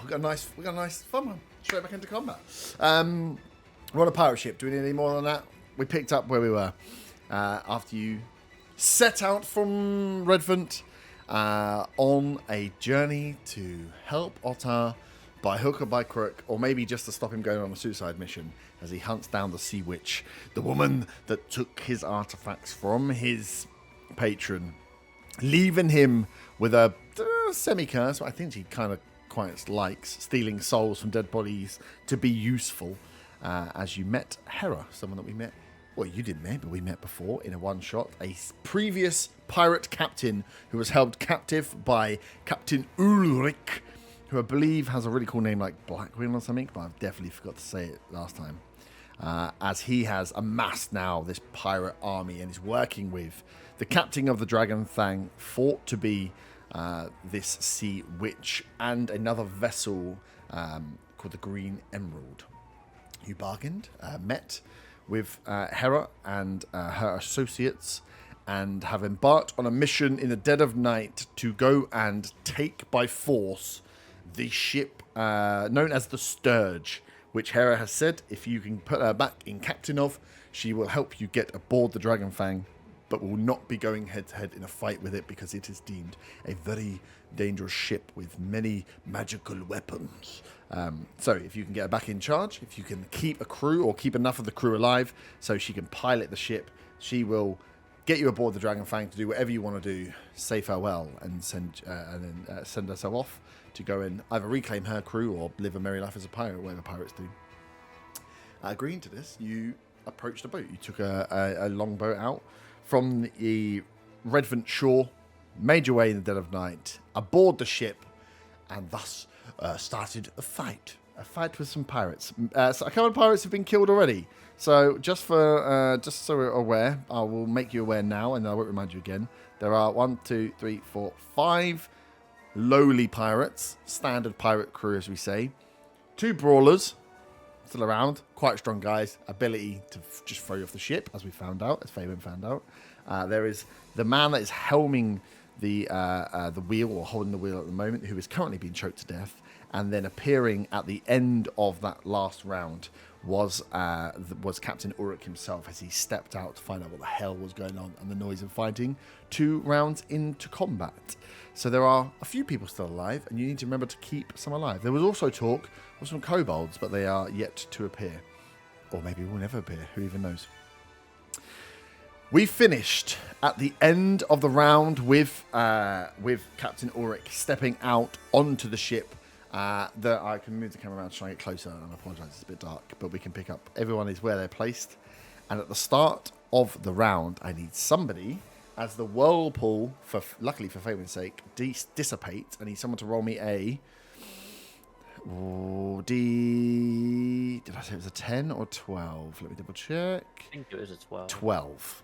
we got a nice fun one. Straight back into combat. We're on a pirate ship. Do we need any more than that? We picked up where we were after you set out from Redvant on a journey to help Ottar by hook or by crook, or maybe just to stop him going on a suicide mission as he hunts down the sea witch, the woman that took his artifacts from his patron, leaving him with a semi-curse. I think he kind of quite likes stealing souls from dead bodies to be useful. As you met Hera, someone that we met, well, you didn't meet, but we met before in a one-shot, a previous pirate captain who was held captive by Captain Ulrich, who I believe has a really cool name like Blackwing or something, but I've definitely forgot to say it last time. As he has amassed now this pirate army and is working with the captain of the Dragon Fang, thought to be this sea witch, and another vessel called the Green Emerald. You bargained, met with Hera and her associates, and have embarked on a mission in the dead of night to go and take by force the ship known as the Sturge, which Hera has said if you can put her back in captain of, she will help you get aboard the Dragon Fang, but will not be going head-to-head in a fight with it because it is deemed a very dangerous ship with many magical weapons. So if you can get her back in charge, if you can keep a crew or keep enough of the crew alive so she can pilot the ship, she will get you aboard the Dragon Fang to do whatever you want to do, say farewell, and send herself off to go and either reclaim her crew or live a merry life as a pirate, whatever pirates do. Agreeing to this, you approached a boat. You took a longboat out from the Redvant shore, made your way in the dead of night, aboard the ship, and thus started a fight. A fight with some pirates. So a couple of pirates have been killed already. So just so we're aware, I will make you aware now, and I won't remind you again. There are 1, 2, 3, 4, 5 lowly pirates, standard pirate crew, as we say. 2 brawlers still around, quite strong guys, ability to just throw you off the ship, as we found out, as Fabian found out. There is the man that is helming the wheel, or holding the wheel at the moment, who is currently being choked to death, and then appearing at the end of that last round was Captain Ulrich himself, as he stepped out to find out what the hell was going on and the noise of fighting 2 rounds into combat. So there are a few people still alive, and you need to remember to keep some alive. There was also talk of some kobolds, but they are yet to appear. Or maybe will never appear, who even knows. We finished at the end of the round with Captain Ulrich stepping out onto the ship. I can move the camera around to try and get closer, and I apologise, it's a bit dark, but we can pick up. Everyone is where they're placed. And at the start of the round, I need somebody, as the whirlpool, luckily for Fabian's sake, dissipates. I need someone to roll me a... Did I say it was a 10 or 12? Let me double check. I think it was a 12. 12.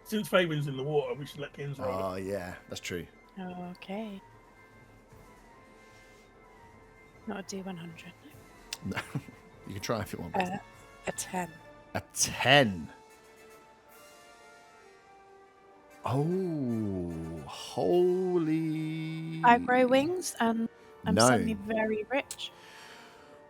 Since Fabian's in the water, we should let Kins roll. Oh, yeah, that's true. Okay. Not a D100. No. You can try if you want. A 10. A 10. Oh, holy... I grow wings and I'm No. suddenly very rich.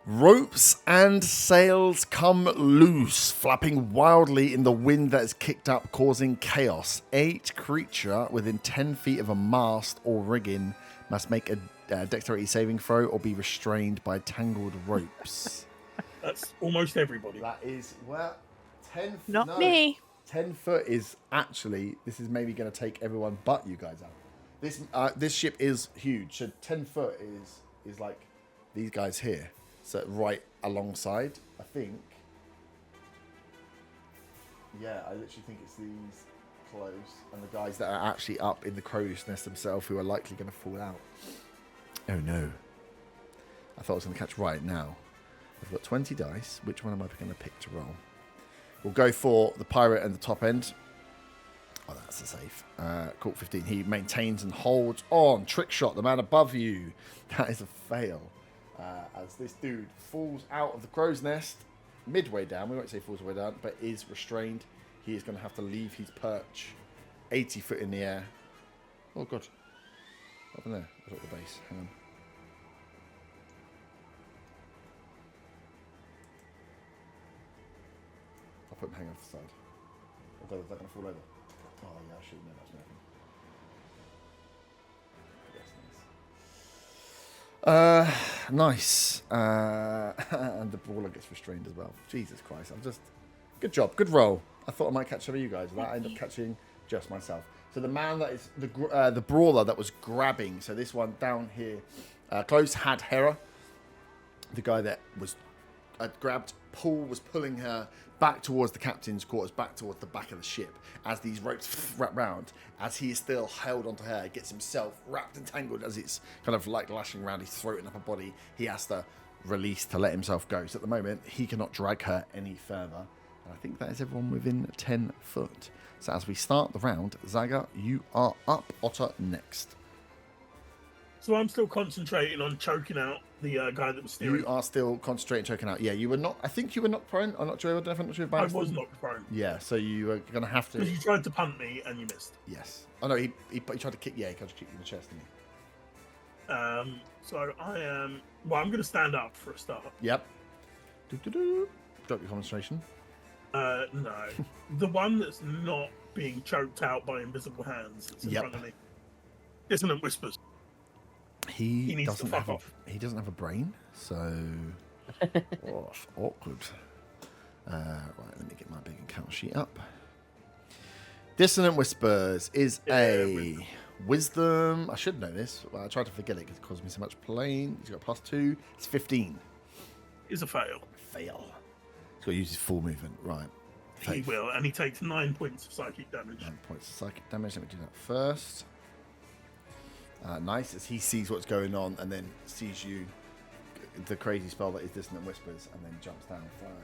Ropes and sails come loose, flapping wildly in the wind that is kicked up, causing chaos. 8 creature within 10 feet of a mast or rigging must make a dexterity saving throw or be restrained by tangled ropes. That's almost everybody. That is, well, 10... Not me. 10 foot is actually, this is maybe going to take everyone but you guys out. This ship is huge, so 10 foot is like these guys here. So right alongside, I think. Yeah, I literally think it's these close, and the guys that are actually up in the crow's nest themselves who are likely going to fall out. Oh no. I thought I was going to catch right now. I've got 20 dice. Which one am I going to pick to roll? We'll go for the pirate and the top end. Oh, that's a safe. Cool, 15. He maintains and holds on. Trick shot, the man above you. That is a fail. As this dude falls out of the crow's nest midway down. We won't say falls away down, but is restrained. He is going to have to leave his perch 80 foot in the air. Oh, God. No, that's not the base. Hang on. I'll put them hanging off the side. Although they're going to fall over. Oh, yeah, I should know that's nothing. Yes, nice. And the brawler gets restrained as well. Jesus Christ. Good job. Good roll. I thought I might catch some of you guys. But I ended up catching just myself. So the man that is the brawler that was grabbing. So this one down here, close had Hera. The guy that was grabbed. Paul was pulling her back towards the captain's quarters, back towards the back of the ship. As these ropes wrap round, as he is still held onto her, gets himself wrapped and tangled as it's kind of like lashing around his throat and upper body. He has to release to let himself go. So at the moment, he cannot drag her any further. And I think that is everyone within 10 foot. So as we start the round, Zaga, you are up. Otter next. So I'm still concentrating on choking out the guy that was steering. You are still concentrating, choking out. Yeah, you were not. I think you were knocked prone. I'm not sure. I'm not sure if I was knocked prone. Yeah, so you are going to have to. Because you tried to punt me and you missed. Yes. Oh no, he tried to kick. Yeah, he tried to kick you in the chest, didn't he? So I am. Well, I'm going to stand up for a start. Yep. Drop your concentration. No, the one that's not being choked out by invisible hands that's in front of me. Dissonant Whispers. He needs to fuck off. He doesn't have a brain, so awkward. Right, let me get my big encounter sheet up. Dissonant Whispers is a wisdom. I should know this. Well, I tried to forget it because it caused me so much pain. He's got +2. It's 15. Is a fail. Fail. He's got to use his full movement. Right. He will, and he takes 9 points of psychic damage. 9 points of psychic damage. Let me do that first. Nice, as he sees what's going on and then sees you, the crazy spell that is Dissonant Whispers, and then jumps down 5, 10,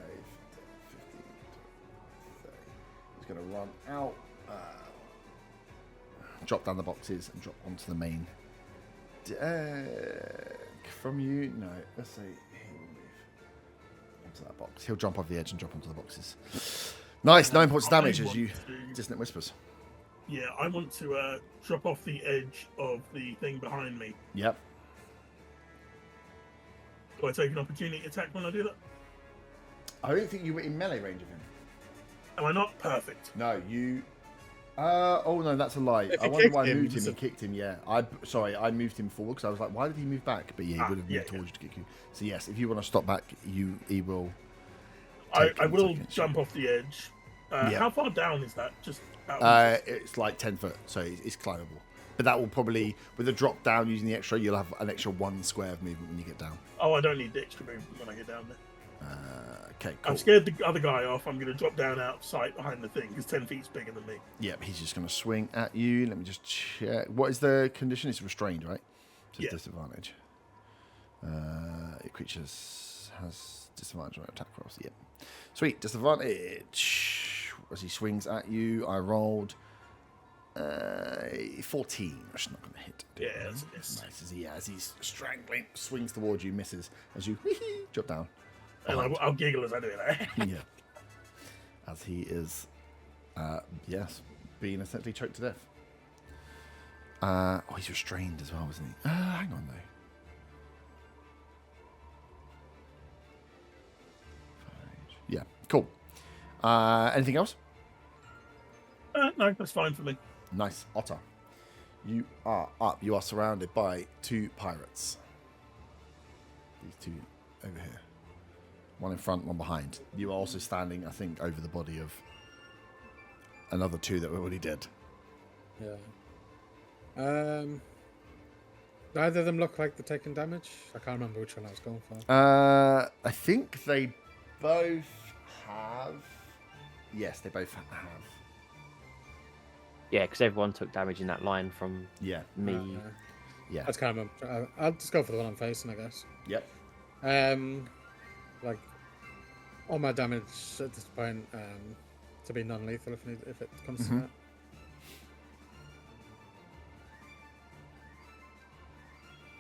15, 20, 30. He's going to run out, drop down the boxes, and drop onto the main. From you, no, let's say he will move onto that box. He'll jump off the edge and drop onto the boxes. Nice, 9 points of damage as you Dissonant Whispers. Yeah, I want to drop off the edge of the thing behind me. Yep. Do I take an opportunity attack when I do that? I don't think you were in melee range of him. Am I not? Perfect. No, you... oh, no, that's a lie. I wonder why I moved him. He kicked him, yeah. I moved him forward because I was like, why did he move back? But yeah, he would have moved towards you to kick you. So yes, if you want to stop back, he will... I will jump off the edge. How far down is that? Just it's like 10 foot, so it's climbable. But that will probably, with a drop down using the extra, you'll have an extra 1 square of movement when you get down. Oh, I don't need the extra movement when I get down there. Okay, cool. I've scared the other guy off. I'm going to drop down out of sight behind the thing because 10 feet's bigger than me. Yep, he's just going to swing at you. Let me just check. What is the condition? It's restrained, right? So it's disadvantage. Creatures has disadvantage on attack rolls. Yep. Sweet, disadvantage. As he swings at you, I rolled 14. That's not going to hit. Yeah, that's a miss. Nice. As he's strangling, swings towards you, misses. As you drop down. And I'll giggle as I do it. Yeah. As he is, being essentially choked to death. He's restrained as well, isn't he? Hang on, though. Yeah, cool. Anything else? No, that's fine for me. Nice. Otter, you are up. You are surrounded by 2 pirates. These 2 over here. One in front, one behind. You are also standing, I think, over the body of another 2 that were already dead. Yeah. Neither of them look like they're taking damage. I can't remember which one I was going for. I think they both have. Yes, they both have. Yeah, because everyone took damage in that line from me. Yeah. I can't remember. I'll just go for the one I'm facing, I guess. Yep. Like all my damage at this point to be non-lethal if it comes to that.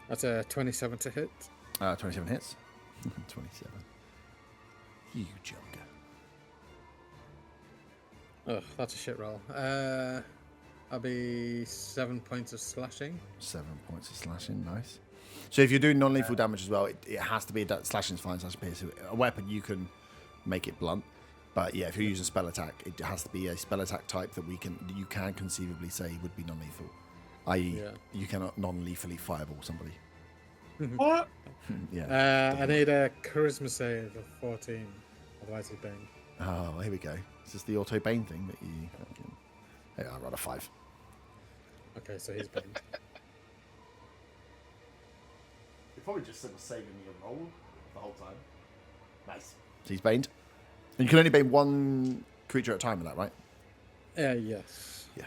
That's a 27 to hit. 27 hits. 27. You joker. Oh, that's a shit roll. That'll be 7 points of slashing. 7 points of slashing, nice. So if you're doing non-lethal damage as well, it has to be slashing's fine. Slash pierce. A weapon you can make it blunt, but yeah, if you're using spell attack, it has to be a spell attack type that you can conceivably say would be non-lethal, i.e., you cannot non-lethally fireball somebody. What? Yeah. I need a charisma save of 14, otherwise he's bane. Oh, here we go. Is this the auto bane thing that you? Yeah, I rolled a 5. Okay, so he's bane. You're probably just sort of saving me a roll the whole time. Nice. So he's baned. And you can only bane one creature at a time with that, right? Yes. Yeah.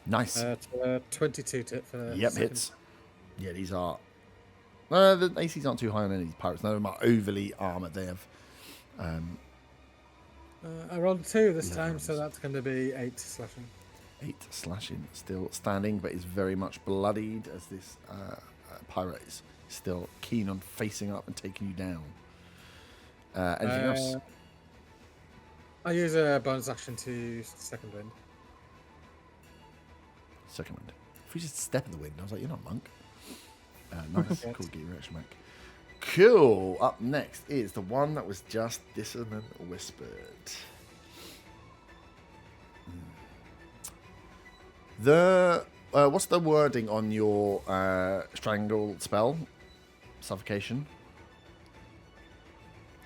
Nice. 22 to hit for the Yep, second. hits. Yeah, these are... the ACs aren't too high on any of these pirates. None of them are overly armoured. They have... I rolled 2 this time, Levels. so that's going to be 8 slashing. 8 slashing. Still standing, but is very much bloodied as this pirate is still keen on facing up and taking you down. Anything else? I use a bonus action to second wind. Second wind. If we just step in the wind, I was like, you're not a monk. Nice. Cool, get your reaction back. Cool. Up next is the one that was just dissonant whispered. The what's the wording on your strangle spell? Suffocation.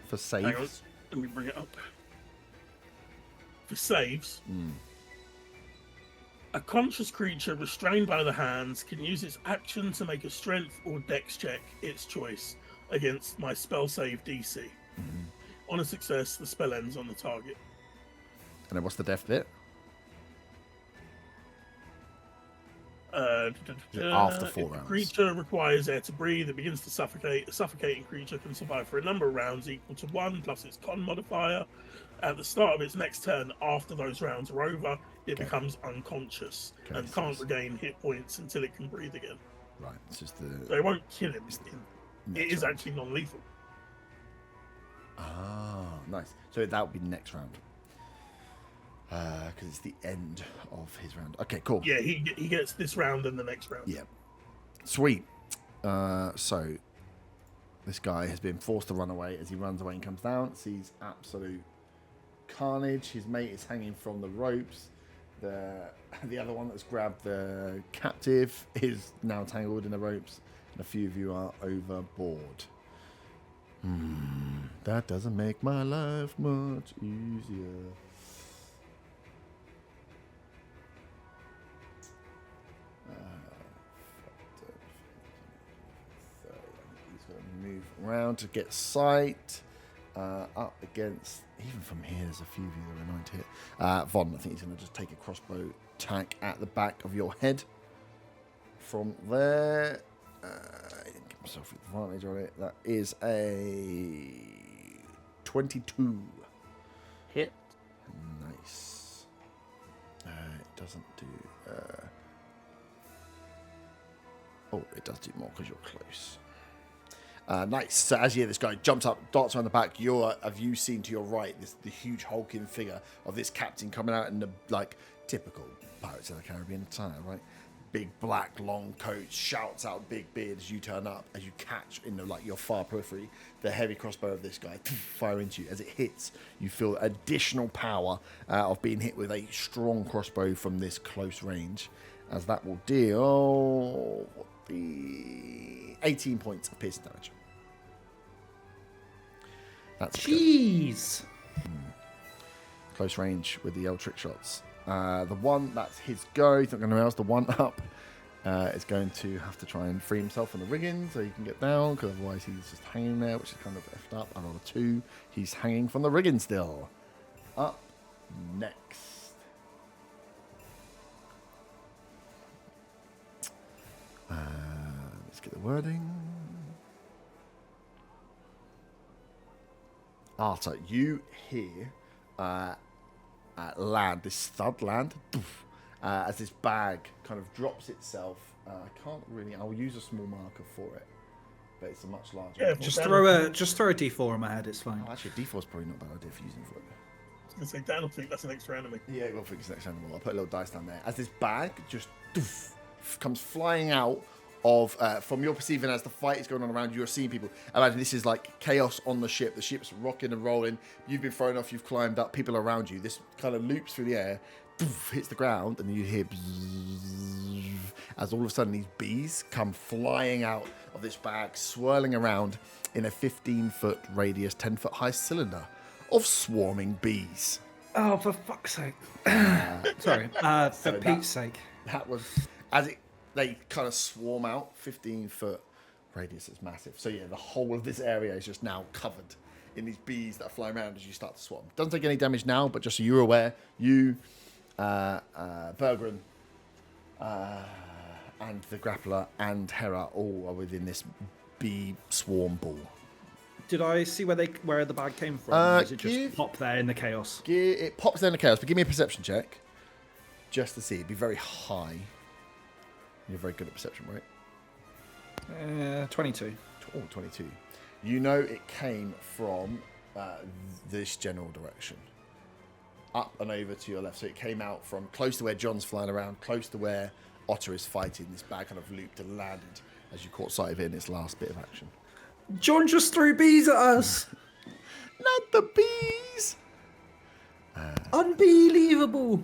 For Hang on, saves. let me bring it up. For saves, a conscious creature restrained by the hands can use its action to make a strength or dex check, its choice, against my spell save DC. On a success, the spell ends on the target. And then what's the death bit? After 4 if the rounds. creature requires air to breathe, it begins to suffocate. A suffocating creature can survive for a number of rounds equal to 1 plus its con modifier. At the start of its next turn, after those rounds are over, it becomes unconscious and can't regain hit points until it can breathe again. Right, it's just the... So it won't kill him. It is round. actually non-lethal. Ah, nice. So that would be next round. Because it's the end of his round. Okay, cool. Yeah, he gets this round and the next round. Yeah. Sweet. So this guy has been forced to run away. As he runs away and comes down, sees absolute carnage. His mate is hanging from the ropes. The other one that's grabbed the captive is now tangled in the ropes. And a few of you are overboard. That doesn't make my life much easier. He's going to move around to get sight. Up against, even from here, there's a few of you that are annoying to hit. Von, I think he's going to just take a crossbow attack at the back of your head. From there, I didn't give myself advantage on it. That is a 22. Hit. Nice. It doesn't do... oh, it does do more because you're close. Nice. So as you hear this guy jumps up, darts around the back, have you seen to your right the huge hulking figure of this captain coming out in the like typical Pirates of the Caribbean attire, right? Big black long coat, shouts out, big beard as you turn up, as you catch in the like your far periphery the heavy crossbow of this guy fire into you. As it hits, you feel additional power of being hit with a strong crossbow from this close range, as that will deal the 18 points of piercing damage. That's Jeez. close range with the trick shots. The one that's his go, he's not going to else. The one up is going to have to try and free himself from the rigging so he can get down, because otherwise he's just hanging there, which is kind of effed up. And on a 2, he's hanging from the rigging still. Up next. Let's get the wording. Arthur, you hear land, this thud land, as this bag kind of drops itself. I can't really, I'll use a small marker for it, but it's a much larger. Yeah, Just throw a D4 on my head. It's fine. Oh, actually, D4 is probably not a bad idea for using for it. I say, Dan will think that's an extra enemy. Yeah, we'll fix next animal. I'll put a little dice down there. As this bag just comes flying out of, from your perceiving as the fight is going on around you, you're seeing people. Imagine this is like chaos on the ship. The ship's rocking and rolling. You've been thrown off, you've climbed up, people around you. This kind of loops through the air, hits the ground, and you hear as all of a sudden these bees come flying out of this bag, swirling around in a 15-foot radius, 10-foot high cylinder of swarming bees. Oh, for fuck's sake. Sorry. For Pete's sake. That was, they kind of swarm out, 15-foot radius is massive. So yeah, the whole of this area is just now covered in these bees that are flying around as you start to swarm. Doesn't take any damage now, but just so you're aware, you, Bergren, and the Grappler and Hera all are within this bee swarm ball. Did I see where the bag came from? Or does it just pop there in the chaos? It pops there in the chaos, but give me a perception check. Just to see. It'd be very high. You're very good at perception, right? 22. Oh, 22. You know it came from this general direction. Up and over to your left. So it came out from close to where John's flying around, close to where Otter is fighting. This bag kind of looped and landed as you caught sight of it in its last bit of action. John just threw bees at us. Not the bees! Unbelievable.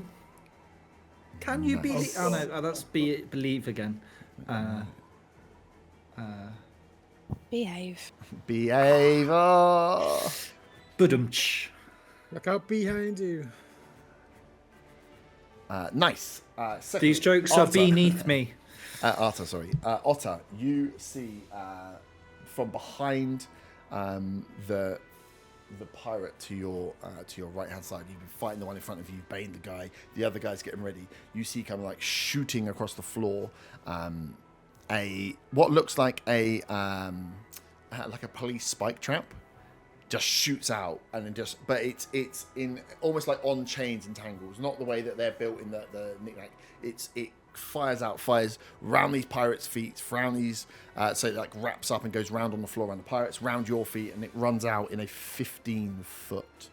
Can you believe? Oh no, that's believe again. Behave. Behave. Oh. Budumch. Look out behind you. Nice. These jokes are beneath me. Otter, sorry. Otter, you see from behind the pirate to your right hand side. You've been fighting the one in front of you, Bane the guy. The other guy's getting ready. You see kind of like shooting across the floor what looks like a police spike trap. Just shoots out and then but it's in almost like on chains and tangles, not the way that they're built in the knick-knack. It fires round these pirates' feet, round these, so it like wraps up and goes round on the floor around the pirates, round your feet, and it runs out in a 15-foot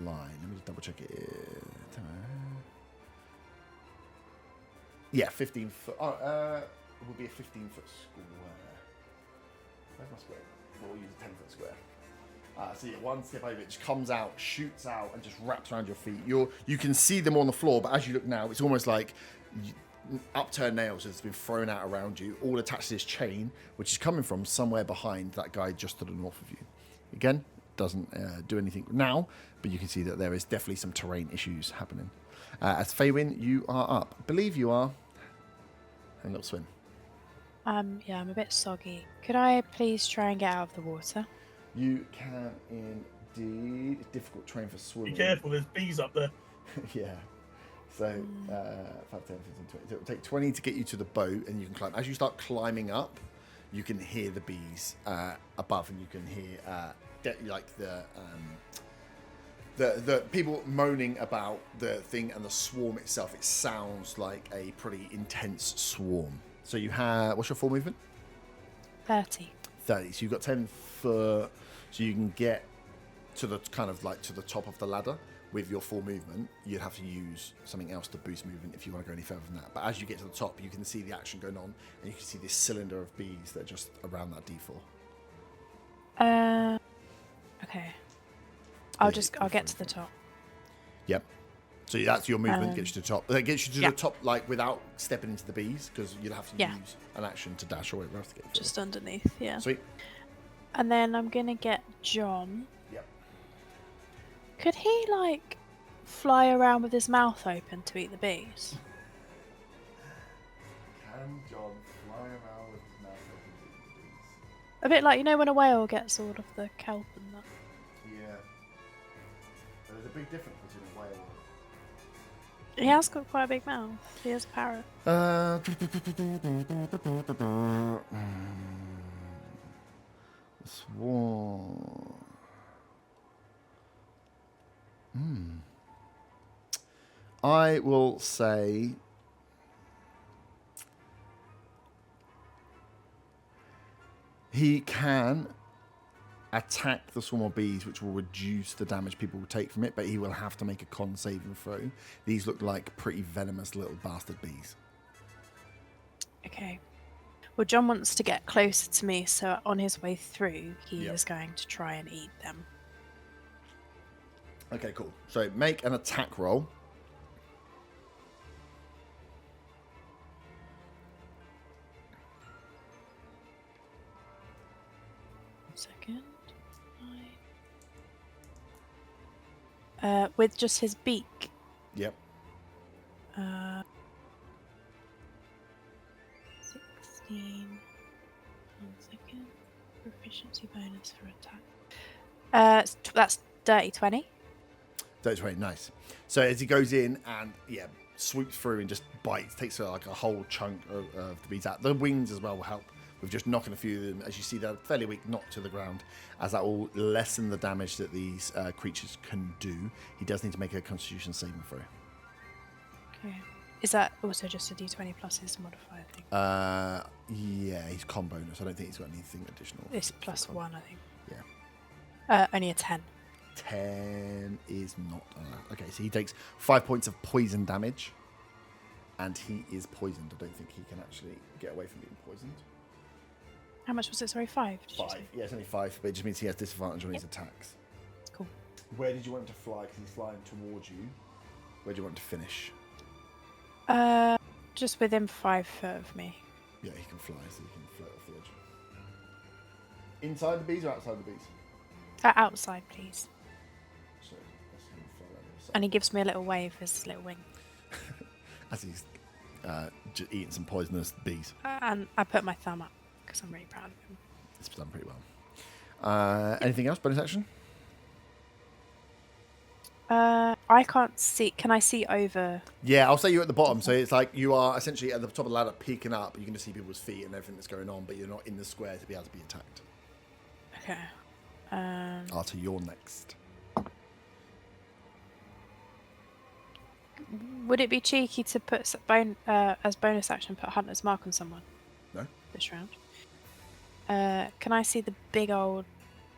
line. Let me just double check it. Yeah, 15 foot. It would be a 15-foot square. Where's my square? We'll use a 10-foot square. So yeah, one step over, it just comes out, shoots out, and just wraps around your feet. You can see them on the floor, but as you look now, it's almost like upturned nails has been thrown out around you, all attached to this chain, which is coming from somewhere behind that guy just to the north of you. Again, doesn't do anything now, but you can see that there is definitely some terrain issues happening. As Faywin, you are up. I believe you are. And a little swim. Yeah, I'm a bit soggy. Could I please try and get out of the water? You can indeed. It's difficult terrain for swimming. Be careful, there's bees up there. Yeah. So, 5, 10, 15, 20. It will take 20 to get you to the boat, and you can climb. As you start climbing up, you can hear the bees above, and you can hear the people moaning about the thing and the swarm itself. It sounds like a pretty intense swarm. So you have, what's your full movement? 30. 30. So you've got 10 foot, so you can get to the kind of like to the top of the ladder with your full movement. You'd have to use something else to boost movement if you want to go any further than that. But as you get to the top, you can see the action going on, and you can see this cylinder of bees that are just around that D4. Okay. I'll get to the top. Yep. So that's your movement, gets you to the top. That gets you to the top, like, without stepping into the bees, because you'd have to use an action to dash away. To get just underneath, yeah. Sweet. And then I'm going to get John. Yep. Could he, like, fly around with his mouth open to eat the bees? Can John fly around with his mouth open to eat the bees? A bit like, you know when a whale gets all of the kelp and that? Yeah. There's a big difference between a whale. He has got quite a big mouth. He has a parrot. Swarm. I will say he can attack the swarm of bees, which will reduce the damage people will take from it, but he will have to make a con saving throw. These look like pretty venomous little bastard bees. Okay. Well, John wants to get closer to me, so on his way through, he is going to try and eat them. Okay, cool. So make an attack roll. Second. With just his beak. Yep. 16. 1 second. Proficiency bonus for attack. That's dirty 20. Dirty 20, nice. So as he goes in and swoops through and just bites, takes like a whole chunk of the bees out. The wings as well will help with just knocking a few of them. As you see, they're fairly weak, knocked to the ground, as that will lessen the damage that these creatures can do. He does need to make a Constitution saving throw. Okay. Is that also just a d20 plus his modifier thing? Yeah, he's con bonus. I don't think he's got anything additional. It's plus 1, I think. Yeah. Only a 10. 10 is not enough. Okay, so he takes 5 points of poison damage, and he is poisoned. I don't think he can actually get away from being poisoned. How much was it? Sorry, 5? Did you 5. say? Yeah, it's only 5, but it just means he has disadvantage on his attacks. Cool. Where did you want him to fly? Because he's flying towards you. Where do you want him to finish? Just within 5 foot of me. Yeah, he can fly, so he can float off the edge. Inside the bees or outside the bees? Outside, please. So let's have him fly around the other side. And he gives me a little wave with his little wing. As he's just eating some poisonous bees. And I put my thumb up because I'm really proud of him. It's done pretty well. Anything else? Bonus action? I can't see. Can I see over? Yeah, I'll say you're at the bottom. So it's like you are essentially at the top of the ladder, peeking up. You can just see people's feet and everything that's going on, but you're not in the square to be able to be attacked. Okay. Arthur, you're next. Would it be cheeky to put as bonus action put Hunter's Mark on someone? No. This round. Can I see the big old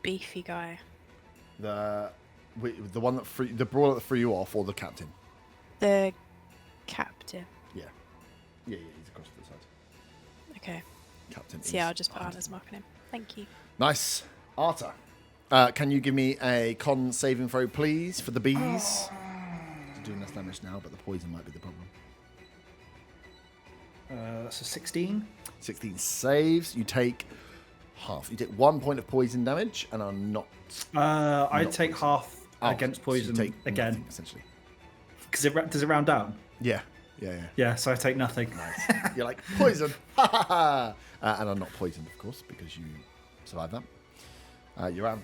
beefy guy? The one that the brawler that threw you off, or the captain? The captain. Yeah, he's across to the side. Okay. Captain. So yeah, I'll just put Hunter's Mark on him. Thank you. Nice, Arthur. Can you give me a con saving throw, please, for the bees? You're doing less damage now, but the poison might be the problem. That's a 16. 16 saves. You take half. You take 1 point of poison damage, and are not. I take half against poison so you take again. nothing, essentially. Because does it round down? Yeah. Yeah, so I take nothing. Nice. You're like, poison! And I'm not poisoned, of course, because you survived that. You're up.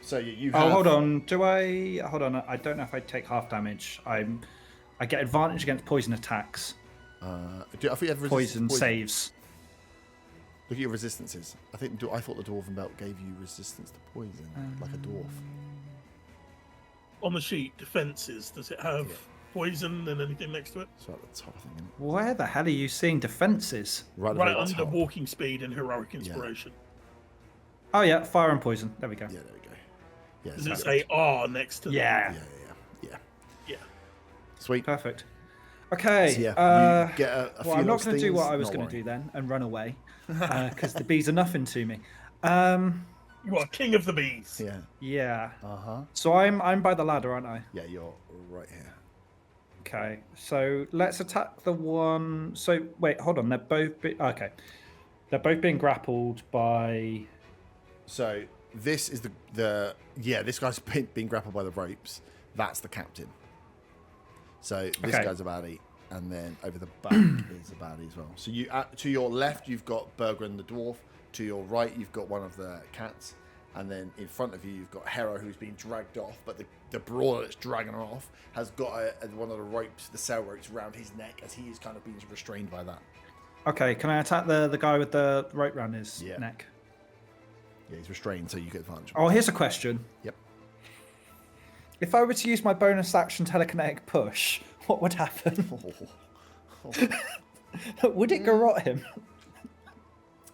So you have... Oh, hold on. Hold on. I don't know if I take half damage. I get advantage against poison attacks. I thought you had poison saves. Look at your resistances. I thought the Dwarven Belt gave you resistance to poison, like a dwarf. On the sheet, defenses, does it have poison and anything next to it? It's right at the top, I think. Isn't it? Where the hell are you seeing defenses? Right under walking speed and heroic inspiration. Yeah. Oh yeah, fire and poison. There we go. Yeah, there we go. Yeah, does it say R next to Yeah. Yeah. Sweet. Perfect. Okay. So, you get a few I'm not going to do what I was not going to worry. do then and run away because the bees are nothing to me. You are king of the bees. Yeah. Yeah. Uh-huh. So I'm by the ladder, aren't I? Yeah, you're right here. Okay. So let's attack the one. So wait, hold on. They're both okay. They're both being grappled by. So this is this guy's being grappled by the ropes. That's the captain. So this guy's a baddie, and then over the back is a baddie as well. So you to your left you've got Bergren the dwarf. To your right you've got one of the cats, and then in front of you you've got Hera who's being dragged off. But the brawler that's dragging her off has got one of the ropes, the cell ropes, around his neck as he is kind of being restrained by that. Okay, can I attack the guy with the rope around his neck? Yeah, he's restrained, so you get advantage. Oh, here's a question. Yep. If I were to use my bonus action telekinetic push, what would happen? Would it garrot him?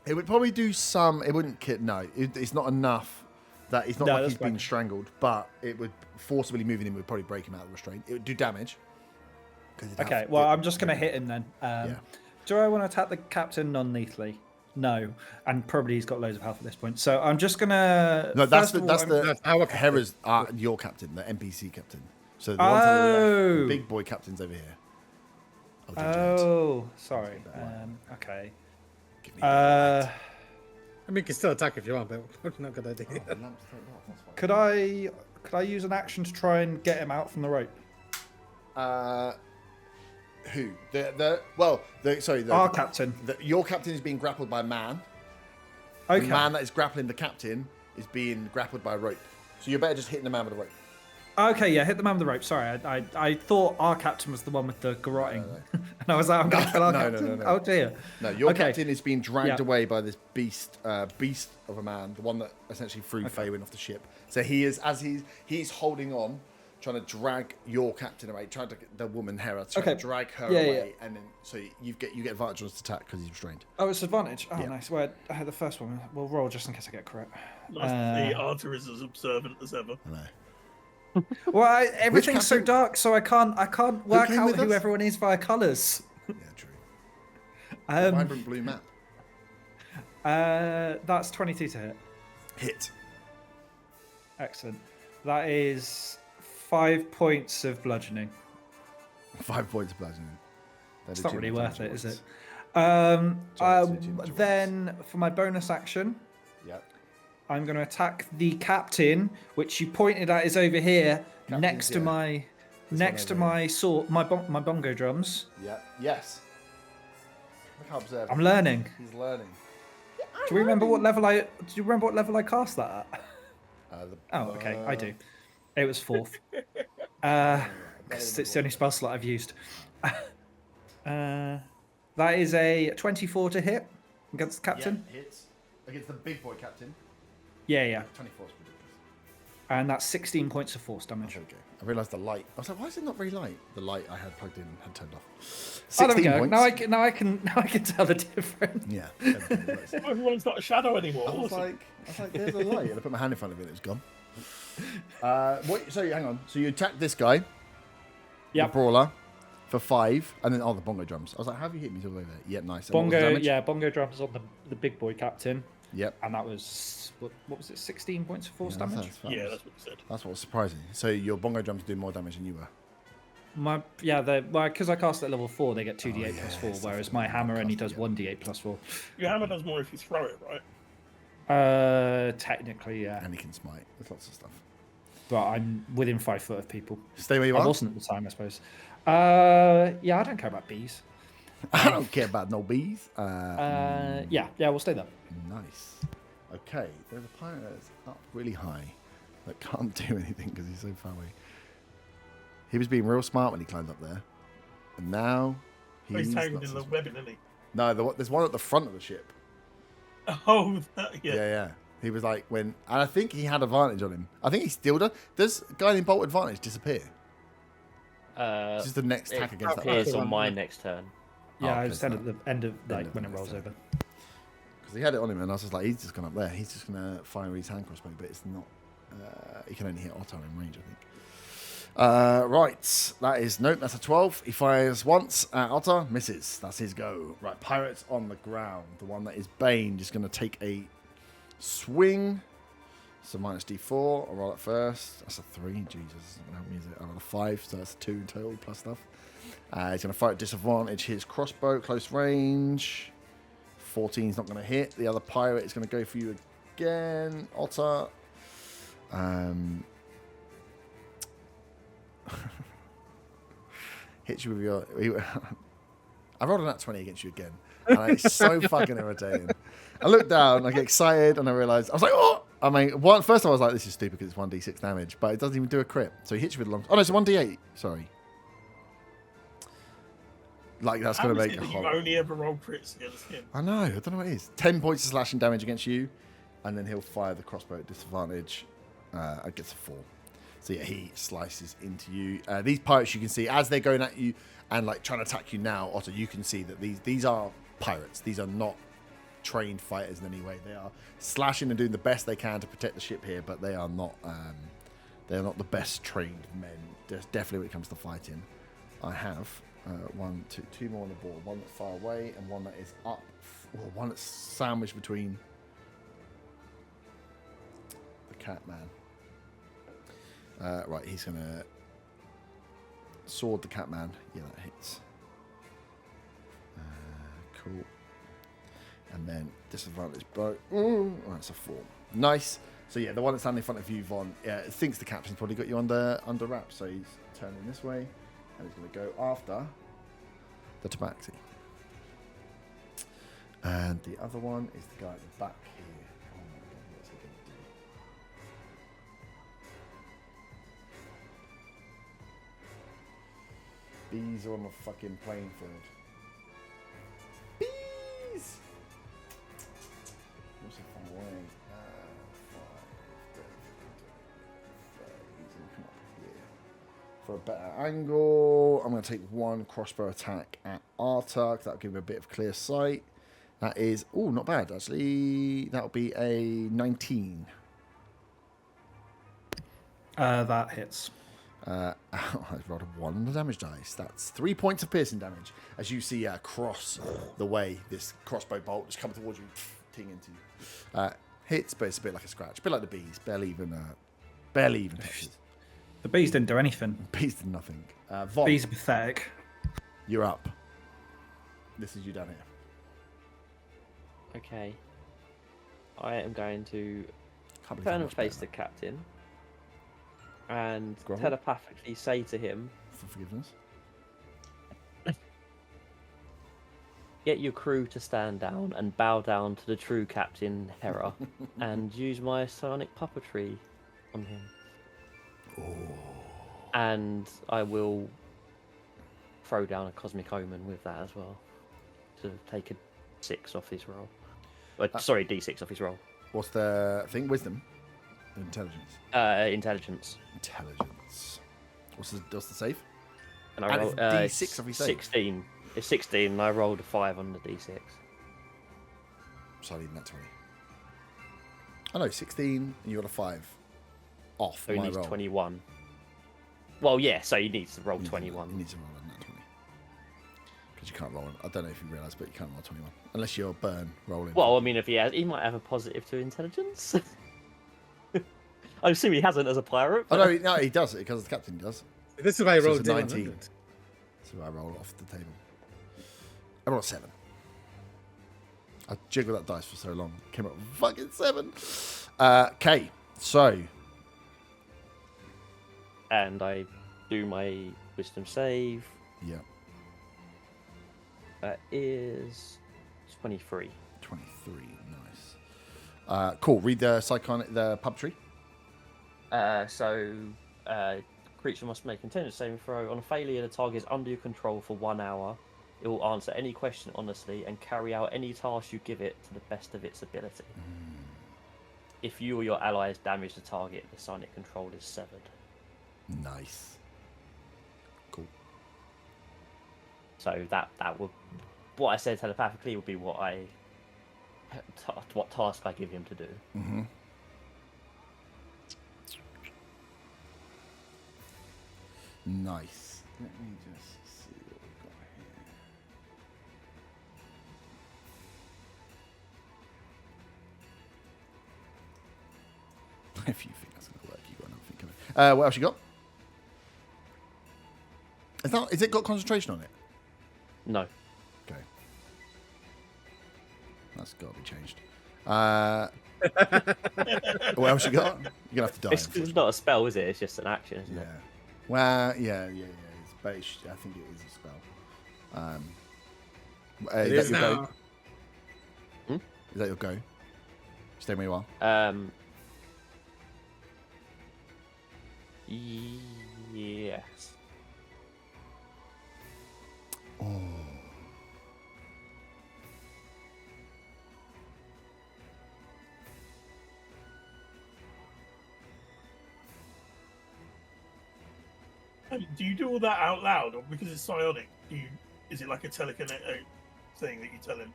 It would probably do some. It wouldn't. No, it's not enough That it's not No, like that's he's been fine. strangled, but it would forcibly moving him would probably break him out of restraint. It would do damage. Okay, well, I'm just going to hit him then. Yeah. Do I want to attack the captain non-lethally? No, and probably he's got loads of health at this point. So I'm just going to... No, that's That's our captain. Hera's your captain, the NPC captain. So the one to the left, the big boy captain's over here. Oh, sorry. Okay. Give me that. I mean, you can still attack if you want, but not a good idea. Could I use an action to try and get him out from the rope? Who? Our captain. Your captain is being grappled by a man. Okay. The man that is grappling the captain is being grappled by a rope. So you're better just hitting the man with a rope. Okay, yeah, hit the man with the rope. Sorry, I thought our captain was the one with the garroting. And I was like, I'm going to kill our captain? No. Oh, dear. No, your Okay. captain is being dragged Yeah. away by this beast of a man, the one that essentially threw Faywin off the ship. So he is, as he's holding on, trying to drag your captain away, trying to get the woman Hera to drag her away, and then so you get advantage on this attack because he's restrained. Oh, it's advantage. Oh, Yeah. nice. Well, I had the first one. We'll roll just in case I get correct. Nice to see Arthur is as observant as ever. I know. Well, everything's so captain? dark, so I can't work came out with who us? everyone is via colours. Yeah, true. Vibrant blue map. That's 22 to hit. Hit. Excellent. That is 5 points of bludgeoning. 5 points of bludgeoning. It's not really worth it, is it? Too much Then for my bonus action, Yep. I'm going to attack the captain, which you pointed at is over here, Captain's, next to yeah. my over my sword, my bongo drums. Yep. Yes. Look how observant. I'm learning. He's learning. Do you remember what level I cast that at? Oh, okay, I do. It was 4th. Because it's the only spell slot I've used. That is a 24 to hit against the captain. Yeah, hits. Against the big boy captain. Yeah. 24 is ridiculous. And that's 16 points of force damage. Okay. I realised the light. I was like, why is it not very light? The light I had plugged in had turned off. Oh, there we 16 go. points. Now I can tell the difference. Yeah. everything works. Everyone's not a shadow anymore. I was Awesome. like, there's a light. And I put my hand in front of it and it's gone. So hang on. So you attack this guy, the Yep. brawler, for 5, and then the bongo drums. I was like, how have you hit me all the way there? Yeah, nice. And what was the Bongo, damage? bongo drums on the big boy captain, Yep. and that was what was it? 16 points of force Yeah, damage. that's Yeah, that's what he said. That's what was surprising. So your bongo drums do more damage than you were. Because I cast at level 4, they get 2d8 plus 4, yes, whereas that's my what hammer I only cast, does 1d8 plus 4. Your hammer does more if you throw it, right? Technically, yeah, And he can smite. There's lots of stuff. but I'm within 5 foot of people. Stay where you I are. wasn't at the time, I suppose. Yeah, I don't care about bees. I don't care about no bees. Yeah, we'll stay there. Nice. Okay, there's a pirate that's up really high that can't do anything because he's so far away. He was being real smart when he climbed up there, and now He's tangled not in so the webbing, isn't he? No, there's one at the front of the ship. Oh, yeah. Yeah. He was like and I think he had advantage on him. I think he still does. Does guiding bolt advantage disappear? This is the next attack against that appears person. on my next turn. Yeah, okay, I just said so at the end of end of when it the rolls next over. Because he had it on him, and I was just like, he's just gone up there. He's just gonna fire his hand crossbow, but it's not. He can only hit Otto in range, I think. Right, that's a 12. He fires once at Otto, misses. That's his go. Right, pirates on the ground. The one that is Bane just gonna take a swing. So minus D4. I'll roll it first. That's a 3. Jesus, isn't gonna help me, is it? I roll a 5, so that's 2 in total plus stuff. He's gonna fight at disadvantage. His crossbow, close range. 14's not going to hit. The other pirate is going to go for you again. Otter. Hits you with your... I rolled a nat 20 against you again. And it's so fucking irritating. I look down, I get excited, and I realise... I was like, oh! I mean, first I was like, this is stupid because it's 1d6 damage, but it doesn't even do a crit. So he hits you with a long... Oh, no, it's a 1d8. Sorry. Like, that's going to make a You whole... only ever roll crits against him. I know, I don't know what it is. 10 points of slashing damage against you, and then he'll fire the crossbow at disadvantage against a 4. So yeah, he slices into you. These pirates, you can see, as they're going at you and like trying to attack you now, Otto, you can see that these are pirates. These are not trained fighters in any way. They are slashing and doing the best they can to protect the ship here, but they are not the best trained men. Definitely when it comes to fighting. I have two more on the board. One that's far away and one that is up. Well, one that's sandwiched between the cat man. Right, he's gonna sword the cat man. Yeah, that hits. Cool. And then disadvantage blow. Oh, that's a 4. Nice. So yeah, the one that's standing in front of you, Von, thinks the captain's probably got you under wraps. So he's turning this way, and he's going to go after the tabaxi. And the other one is the guy at the back here. Oh my god, what's he going to do? Bees are on the fucking playing field. Bees! What's so far away? 5, 10, 30. Come up here. For a better angle, I'm going to take one crossbow attack at Arta, because that'll give him a bit of clear sight. That is, not bad actually. That'll be a 19. That hits. I rolled a 1 on the damage dice. That's 3 points of piercing damage. As you see across the way, this crossbow bolt just comes towards you, ting into you. Hits, but it's a bit like a scratch. A bit like the bees. Barely even touches. The bees didn't do anything. Bees did nothing. Von, Bees are pathetic. you're up. This is you down here. Okay. I am going to Can't believe turn how and much face better the captain and Grovel? telepathically say to him, for forgiveness. get your crew to stand down and bow down to the true Captain Hera and use my psionic puppetry on him. And I will throw down a cosmic omen with that as well to take a 6 off his roll. Sorry, D6 off his roll. What's the thing? Wisdom? Intelligence? Intelligence. Intelligence. What's the save? And I roll D6 off his save? 16. It's 16 and I rolled a 5 on the D6. Sorry, not 20. I know, 16 and you got a 5 off So he my needs roll. 21. Well, yeah, so he needs to roll He 21. needs to roll a nat 20. Because you can't roll. I don't know if you realise, but you can't roll 21 unless you're burn rolling. Well, I mean, if he might have a positive to intelligence. I assume he hasn't as a pirate. Oh no, he does it because the captain does. This is why I So rolled it's a D100. 19. So I roll off the table. I rolled a 7. I jiggled that dice for so long. Came up with fucking 7. Okay, so. And I do my wisdom save. Yeah. That is 23. 23, nice. Cool, read the puppetry. Creature must make intelligence saving throw. On a failure, the target is under your control for 1 hour. It will answer any question honestly and carry out any task you give it to the best of its ability. If you or your allies damage the target, the psionic control is severed. Nice. Cool. So that would, what I said telepathically would be what task I give him to do. Mm-hmm. Nice. Let me just see what we've got here. If you think that's going to work, you've got another thing coming. What else you got? Is it got concentration on it? No. Okay. That's got to be changed. What else you got? You're going to have to die. It's not a spell, is it? It's just an action, isn't Yeah. it? Well, yeah. But I think it is a spell. It is is that your now. go? Is that your go? Stay where you are. Yes. Oh. Do you do all that out loud, or because it's psionic? Is it like a telekinetic thing that you tell him?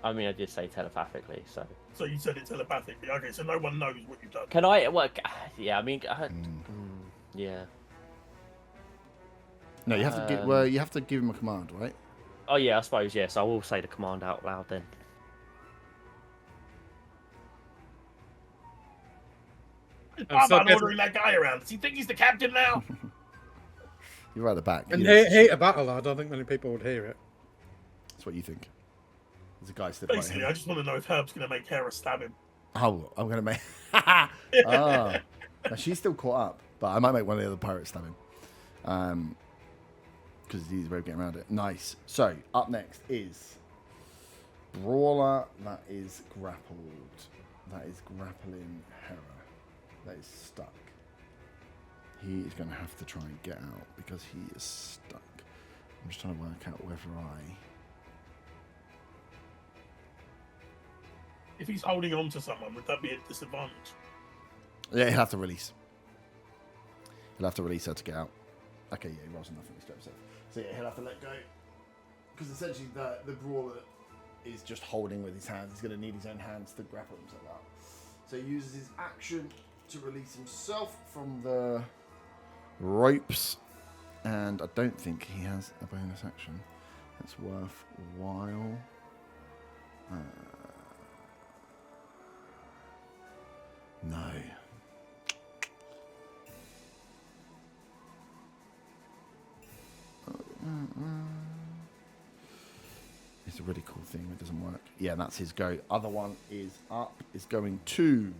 I mean, I did say telepathically, so. So you said it telepathically. Okay, so no one knows what you've done. Can I? Well, yeah. I mean, yeah. No, you have to give. Well, you have to give him a command, right? Oh yeah, I suppose yes. I will say the command out loud then. I'm ordering that guy around. Does he think he's the captain now? You're right at the back. And hate a battle. I don't think many people would hear it. That's what you think. There's a guy stood by Basically, him. I just want to know if Herb's going to make Hera stab him. Oh, I'm gonna make. Ah, now she's still caught up, but I might make one of the other pirates stab him. Because it's easy way of getting around it. Nice. So up next is Brawler. That is grappled. That is grappling Hera. That is stuck. He is going to have to try and get out because he is stuck. I'm just trying to work out whether If he's holding on to someone, would that be a disadvantage? Yeah, he'll have to release. He'll have to release her to get out. Okay, yeah, he rolls nothing. He steps up. So yeah, he'll have to let go. Because essentially the Brawler is just holding with his hands. He's going to need his own hands to grapple himself out. So he uses his action to release himself from the ropes. And I don't think he has a bonus action. That's worthwhile. No. It's a really cool thing. It doesn't work. Yeah, that's his go. Other one is up. Is going to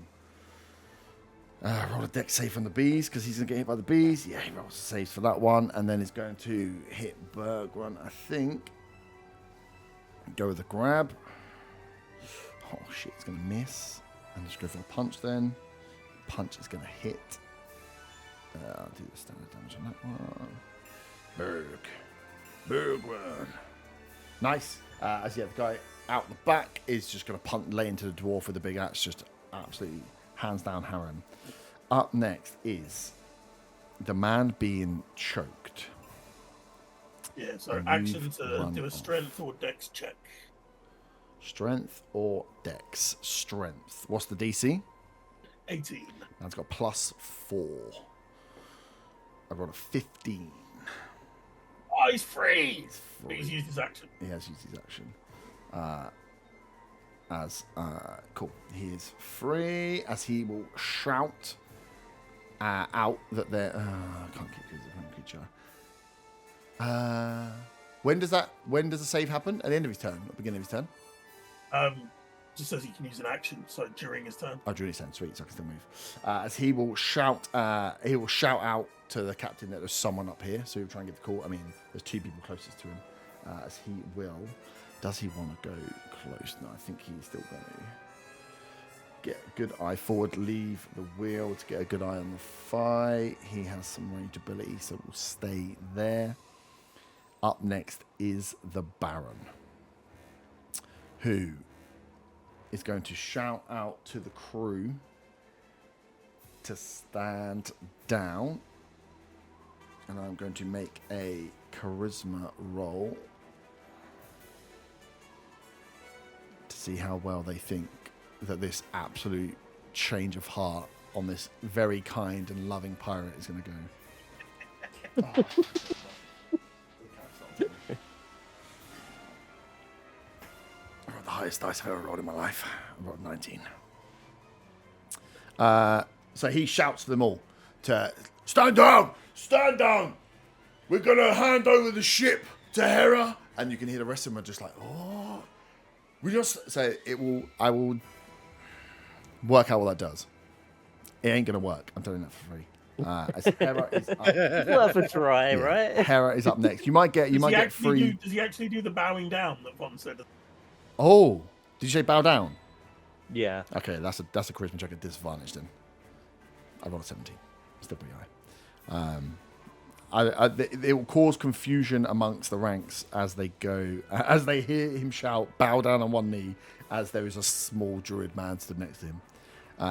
roll a dex save from the bees because he's going to get hit by the bees. Yeah, he rolls saves for that one. And then he's going to hit Bergrun, I think. Go with the grab. Oh, shit. It's going to miss. And just go for a punch then. Punch is going to hit. I'll do the standard damage on that one. Bergrun. Nice. As the guy out the back is just going to lay into the dwarf with the big axe. Just absolutely hands down Harren. Up next is the man being choked. Yeah, so action to do a strength or dex check. Strength or dex? Strength. What's the DC? 18. That's got +4. I rolled a 15. Oh, he's free! But he's used his action. He has used his action. Cool. He is free as he will shout out that they're. I can't keep using one creature. When does the save happen? At the end of his turn, at the beginning of his turn? Just says he can use an action, so during his turn. Oh, during his turn, sweet, so I can still move. As he will shout out to the captain that there's someone up here, so he'll try and get the call. I mean, there's 2 people closest to him. As he will. Does he want to go close? No, I think he's still going to get a good eye forward, leave the wheel to get a good eye on the fight. He has some range ability, so we'll stay there. Up next is the Baron, who is going to shout out to the crew to stand down. And I'm going to make a charisma roll to see how well they think that this absolute change of heart on this very kind and loving pirate is going to go. I rolled the highest dice I've ever rolled in my life. I rolled 19. So he shouts to them all to stand down! Stand down! We're going to hand over the ship to Hera. And you can hear the rest of them are just like, oh. I will work out what that does. It ain't going to work. I'm telling you that for free. As Hera is up. Worth a try, Yeah, right? Hera is up next. You might get free. Does he actually do the bowing down that Von said? Oh, did you say bow down? Yeah. Okay, that's a charisma check at disadvantage then. I rolled a 17. Still pretty high. It will cause confusion amongst the ranks as they hear him shout, bow down on one knee, as there is a small druid man stood next to him.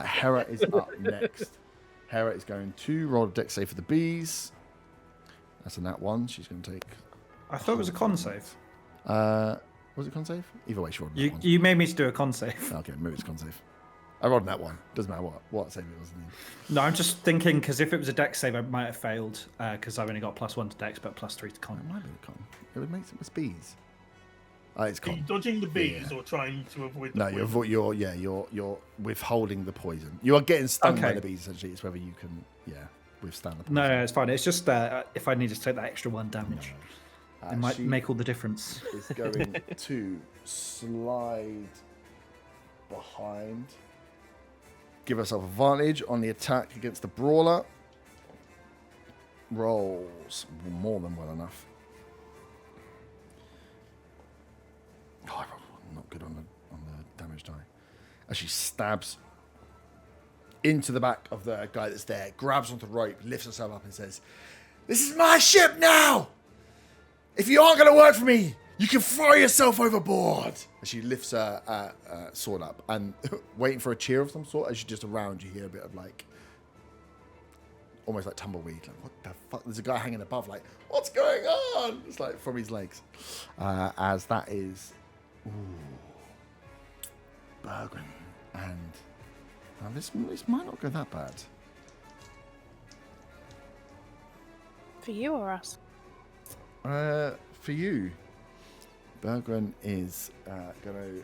Hera is up next. Hera is going to roll a dex save for the bees. That's a nat 1. She's going to take. I thought it was a con save. Was it con save? Either way, sure. You made me to do a con save. Okay, maybe it's con save. I rolled that one. Doesn't matter what save it was. No, I'm just thinking because if it was a dex save, I might have failed because I've only got +1 to dex but +3 to con. It might be a con. It would make it with bees. It's Are you con. dodging the bees or trying to avoid the No, you're withholding the poison. You are getting stung by the bees. Essentially, it's whether you can withstand the poison. No, it's fine. It's just if I needed to take that extra 1 damage, it might make all the difference. Is going to slide behind. Give herself advantage on the attack against the brawler. Rolls more than well enough. Oh, I rolled not good on the damage die. As she stabs into the back of the guy that's there, grabs onto the rope, lifts herself up and says, "This is my ship now! If you aren't going to work for me, you can throw yourself overboard!" As she lifts her sword up and waiting for a cheer of some sort, as you just around, you hear a bit of like, almost like tumbleweed. Like, what the fuck? There's a guy hanging above, like, what's going on? It's like from his legs. As that is, Bergren. And this might not go that bad. For you or us? For you, Bergren is going to...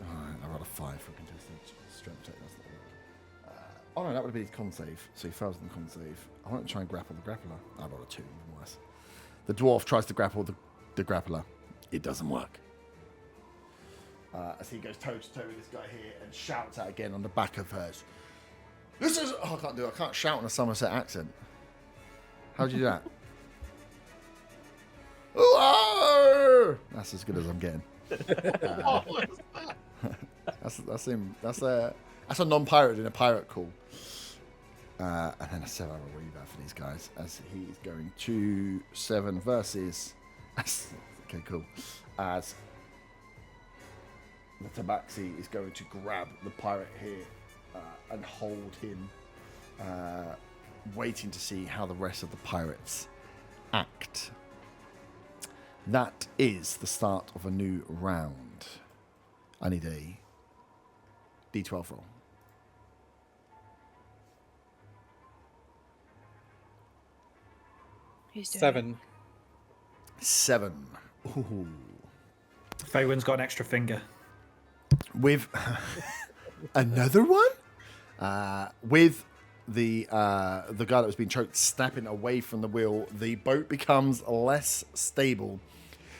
I rolled a 5 for contested strength check. That's not good. No, that would be his con save. So he fails on the con save. I want to try and grapple the grappler. I rolled a 2, even worse. The dwarf tries to grapple the grappler. It doesn't work. As he goes toe to toe with this guy here and shouts out again on the back of hers. This is... Oh, I can't shout in a Somerset accent. How'd you do that? Ooh! That's as good as I'm getting. That's him. That's a non-pirate doing a pirate call. And then a 7 are really bad for these guys, as he's going to 7 versus. Okay, cool. As the tabaxi is going to grab the pirate here and hold him, waiting to see how the rest of the pirates act. That is the start of a new round. I need a D12 roll. Who's doing 7. 7. Ooh. Faywin's got an extra finger. With another one? With the guy that was being choked snapping away from the wheel, the boat becomes less stable.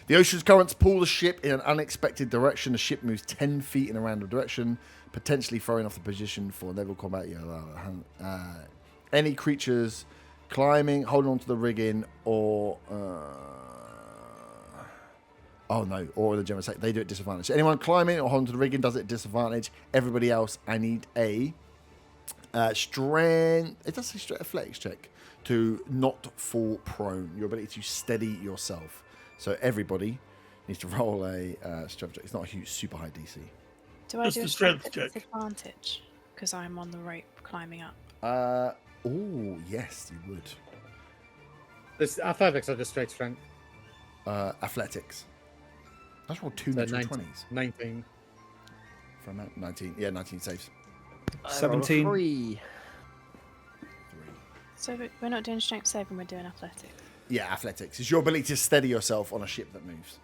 The ocean's currents pull the ship in an unexpected direction. The ship moves 10 feet in a random direction, potentially throwing off the position for naval combat. Any creatures climbing, holding onto the rigging, or or the general say they do it disadvantage. So anyone climbing or holding to the rigging does it disadvantage. Everybody else, I need a strength. It does say straight athletics check to not fall prone. Your ability to steady yourself. So everybody needs to roll a strength check. It's not a huge, super high DC. Do I Just do a a strength strength check. advantage because I'm on the rope climbing up? Oh yes, you would. This athletics are just straight strength. Athletics. That's rolled 2 So natural 19. 20s. 19. From that 19. Yeah, 19 saves. 17. 3. 3. So we're not doing strength saving, we're doing athletics. Yeah, athletics. It's your ability to steady yourself on a ship that moves.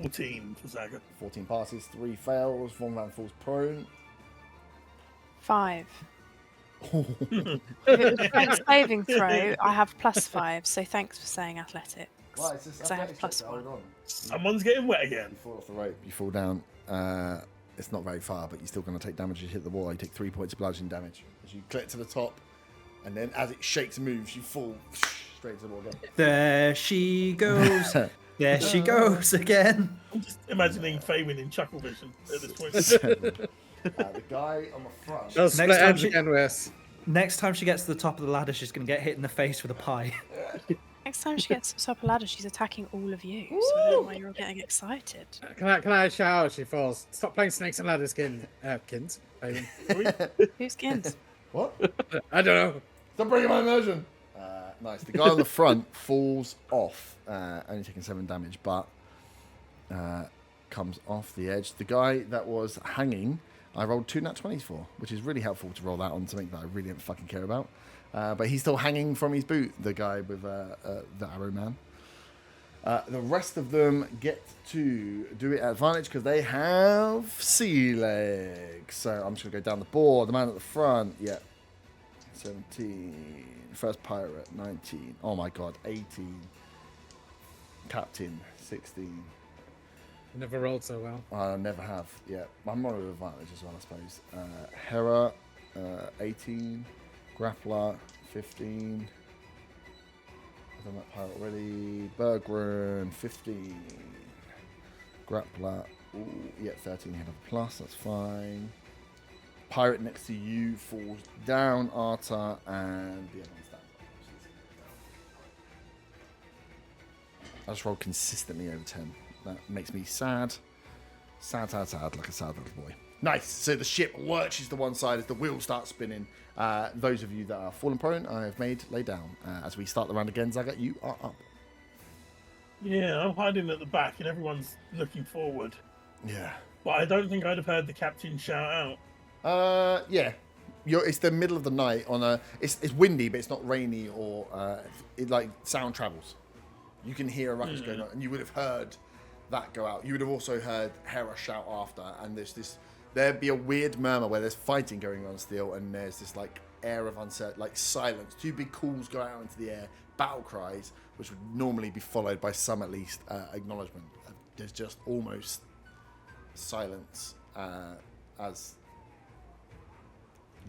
14 for Zaga. 14 passes, 3 fails, 1 man falls prone. 5. If it was strength saving throw, I have +5. So thanks for saying athletics. Right, it's just Because I have athletics check, +1. hold on. Someone's getting wet again. You fall off the rope, you fall down. It's not very far, but you're still going to take damage as you hit the wall. You take 3 points of bludgeoning damage. As you clip to the top, and then as it shakes and moves, you fall straight to the wall again. There she goes. There she goes again. I'm just imagining Faywin in chuckle vision at this point. The guy on the front. Those split Next time ends she- again, Wes. Next time she gets to the top of the ladder, she's going to get hit in the face with a pie. Next time she gets to the top of the ladder, she's attacking all of you. So I don't know why you're all getting excited. Can I shout out as she falls? Stop playing snakes and ladders, kins. Who's skins? What? I don't know. Stop bringing my immersion. Nice. The guy on the front falls off, only taking 7 damage, but comes off the edge. The guy that was hanging, I rolled 2 nat 20s for, which is really helpful to roll that on something that I really don't fucking care about. But he's still hanging from his boot, the guy with the arrow man. The rest of them get to do it at advantage because they have sea legs. So I'm just going to go down the board. The man at the front, 17. First pirate, 19. Oh my god, 18. Captain, 16. Never rolled so well. I never have, yeah. I'm on with advantage as well, I suppose. Hera, 18. Grappler, 15. I've done that pirate already. Berggren, 15. Grappler, 13 head of plus, that's fine. Pirate next to you falls down, Arta, and the other one stands up. I just rolled consistently over 10. That makes me sad. Sad, like a sad little boy. Nice. So the ship lurches to one side as the wheels start spinning. Those of you that are fallen prone, I have made lay down. As we start the round again, Zaga, you are up. Yeah, I'm hiding at the back and everyone's looking forward. Yeah. But I don't think I'd have heard the captain shout out. Yeah. It's the middle of the night on a. It's windy, but it's not rainy or sound travels. You can hear a ruckus going on, and you would have heard that go out. You would have also heard Hera shout after, and there'd be a weird murmur where there's fighting going on still, and there's this air of uncertainty, silence. 2 big calls go out into the air, battle cries, which would normally be followed by some at least acknowledgement. There's just almost silence as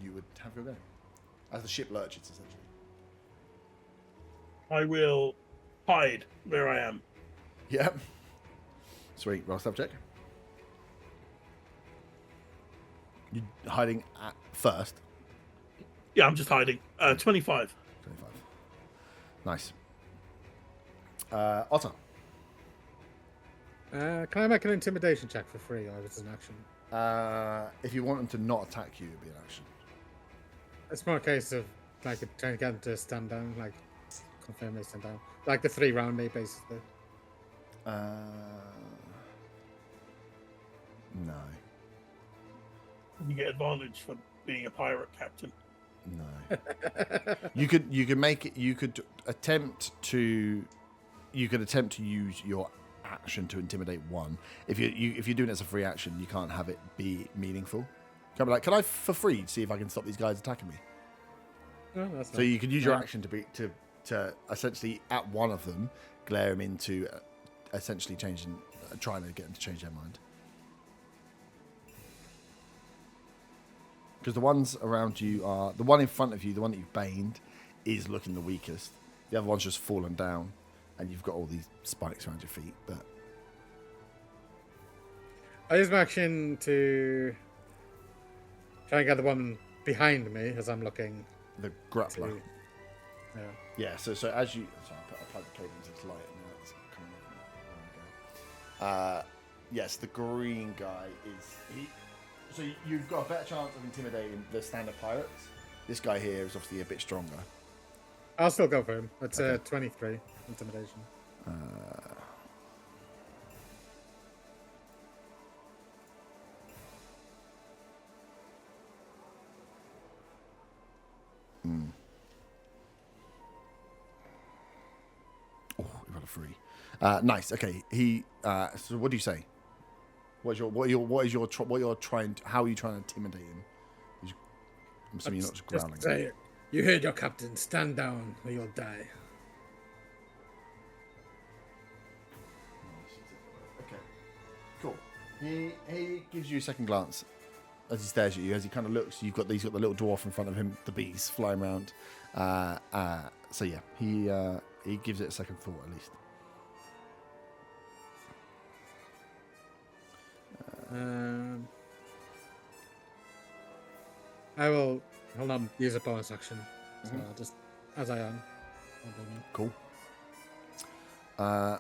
you would have your go, as the ship lurches essentially. I will hide where I am. Yep. Sweet. Roll subject. You hiding at first. Yeah, I'm just hiding. 25. 25. Nice. Otter. Can I make an intimidation check for free, or is it an action? If you want them to not attack you, it'd be an action. It's more a case of trying to get them to stand down, confirm they stand down, the 3 round me basically. No. You get advantage for being a pirate captain. No. You could make it. You could attempt to use your action to intimidate one. If you're doing it as a free action, you can't have it be meaningful. You can't be like, can I for free see if I can stop these guys attacking me? No, that's so you could use your action to essentially at one of them glare them into essentially trying to get them to change their mind. Because the ones around you are the one in front of you, the one that you've baned, is looking the weakest. The other one's just fallen down, and you've got all these spikes around your feet. But I use my action to try and get the one behind me as I'm looking. The grappler. Yeah. Yeah. So as you, sorry, I applied the code into this light, and now it's coming up. Yes, the green guy is he. So you've got a better chance of intimidating the standard pirates. This guy here is obviously a bit stronger. I'll still go for him. It's 23 intimidation. Oh, we got a 3. Nice. Okay. He. So what do you say? How are you trying to intimidate him? I'm assuming you're not just growling. Just say, you heard your captain. Stand down, or you'll die. Okay. Cool. He gives you a second glance as he stares at you. As he kind of looks, he's got the little dwarf in front of him, the bees flying around. So yeah, he gives it a second thought at least. I will use a bonus action. So I'll just, as I am. Cool. Oh,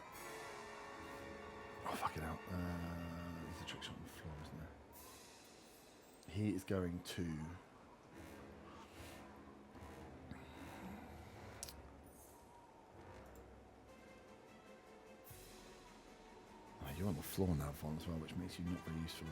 fucking hell. There's a trick shot on the floor, isn't there? He is going to. Oh, you're on the floor nav on as well, which makes you not very useful.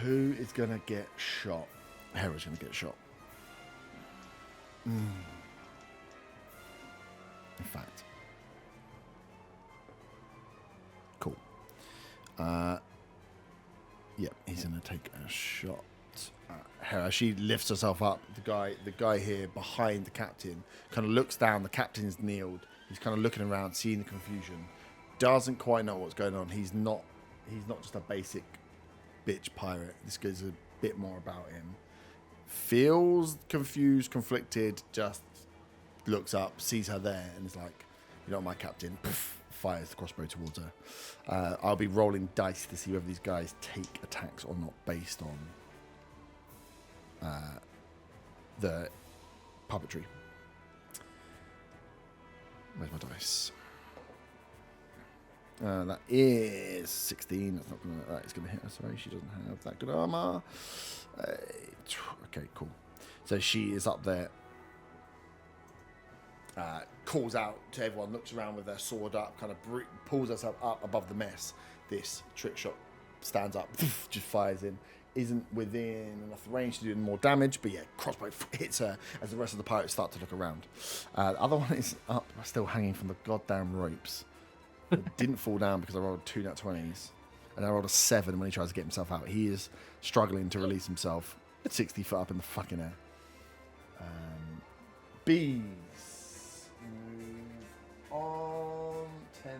Who is going to get shot? Hera's going to get shot. In fact. Cool. Yeah, he's going to take a shot at Hera. She lifts herself up. The guy here behind the captain kind of looks down. The captain's kneeled. He's kind of looking around, seeing the confusion. Doesn't quite know what's going on. He's not just a basic bitch pirate. This goes a bit more about him. Feels confused, conflicted, just looks up, sees her there, and is like, "You're not my captain." Poof, fires the crossbow towards her. I'll be rolling dice to see whether these guys take attacks or not based on the puppetry. Where's my dice? That is 16. That's not gonna. That is gonna hit her. Sorry, she doesn't have that good armor. Okay, cool. So she is up there. Calls out to everyone. Looks around with her sword up. Kind of pulls herself up above the mess. This trick shot stands up. Just fires in. Isn't within enough range to do more damage, but yeah, crossbow hits her as the rest of the pirates start to look around. The other one is up, still hanging from the goddamn ropes. It didn't fall down because I rolled 2 nat 20s, and I rolled a 7 when he tries to get himself out. He is struggling to release himself 60 foot up in the fucking air. Bees move on 10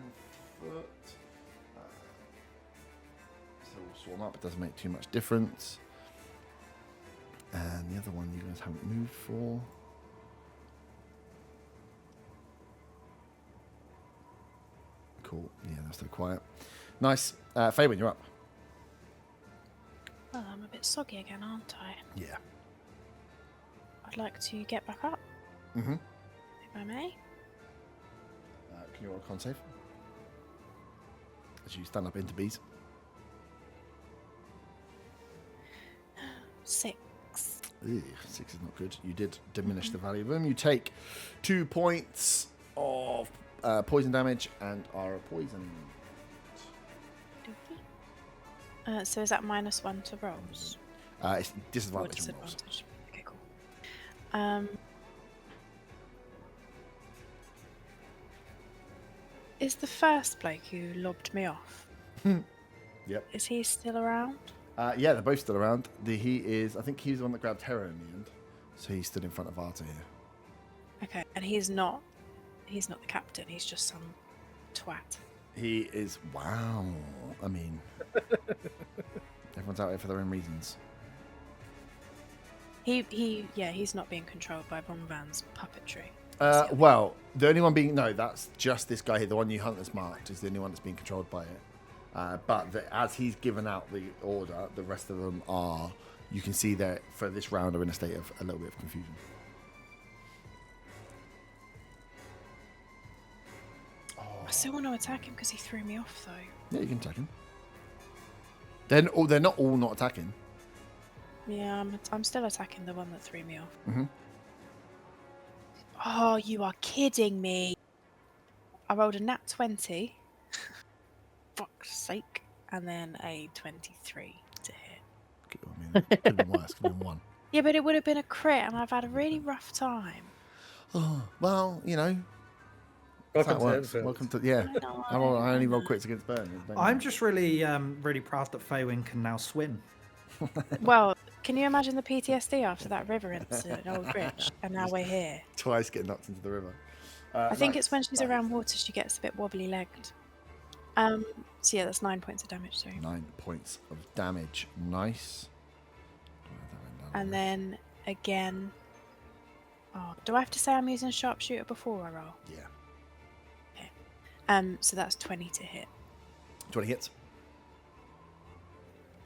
foot. So we'll swarm up. It doesn't make too much difference. And the other one you guys haven't moved for. Cool. Yeah, they're still quiet. Nice. Faywin, you're up. Well, I'm a bit soggy again, aren't I? Yeah. I'd like to get back up, Mm-hmm. if I may. Can you roll a con save? As you stand up into bees. 6. Ew, 6 is not good. You did diminish the value of them. You take 2 points of poison damage and are poisoned. So is that -1 to rolls? It's Or disadvantage on rolls. disadvantage? Okay, cool. Is the first bloke who lobbed me off? Yep. Is he still around? Yeah, they're both still around. I think he was the one that grabbed Hera in the end. So he stood in front of Arta here. Okay, and he's not the captain. He's just some twat. He is, wow. I mean, everyone's out here for their own reasons. He's not being controlled by Bonvan's puppetry. Well, the only one being, no, that's just this guy here. The one you hunt that's marked is the only one that's being controlled by it. But as he's given out the order, the rest of them are, you can see that for this round are in a state of a little bit of confusion. I still want to attack him because he threw me off, though. Yeah, you can attack him. They're not all not attacking. Yeah, I'm still attacking the one that threw me off. Mm-hmm. Oh, you are kidding me. I rolled a nat 20. Fuck's sake. And then a 23 to hit. I mean, it could have been worse. Could have been 1. Yeah, but it would have been a crit, and I've had a really rough time. Oh, well, you know. Welcome that to works. Enfield. Welcome to, yeah. I only roll crits against Burn. I'm just really, really proud that Faywin can now swim. Well, can you imagine the PTSD after that river incident at Old Bridge? And now we're here. Twice getting knocked into the river. I think nice. it's when she's around water she gets a bit wobbly legged. So yeah, that's 9 points of damage, sorry. 9 points of damage. Nice. And then again. Oh, do I have to say I'm using sharpshooter before I roll? Yeah. Okay. So that's 20 to hit. 20 hits.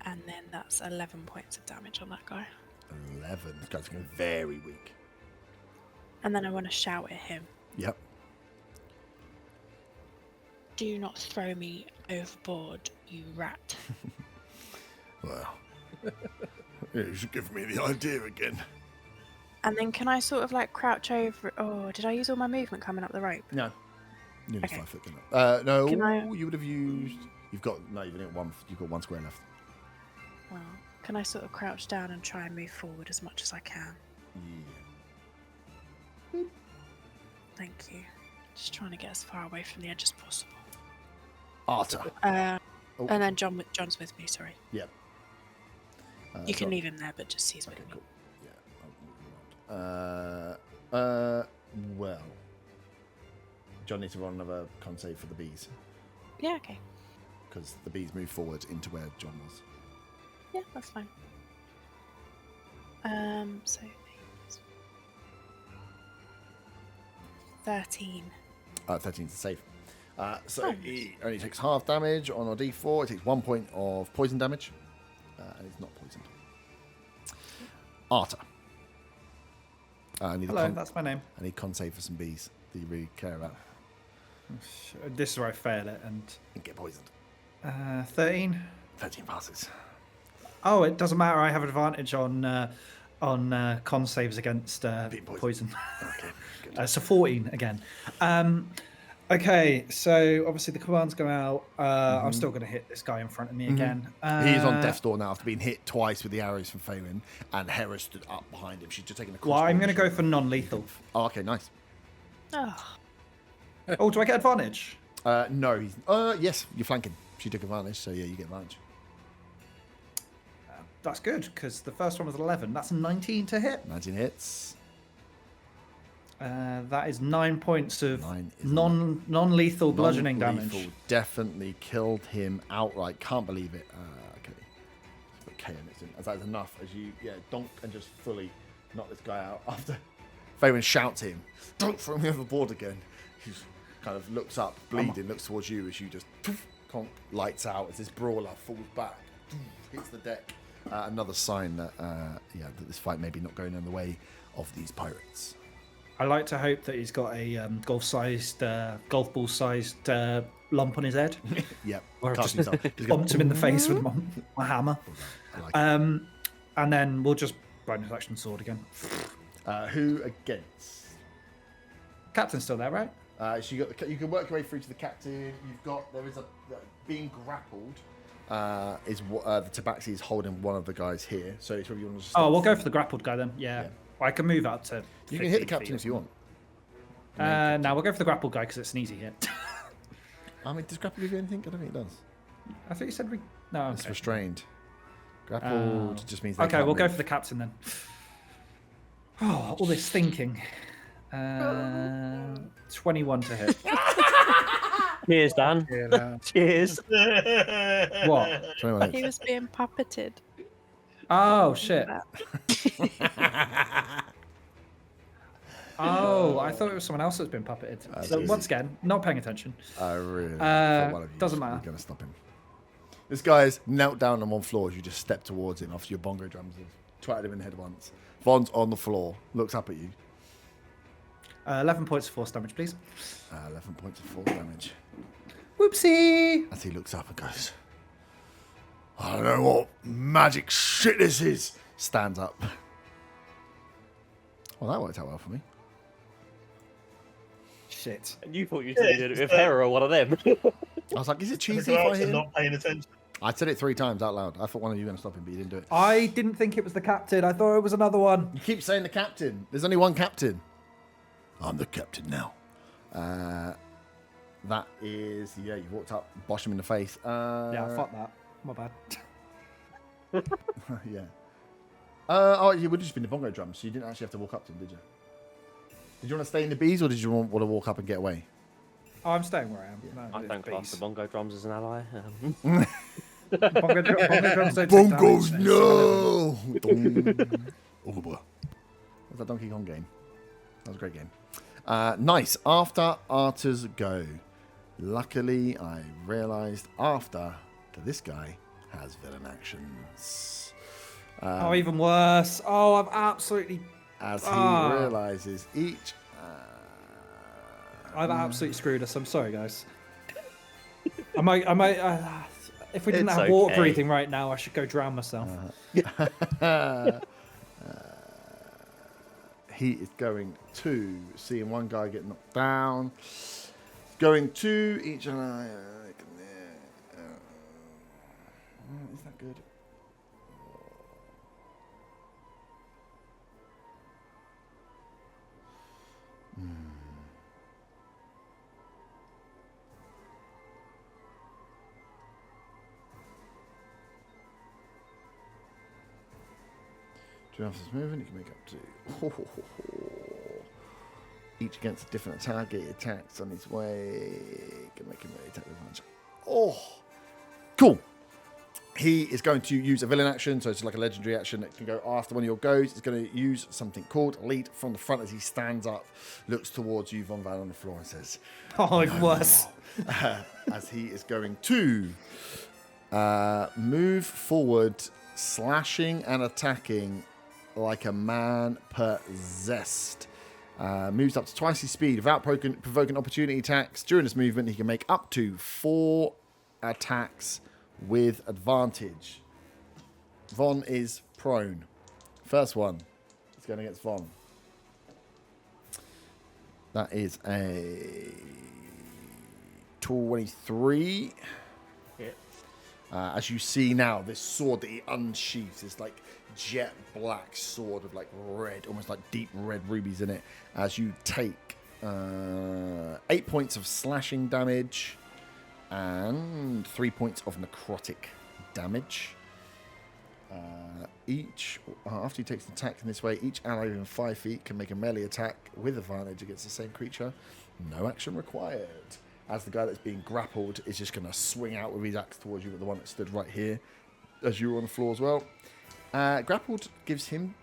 And then that's 11 points of damage on that guy. 11. This guy's going very weak. And then I want to shout at him. Yep. Do not throw me overboard, you rat. Well, you should give me the idea again. And then can I sort of like crouch over? Oh, did I use all my movement coming up the rope? No. You're only Okay. 5 foot. No, Can I- you would have used. You've got you've got 1 square left. Well, can I sort of crouch down and try and move forward as much as I can? Yeah. Thank you. Just trying to get as far away from the edge as possible. Arta. Oh. And then John's with me. Sorry. Yeah. You can John. leave him there, but just he's with Okay, me. cool. Yeah. I'll move you around. Well. John needs to roll another con save for the bees. Yeah. Okay. Because the bees move forward into where John was. Yeah, that's fine. So 13. 13 is safe. So Nice. he only takes half damage on a d4. He takes 1 point of poison damage. And he's not poisoned. Arta. I need Hello, that's my name. I need con save for some bees that you really care about. This is where I fail it, and Get poisoned. 13. 13 passes. Oh, it doesn't matter. I have advantage on con saves against Being poison. Okay, good. So 14 again. Okay, so obviously the commands go out. I'm still going to hit this guy in front of me again. He's on death's door now after being hit twice with the arrows from Faerun, and Hera stood up behind him. She's just taking a Well, I'm crossbow. going to go for non-lethal. Oh, okay, nice. Oh, Oh, do I get advantage? No, he's. Yes, you're flanking. She took advantage, so yeah, you get advantage. That's good, because the first one was 11. That's 19 to hit. 19 hits. That is 9 points of 9 is non-lethal bludgeoning Non-lethal damage. Definitely killed him outright. Can't believe it. Okay. Put K on it. As that is enough as you, donk and just fully knock this guy out. After Faerun shouts him, don't throw me overboard again. He kind of looks up, bleeding, looks towards you as you just conk, lights out as this brawler falls back, hits the deck. Another sign that, that this fight may be not going in the way of these pirates. I like to hope that he's got a golf ball-sized lump on his head. Yep. Or Can't just see himself. Just goes, bumped him in the face with my hammer. I like it. And then we'll just bonus action sword again. Who against? Captain's still there, right? So you can work your way through to the captain. There is being grappled. Is what the Tabaxi is holding one of the guys here. So it's probably you want to. Oh, we'll go for the grappled guy then. Yeah. I can move out to. You can hit the 15 captain feet. if you want. No, we'll go for the grappled guy because it's an easy hit. I mean, does grapple give you anything? I don't think it does. I thought you said we. No. It's Okay. restrained. Grappled just means. They Okay, can't we'll go move. for the captain then. Oh, all this thinking. 21 to hit. Cheers, Dan. Cheers. What? 21 he hits. was being puppeted. Oh shit. Oh, I thought it was someone else that's been puppeted. So easy. once again, not paying attention. I really thought one of you doesn't was matter. going to stop him. This guy's knelt down on one floor as you just step towards him after your bongo drums have twatted him in the head once. Von's on the floor, looks up at you. 11 points of force damage, please. 11 points of force damage. Whoopsie! As he looks up and goes, I don't know what magic shit this is. Stands up. Well, that worked out well for me. Shit. And you thought you were doing it with Hera or one of them. I was like, is it cheesy if I hit him? Not paying attention. I said it 3 times out loud. I thought one of you were going to stop him, but you didn't do it. I didn't think it was the captain. I thought it was another one. You keep saying the captain. There's only one captain. I'm the captain now. That is, you walked up, bosh him in the face. Yeah, fuck that. My bad. Yeah. You would have just been the bongo drums, so you didn't actually have to walk up to him, did you? Did you want to stay in the bees, or did you want to walk up and get away? Oh, I'm staying where I am. No, I don't class the bongo drums as an ally. bongo drums don't take Bongos, damage, no! Oh, boy. What's that Donkey Kong game? That was a great game. Nice. After Arta's go. Luckily, I realised after that this guy has villain actions. Oh, even worse. Oh, I'm absolutely... As he realises each... I've absolutely screwed us. I'm sorry, guys. If we didn't It's have water okay. breathing right now, I should go drown myself. He is going to, seeing one guy get knocked down, going to each and is that good? After this movement, you can make up to each against a different target. Attacks on his way. Can make him attack with advantage. Oh, cool. He is going to use a villain action, so it's like a legendary action that can go after one of your goes. He's going to use something called Lead from the front as he stands up, looks towards you, Von Van, on the floor, and says, Oh, it was. as he is going to move forward, slashing and attacking like a man possessed. Moves up to twice his speed without provoking opportunity attacks. During this movement, he can make up to 4 attacks with advantage. Von is prone. First one is going against Von. That is a 23. Hit. As you see now, this sword that he unsheaths is like jet black sword of like red, almost like deep red rubies in it. As you take 8 points of slashing damage and 3 points of necrotic damage. After he takes an attack in this way, each ally within 5 feet can make a melee attack with advantage against the same creature. No action required. As the guy that's being grappled is just going to swing out with his axe towards you, but the one that stood right here, as you were on the floor as well. Grappled gives him...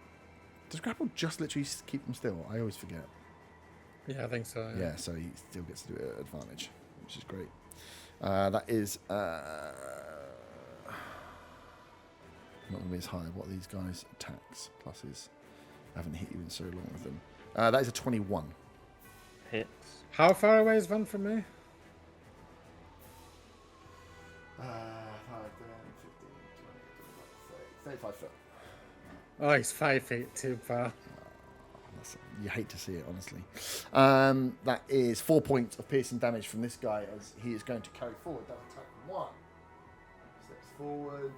Does grappled just literally keep him still? I always forget. Yeah, I think so. Yeah, so he still gets to do it at advantage, which is great. That is... not going to be as high. What are these guys' attacks? Pluses. I haven't hit you in so long with them. That is a 21. Hits. How far away is Van from me? 5, 10, 15, 20, 35 foot. Oh, he's 5 feet too far. You hate to see it, honestly. That is 4 points of piercing damage from this guy as he is going to carry forward. That attack 1. Steps forward.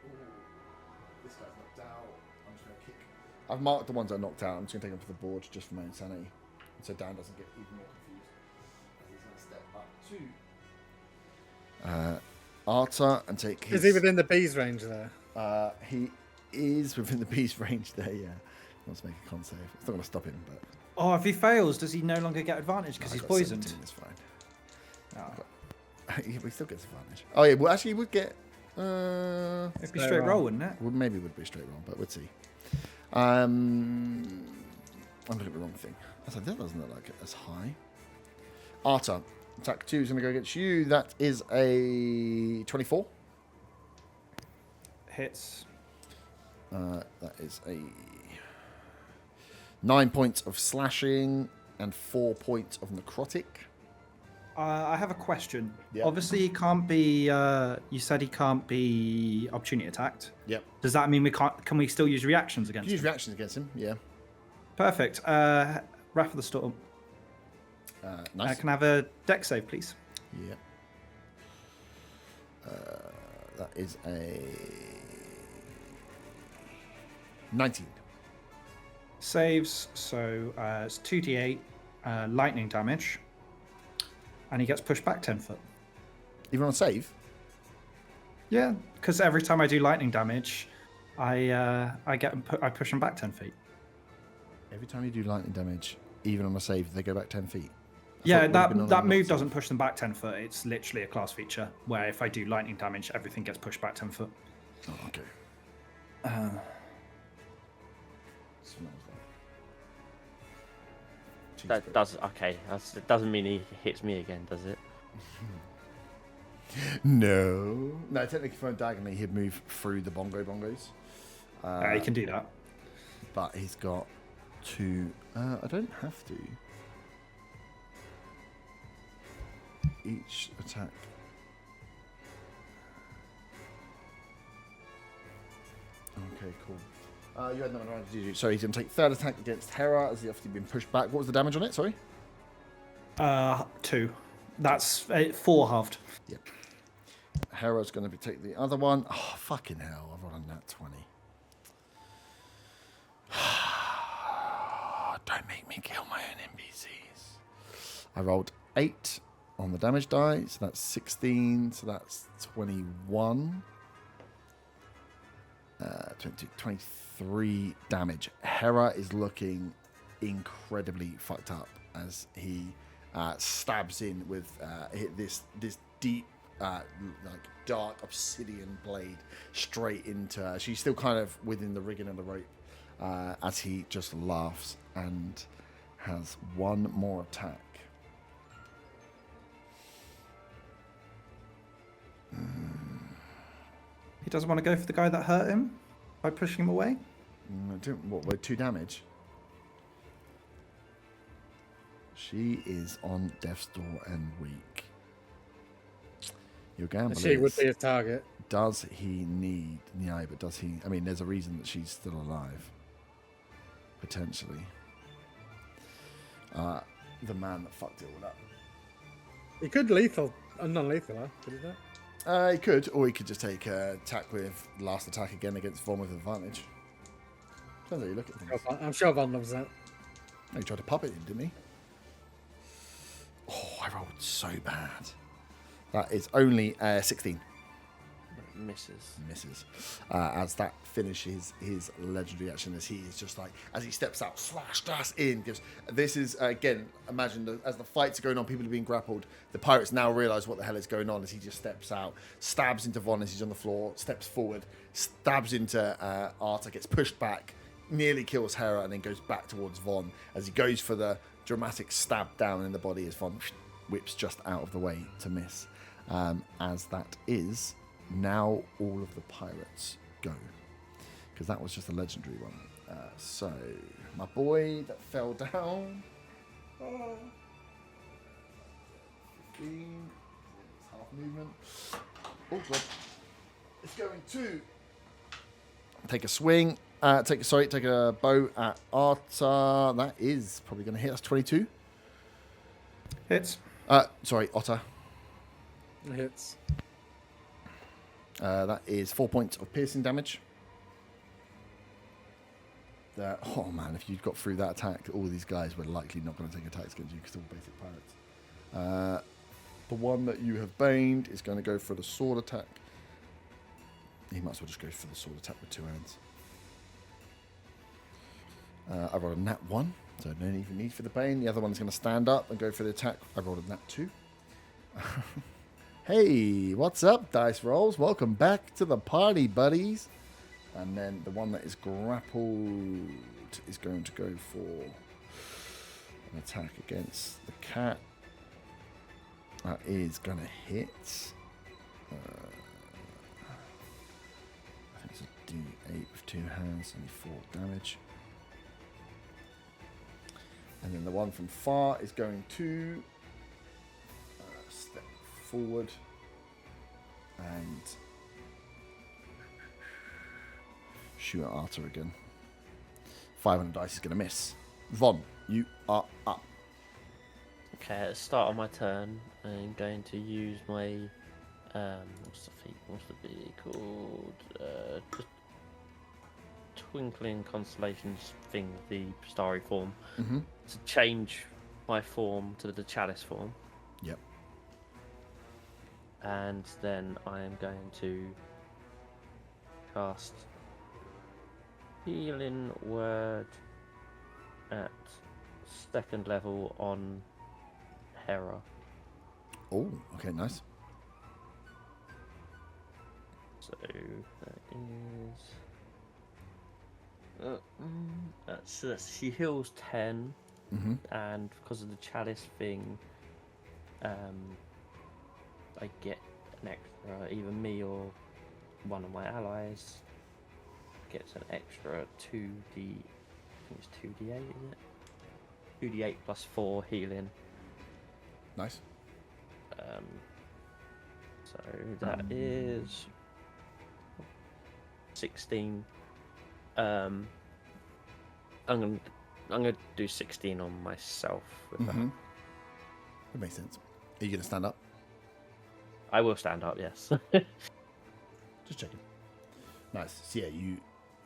Ooh. This guy's knocked out. I'm just going to kick. I've marked the ones that are knocked out. I'm just going to take them to the board just for my insanity. So Dan doesn't get even more confused. As he's going to step up to Arta and take his... Is he within the bee's range there? He is within the beast range there, yeah. He wants to make a con save. It's not going to stop him, but... Oh, if he fails, does he no longer get advantage because he's poisoned? 17, it's fine. Oh. He still gets advantage. Oh, yeah, well, actually, he would get... It'd be straight roll, wouldn't it? Well, maybe it would be straight roll, but we'll see. I'm looking at the wrong thing. I was like, that doesn't look like it as high. Arta, attack 2 is going to go against you. That is a 24. Hits. That is a 9 points of slashing and 4 points of necrotic. I have a question. Yeah. Obviously, he can't be. You said he can't be opportunity attacked. Yep. Does that mean we can't? Can we still use reactions against Use him? reactions against him, yeah. Perfect. Wrath of the Storm. Nice. Can I have a deck save, please? Yeah. That is a 19. Saves, so it's 2d8 lightning damage, and he gets pushed back 10 foot. Even on save? Yeah, because every time I do lightning damage, I push him back 10 feet. Every time you do lightning damage, even on a save, they go back 10 feet. Yeah, that move doesn't push them back 10 foot. It's literally a class feature where if I do lightning damage, everything gets pushed back 10 foot. Oh, okay. That does okay. It doesn't mean he hits me again, does it? No, technically thrown diagonally, he'd move through the bongos. He can do that. But he's got 2. I don't have to. Each attack Okay, cool. You had nothing around to do. So he's going to take third attack against Hera as he obviously been pushed back. What was the damage on it? Sorry. 2. That's 4 halved. Yep. Hera's going to take the other one. Oh, fucking hell. I've rolled a nat 20. Don't make me kill my own NPCs. I rolled 8 on the damage die, so that's 16, so that's 21. 22, 23 damage. Hera is looking incredibly fucked up as he stabs in with this deep, like dark obsidian blade straight into her. She's still kind of within the rigging of the rope as he just laughs and has one more attack. He doesn't want to go for the guy that hurt him by pushing him away? What, with 2 damage? She is on death's door and weak. Your gamble She would be a target. Does he need... Yeah, but does he... I mean, there's a reason that she's still alive. Potentially. The man that fucked it all up. He could lethal, non-lethal, huh? Could he do that? He could, or he could just take attack with last attack again against Von with advantage. Depends how you look at things. I'm sure Von loves that. No, he tried to pop it in, didn't he? Oh, I rolled so bad. That is only 16. Misses. As that finishes his legendary action, as he is just like, as he steps out, slash in. Gives. This is, again, imagine as the fights are going on, people are being grappled. The pirates now realise what the hell is going on as he just steps out, stabs into Von as he's on the floor, steps forward, stabs into Arta, gets pushed back, nearly kills Hera, and then goes back towards Von as he goes for the dramatic stab down in the body as Von whips just out of the way to miss. As that is... Now all of the pirates go, because that was just a legendary one. So my boy that fell down. 15. Half movement. Oh god! It's going to take a swing. Take a bow at Otter. That is probably going to hit. That's 22. Hits. Sorry, Otter. It hits. That is 4 points of piercing damage. Oh man, if you'd got through that attack, all these guys were likely not going to take attacks against you because they're all basic pirates. The one that you have baned is going to go for the sword attack. He might as well just go for the sword attack with 2 hands. I rolled a nat 1, so no even need for the bane. The other one's going to stand up and go for the attack. I rolled a nat 2. Hey, what's up, Dice Rolls? Welcome back to the party, buddies. And then the one that is grappled is going to go for an attack against the cat. That is going to hit. I think it's a D8 with 2 hands, only 4 damage. And then the one from far is going to step forward and shoot at Arta again. 500 dice is going to miss. Von, you are up. Okay, at the start of my turn, I'm going to use my what's the bee called? Just Twinkling Constellations thing, the starry form, to change my form to the chalice form. Yep. And then I am going to cast Healing Word at 2nd level on Hera. Oh, okay, nice. So that is she heals 10, and because of the chalice thing, I get an extra. Either me or one of my allies gets an extra 2d. I think it's 2d8, isn't it? 2d8 plus 4 healing. Nice. So that is 16 I'm gonna do 16 on myself with that. That makes sense. Are you going to stand up? I will stand up, yes. Just checking. Nice. So yeah, you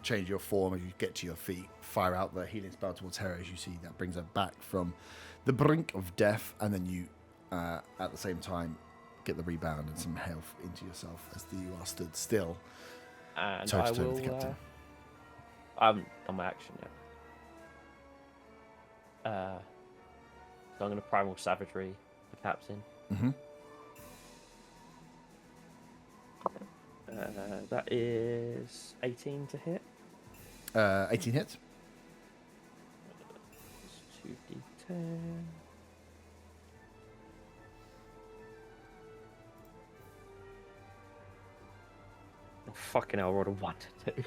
change your form as you get to your feet, fire out the healing spell towards Hera as you see that brings her back from the brink of death, and then you, at the same time, get the rebound and some health into yourself as you are stood still. And toe I to toe will. with the captain. I haven't done my action yet. So I'm going to primal savagery the captain. Mm-hmm. That is 18 to hit. 18 hits. 2d10. Oh, fucking hell, I rolled a 1 to 2.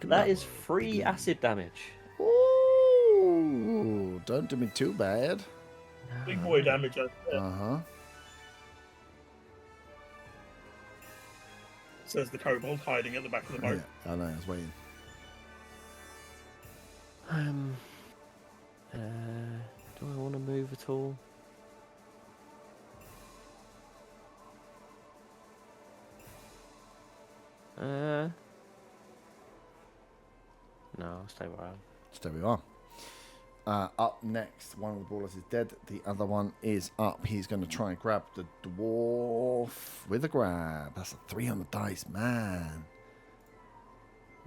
That is 3 acid damage. Ooh, don't do me too bad. Big boy damage. Uh-huh. Says the kobold hiding at the back of the boat. Yeah, I know, I was waiting. Do I want to move at all? No, I'll stay where I am. So there we are. Up next, one of the brawlers is dead. The other one is up. He's going to try and grab the dwarf with a grab. That's a 3 on the dice, man.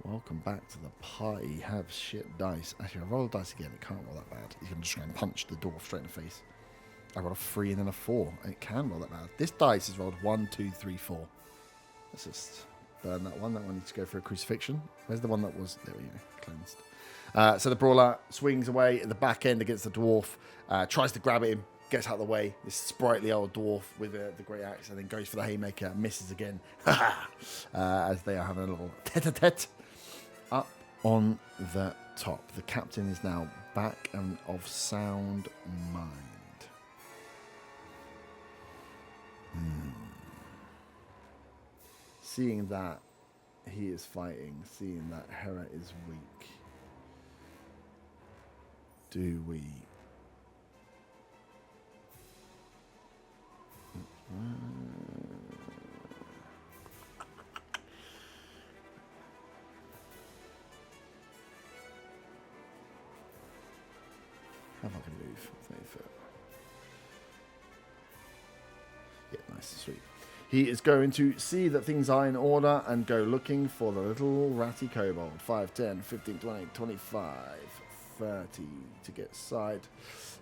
Welcome back to the party. Have shit dice. Actually, I roll the dice again. It can't roll that bad. He's going to just try and punch the dwarf straight in the face. I rolled a 3 and then a 4. And it can roll that bad. This dice is rolled 1, 2, 3, 4. Let's just burn that one. That one needs to go for a crucifixion. Where's the one that was? There we go. Cleansed. So the brawler swings away at the back end against the dwarf, tries to grab him, gets out of the way. This sprightly old dwarf with the great axe, and then goes for the haymaker, misses again. As they are having a little tete-a-tete. Up on the top, the captain is now back and of sound mind. Seeing that he is fighting, seeing that Hera is weak, do we how far can he move? 30 foot. Yeah, nice, sweet. He is going to see that things are in order and go looking for the little ratty kobold. 5, 10, 15, 20, 25, 30 to get side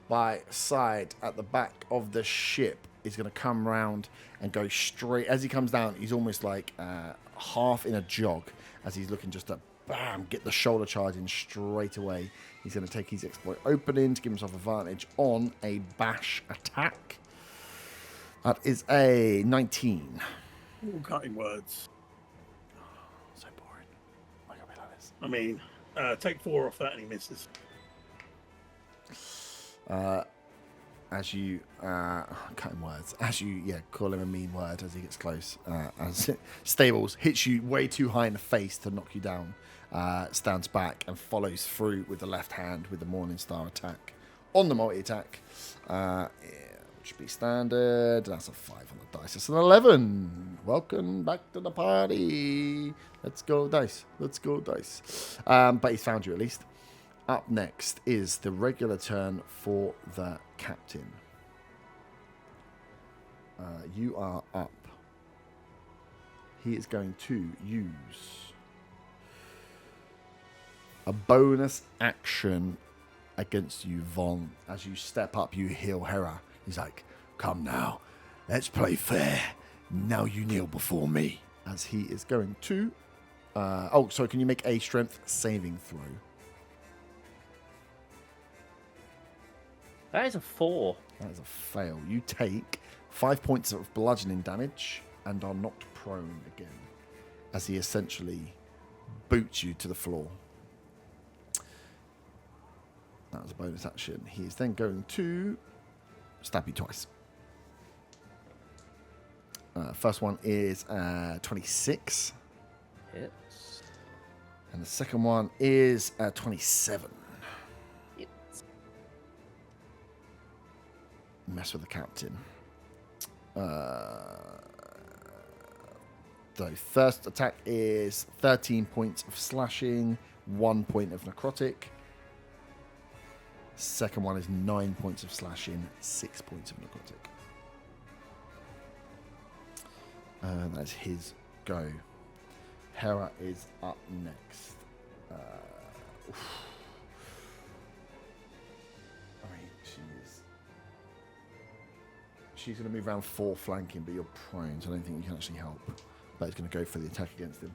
by side at the back of the ship. He's going to come round and go straight. As he comes down, he's almost like half in a jog as he's looking just to bam, get the shoulder charge in straight away. He's going to take his exploit opening to give himself advantage on a bash attack. That is a 19. All cutting words. So boring. Why can't we like this? I mean, take 4 off that and he misses. As you cutting words, as you call him a mean word as he gets close. As Stables hits you way too high in the face to knock you down, stands back and follows through with the left hand with the Morningstar attack on the multi attack. Should be standard. That's a 5 on the dice. It's an 11. Welcome back to the party. Let's go dice. Let's go dice. But he's found you at least. Up next is the regular turn for the captain. You are up. He is going to use a bonus action against you, Von. As you step up, you heal Hera. He's like, come now, let's play fair. Now you kneel before me. As he is going to... so can you make a strength saving throw? That is a 4. That is a fail. You take 5 points of bludgeoning damage and are knocked prone again. As he essentially boots you to the floor. That was a bonus action. He is then going to... stab you twice. First one is 26. Hits. And the second one is 27. Mess with the captain. The first attack is 13 points of slashing, 1 point of necrotic. Second one is 9 points of slashing, 6 points of necrotic. That's his go. Hera is up next. She's going to move around 4 flanking, but you're prone, so I don't think you can actually help. But it's going to go for the attack against him.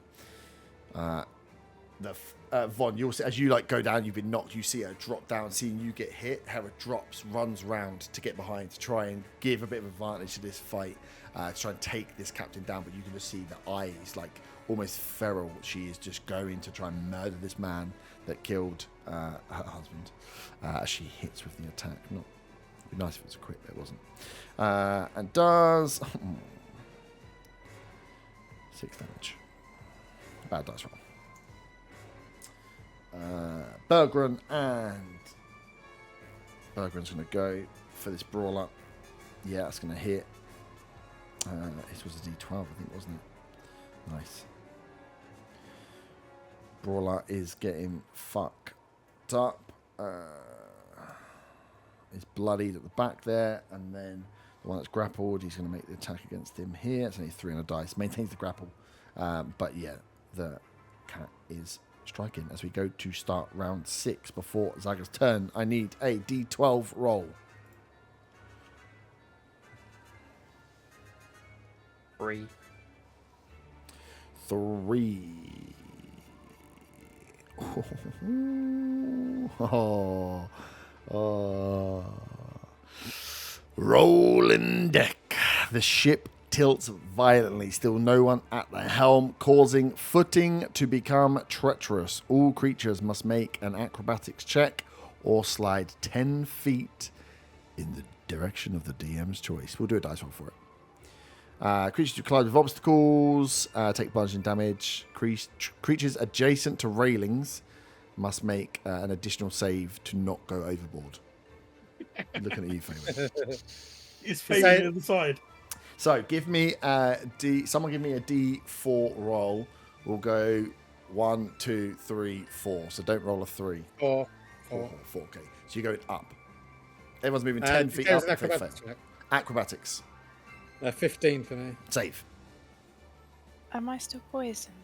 Von, you'll see, as you go down, you've been knocked. You see her drop down, seeing you get hit. Hera drops, runs round to get behind to try and give a bit of advantage to this fight, to try and take this captain down. But you can just see the eyes, almost feral. She is just going to try and murder this man that killed her husband. As she hits with the attack. It'd be nice if it was a crit, but it wasn't. And does 6 damage. Bad dice roll. Berggren Berggren's going to go for this brawler. Yeah, that's going to hit. This was a D12, I think, wasn't it? Nice. Brawler is getting fucked up. He's bloodied at the back there, and then the one that's grappled, he's going to make the attack against him here. It's only 3 on a dice. Maintains the grapple. But yeah, the cat is striking as we go to start round 6 before Zaga's turn. I need a D12 roll. 3. 3. Oh. Rolling deck. The ship tilts violently. Still no one at the helm, causing footing to become treacherous. All creatures must make an acrobatics check or slide 10 feet in the direction of the DM's choice. We'll do a dice roll for it. Creatures who collide with obstacles take bludgeoning damage. Creatures adjacent to railings must make an additional save to not go overboard. Looking at you, Fabian. Is Fabian on the side? So give me a D. Someone give me a D4 roll. We'll go 1, 2, 3, 4. So don't roll a 3. 4. 4. Okay. So you're going up. Everyone's moving 10 feet up. Acrobatics. 15 for me. Save. Am I still poisoned?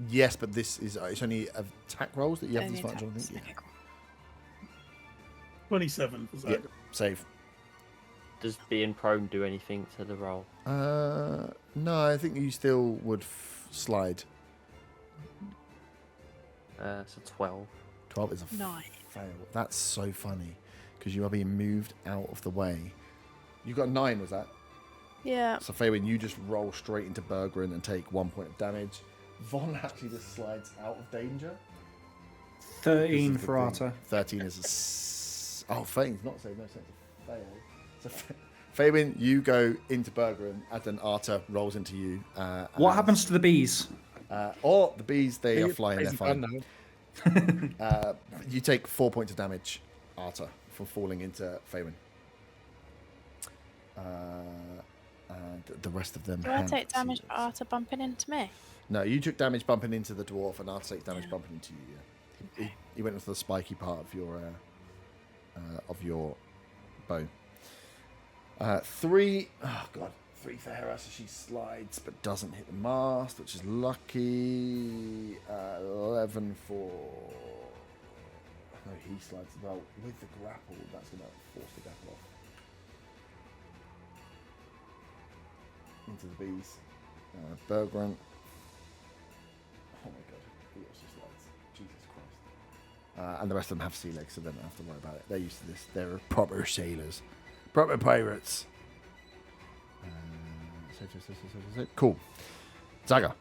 Yes, but this is it's only attack rolls that you have Only disadvantage on. I attacks. think. Yeah. Okay, cool. 27 for Zaga. Yeah. Save. Does being prone do anything to the roll? No, I think you still would slide. So 12. 12 is a Nine. fail. That's so funny because you are being moved out of the way. You got 9, was that? Yeah. So Faywin, you just roll straight into Berggren and take 1 point of damage. Von actually just slides out of danger. 13 for Arta. 13 is a... Oh, 13's not saved. No, so it's a fail. So Faywin, you go into Berggren, and then Arta rolls into you. What happens to the bees? Or the bees, they are flying. They're Crazy fine. now. You take 4 points of damage, Arta, from falling into Faywin. And the rest of them. Do I have take damage succeeded. for Arta bumping into me? No, you took damage bumping into the dwarf, and Arta takes damage bumping into you. Yeah. He went into the spiky part of your bow. 3. Oh god, 3 for Hera, so she slides but doesn't hit the mast, which is lucky. 11 for. No, he slides as well with the grapple. That's going to force the grapple off. Into the bees. Berggren. Oh my god, he also slides. Jesus Christ. And the rest of them have sea legs, so they don't have to worry about it. They're used to this. They're proper sailors. Proper pirates. Cool. Zaga,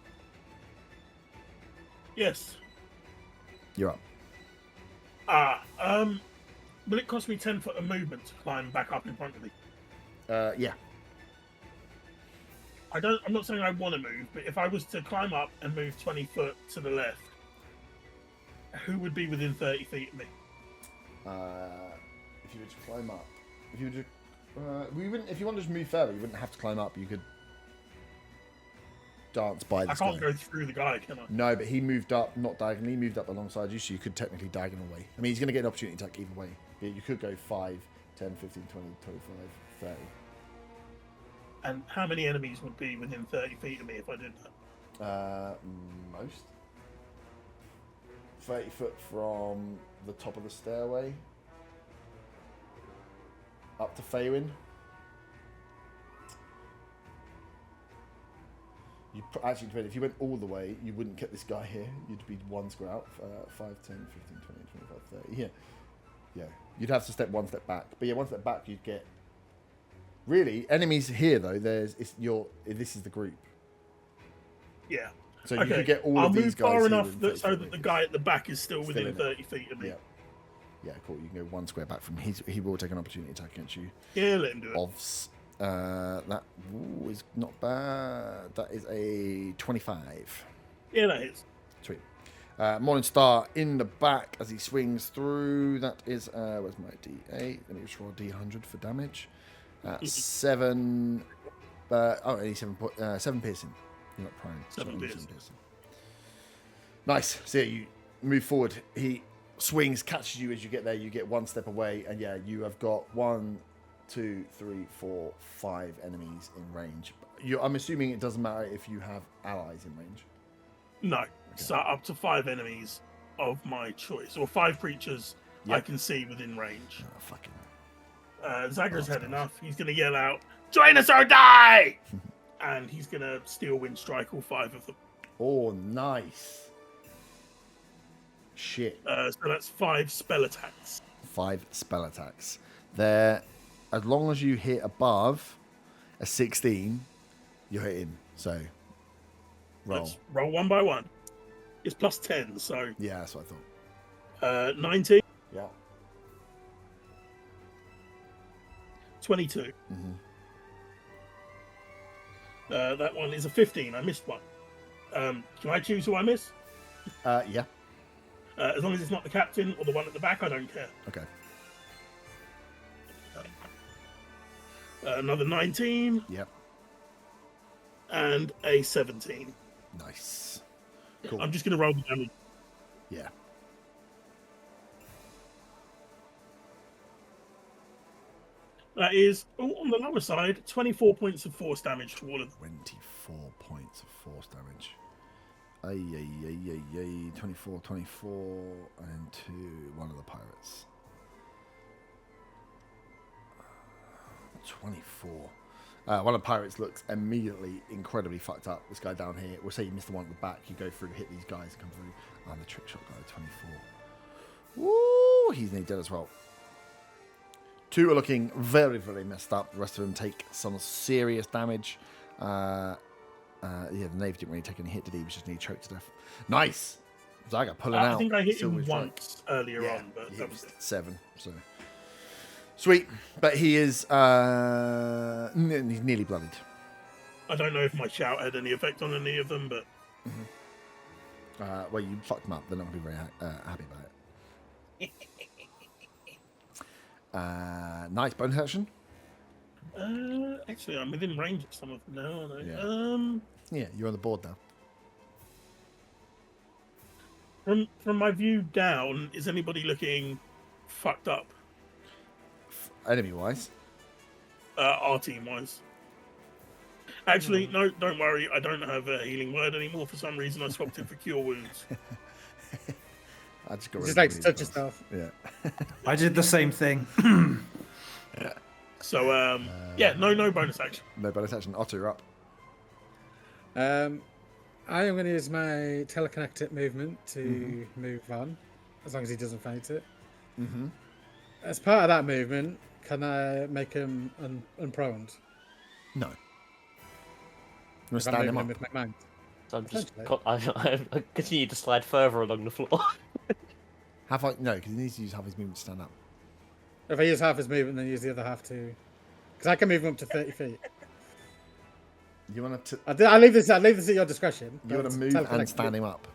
Yes. you're up. Will it cost me 10 foot of movement to climb back up in front of me? Yeah. I'm not saying I want to move, but if I was to climb up and move 20 foot to the left, who would be within 30 feet of me? If you were to climb up, if you were to, we wouldn't. If you wanted to just move further, you wouldn't have to climb up. You could dance by I this can't guy. go through the guy, can I? No, but he moved up, not diagonally, he moved up alongside you, so you could technically diagonal way. I mean, he's going to get an opportunity attack either way. But you could go 5, 10, 15, 20, 25, 30. And how many enemies would be within 30 feet of me if I did that? Most. 30 foot from the top of the stairway up to Faywin. You actually, if you went all the way, you wouldn't get this guy here. You'd be one square out. 5, 10, 15, 20, 25, 30. Yeah. Yeah. You'd have to step one step back. But yeah, one step back, you'd get... Really, enemies here, though, this is the group. Yeah. So Okay. you could get all I'll of these move guys far here enough within 30 so feet that of the me. guy at the back is still Still within in it. 30 feet of me. Yeah. Yeah, cool. You can go one square back from him. He will take an opportunity attack against you. Yeah, let him do it. Ovs. That is not bad. That is a 25. Yeah, that is. Sweet. Morningstar in the back as he swings through. That is, where's my D8? Let me just roll a D100 for damage. 7. Only 7 piercing. You're not prone. So 7 only piercing. Nice. So yeah, you move forward. He swings, catches you as you get there. You get one step away, and yeah, you have got 1, 2, 3, 4, 5 enemies in range. I'm assuming it doesn't matter if you have allies in range. No. Okay. So up to 5 enemies of my choice, or 5 creatures I can see within range. Oh, fucking. Zagra's had enough. He's going to yell out, "Join us or die!" And he's going to steel wind strike all 5 of them. Oh, nice. Shit. So that's 5 spell attacks. 5 spell attacks. There, as long as you hit above a 16, you're hitting. So, roll. Let's roll one by one. It's plus 10, so Yeah, that's what I thought. 19, Yeah. 22. Mhm. That one is a 15. I missed one. Can I choose who I miss? Yeah. As long as it's not the captain or the one at the back, I don't care. Okay. Another 19 Yep. and a 17. Nice. Cool. I'm just going to roll the damage. Yeah. That is, on the lower side, 24 points of force damage to all of them. 24 points of force damage. Ay. 24, and to one of the pirates. 24. One of the pirates looks immediately incredibly fucked up. This guy down here, we'll say you missed the one at the back, you go through, hit these guys, come through. And the trick shot guy, 24. Woo! He's nearly dead as well. 2 are looking very, very messed up. The rest of them take some serious damage. The knave didn't really take any hit, did he? He was just nearly choked to death. Nice! Zaga pulling out. I think I hit Silver him strike. once earlier Yeah, on, but he that was was it. 7. So sweet, but he is he's nearly bloodied. I don't know if my shout had any effect on any of them, but Well, you fucked them up. They're not going to be very happy about it. Nice bonus action. actually, I'm within range of some of them now, aren't I? Yeah. Yeah, you're on the board now. From my view down, is anybody looking fucked up? Enemy wise. Our team wise. Actually, no, don't worry. I don't have a healing word anymore for some reason. I swapped it for cure wounds. I just got Just rid like of to the touch yourself. Yeah. I did the same thing. So, yeah, no bonus action. No bonus action. Otto, you're up. I am going to use my telekinetic movement to move on, as long as he doesn't faint it. Mm-hmm. As part of that movement, can I make him unproned? No. You want to If I'm stand him moving up? with my mind. So I'm just Essentially. I continue to slide further along the floor. Have I? No, because he needs to use half his movement to stand up. If I use half his movement, then use the other half to... Because I can move him up to 30 feet. You want to? I leave this at your discretion. You want to move and stand him up?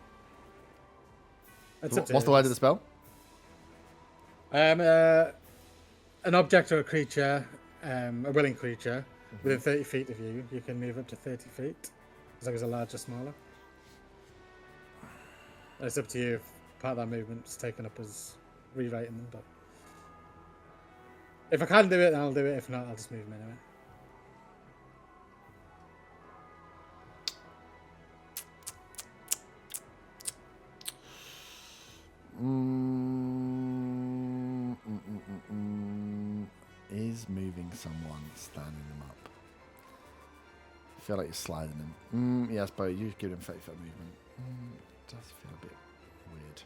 What's the word of the spell? An object or a creature, a willing creature, within 30 feet of you, you can move up to 30 feet, as long as it's larger or smaller. It's up to you if part of that movement is taken up as rewriting them, but if I can do it, then I'll do it. If not, I'll just move them anyway. Is moving someone standing them up? I feel like you're sliding them. Yeah, I suppose you give them 30-foot movement. It does feel a bit weird.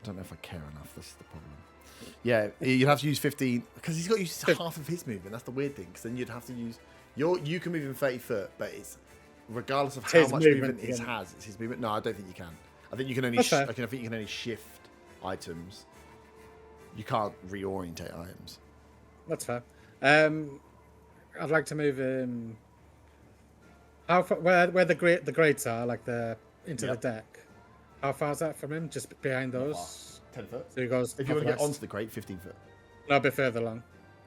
I don't know if I care enough. This is the problem. Yeah, you'd have to use 15 because he's got to use half of his movement. That's the weird thing. Because then you'd have to use you can move him 30 foot, but it's regardless of how much movement he has. It's his movement. No, I don't think you can. I think you can only. I think you can only shift items. You can't reorientate items. That's fair. I'd like to move him. How far, where the grates are, like into the deck. How far is that from him? Just behind those. 10 foot. So he goes. If you want to get onto the grate, 15 foot. No, a bit further along.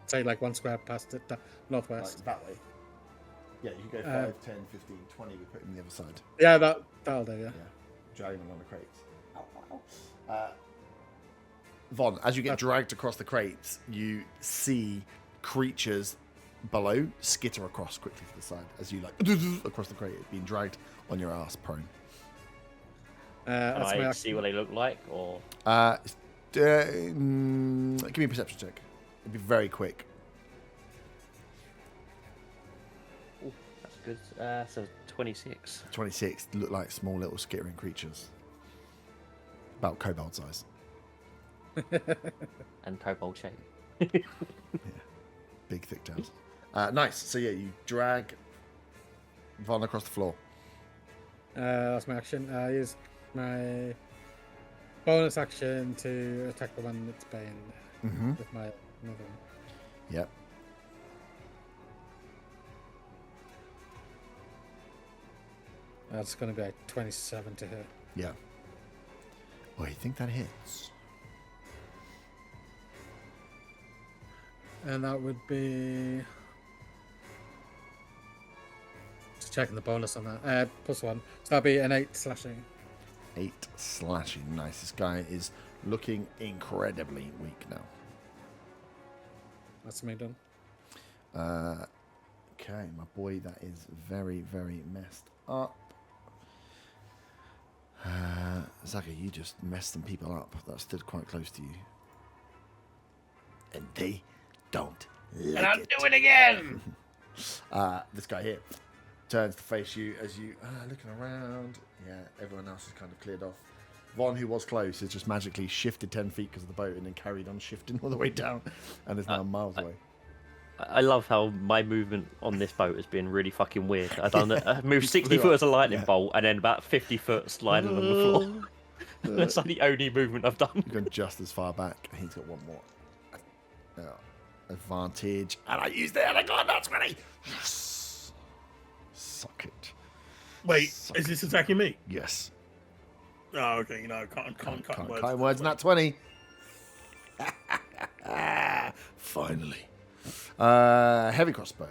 Say like 1 square past it, northwest. Like that way. Yeah, you can go 5, 10, 15, 20. We put him on the other side. Yeah, that'll do. Yeah. Dragging along the crates. Von, as you get dragged across the crates, you see creatures below skitter across quickly to the side as you across the crate, being dragged on your ass prone. Can I see what they look like, or? Give me a perception check. It'd be very quick. Ooh, that's good. So 26. 26 look like small little skittering creatures, about kobold size. And kobold shape. Yeah. Big thick tails. Nice. So yeah, you drag Von across the floor. That's my action. I use my bonus action to attack the one that's baying with my another one. Yep. That's going to be like 27 to hit. Yeah. Oh, you think that hits? And that would be... Just checking the bonus on that. +1. So that'd be an 8 slashing. 8 slashing. Nice. This guy is looking incredibly weak now. That's me done. Okay, my boy, that is very, very messed up. Zaka, you just messed some people up that stood quite close to you. And they don't like And I'll do it again! This guy here turns to face you as you looking around. Yeah, everyone else is kind of cleared off. Von, who was close, has just magically shifted 10 feet because of the boat and then carried on shifting all the way down and is now miles away. I love how my movement on this boat has been really fucking weird. I moved 60 foot as a lightning bolt and then about 50 foot sliding on the floor. That's like the only movement I've done. You've gone just as far back. He's got one more. Advantage. And I used it and I got that 20. Yes. Suck it. Wait, Suck is this attacking me? Yes. Oh, okay. No, can't cut words. Cut words in that 20. Finally. Heavy crossbow.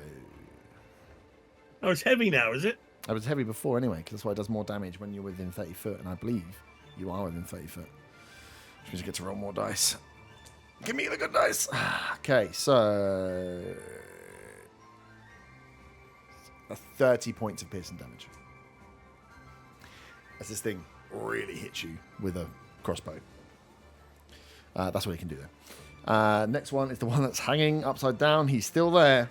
Oh, it's heavy now, is it? It was heavy before anyway, because that's why it does more damage when you're within 30 foot, and I believe you are within 30 foot. Which means you get to roll more dice. Give me the good dice. Okay, so 30 points of piercing damage. As this thing really hits you with a crossbow. That's what he can do there. Next one is the one that's hanging upside down. He's still there.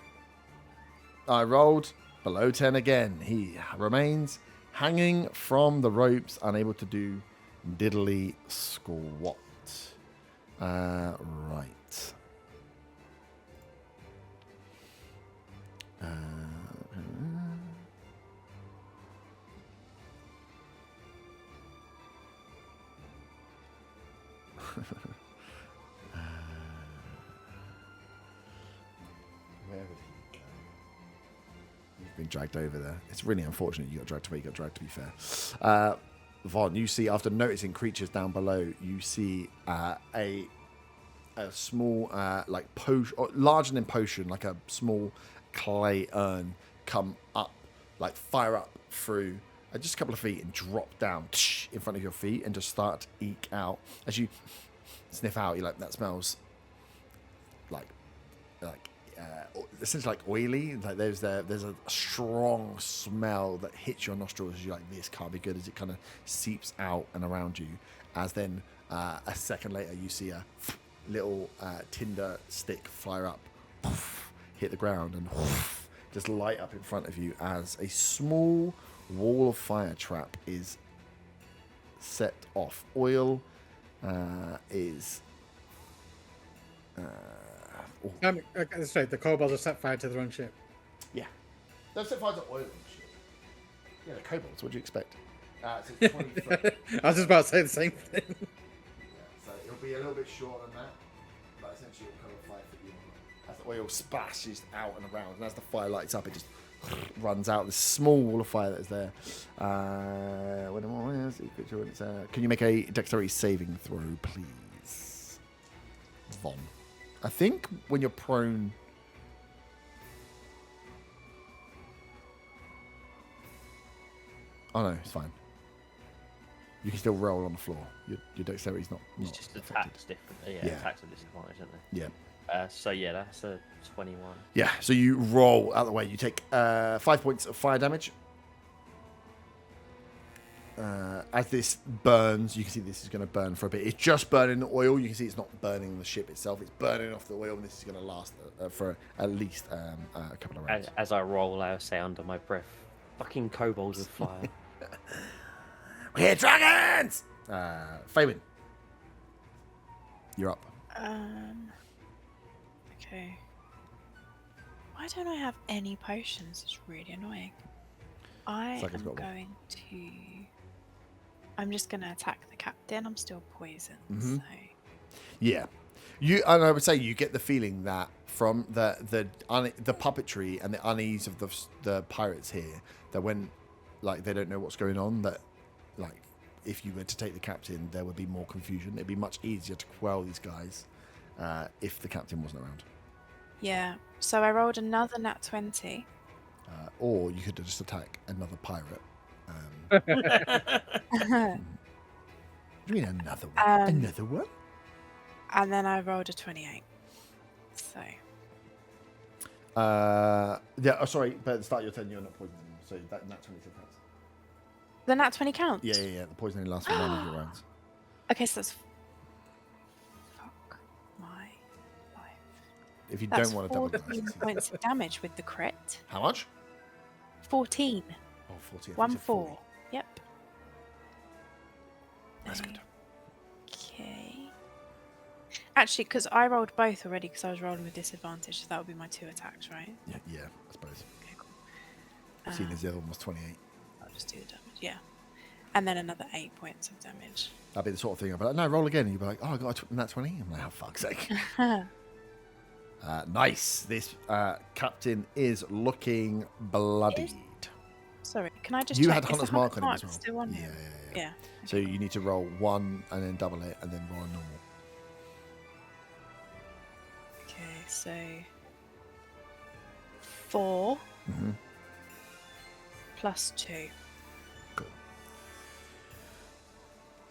I rolled below 10 again. He remains hanging from the ropes, unable to do diddly squat. Right. Where would he go? You've been dragged over there. It's really unfortunate you got dragged to where you got dragged, to be fair. Von, you see, after noticing creatures down below, you see a small, like potion, larger than potion, like a small clay urn come up, like fire up through just a couple of feet and drop down in front of your feet and just start to eke out. As you sniff out, you're like, that smells like essentially like oily. Like there's a strong smell that hits your nostrils as you're like, this can't be good, as it kind of seeps out and around you. As then a second later, you see a little tinder stick fire up, hit the ground, and just light up in front of you as a small wall of fire trap is set off. Oil is. That's right. The kobolds have set fire to their own ship. Yeah. They've set fire to oil and shit. Yeah, the kobolds. What do you expect? So it's 20 foot. I was just about to say the same thing. Yeah, so it'll be a little bit shorter than that. But essentially it'll cover 5 foot long. As the oil splashes out and around, and as the fire lights up, it just runs out. This small wall of fire that is there. Can you make a dexterity saving throw, please? Von. I think when you're prone... Oh no, it's fine. You can still roll on the floor. Your dexterity's not It's just affected. attacks differently. Yeah, attacks are disadvantage, aren't they? Yeah. So yeah, that's a 21. Yeah, so you roll out the way. You take 5 points of fire damage. As this burns, you can see this is going to burn for a bit. It's just burning the oil. You can see it's not burning the ship itself. It's burning off the oil, and this is going to last for at least a couple of rounds. As I roll, I say under my breath, "Fucking kobolds with fire." We hear dragons! Fabian, you're up. Okay. Why don't I have any potions? It's really annoying. I Like it's am got one. going to... I'm just going to attack the captain. I'm still poisoned, Mhm. so... Yeah, and I would say you get the feeling that from the puppetry and the unease of the pirates here, that when like they don't know what's going on, that like if you were to take the captain, there would be more confusion. It'd be much easier to quell these guys if the captain wasn't around. Yeah, so I rolled another nat 20. Or you could just attack another pirate. and What do you mean another one? Another one? then I rolled a 28. So... Yeah. Oh, sorry. But at the start of your turn, you're not poisoning them, so that nat 20 still counts. The nat 20 counts? Yeah. The poisoning lasts for 1 of your rounds. Okay, so that's... Fuck my life. If you That's don't want to double 14 dice. points of damage with the crit. How much? 14. Oh, 40. I thought 1 you said 4. 40. Yep. That's good. Okay. Actually, because I rolled both already because I was rolling with disadvantage, so that would be my 2 attacks, right? Yeah, I suppose. Okay, cool. Seeing as the other one was 28. I'll just do the damage, yeah. And then another 8 points of damage. That'd be the sort of thing. I'd be like, no, roll again. And you'd be like, oh, I got a nat 20. I'm like, oh, fuck's sake. Nice. This captain is looking bloodied. Sorry, can I just You check? had Is the Hunter's Mark on him as mark well. still on Yeah, him? yeah. Yeah. So you need to roll 1 and then double it and then roll a normal. Okay, so 4 Mm-hmm. plus 2. Cool.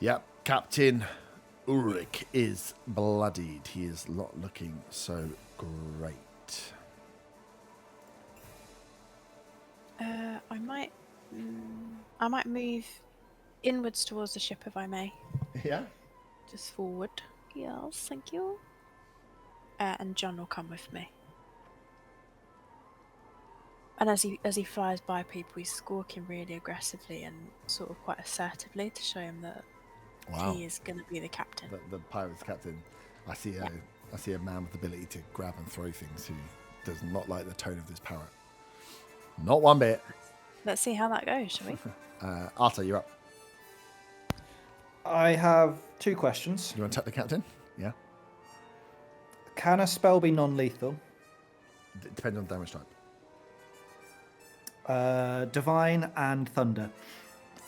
Yep, Captain Ulrich is bloodied. He is not looking so great. I might move inwards towards the ship if I may. Yeah. Just forward. Yes, thank you. And John will come with me. And as he flies by people, he's squawking really aggressively and sort of quite assertively to show him that Wow. he is going to be the captain. The pirate's captain. I see a man with the ability to grab and throw things who does not like the tone of this parrot. Not one bit. Let's see how that goes, shall we? Arthur, you're up. I have 2 questions. You want to attack the captain? Yeah. Can a spell be non-lethal? Depends on damage type. Divine and thunder.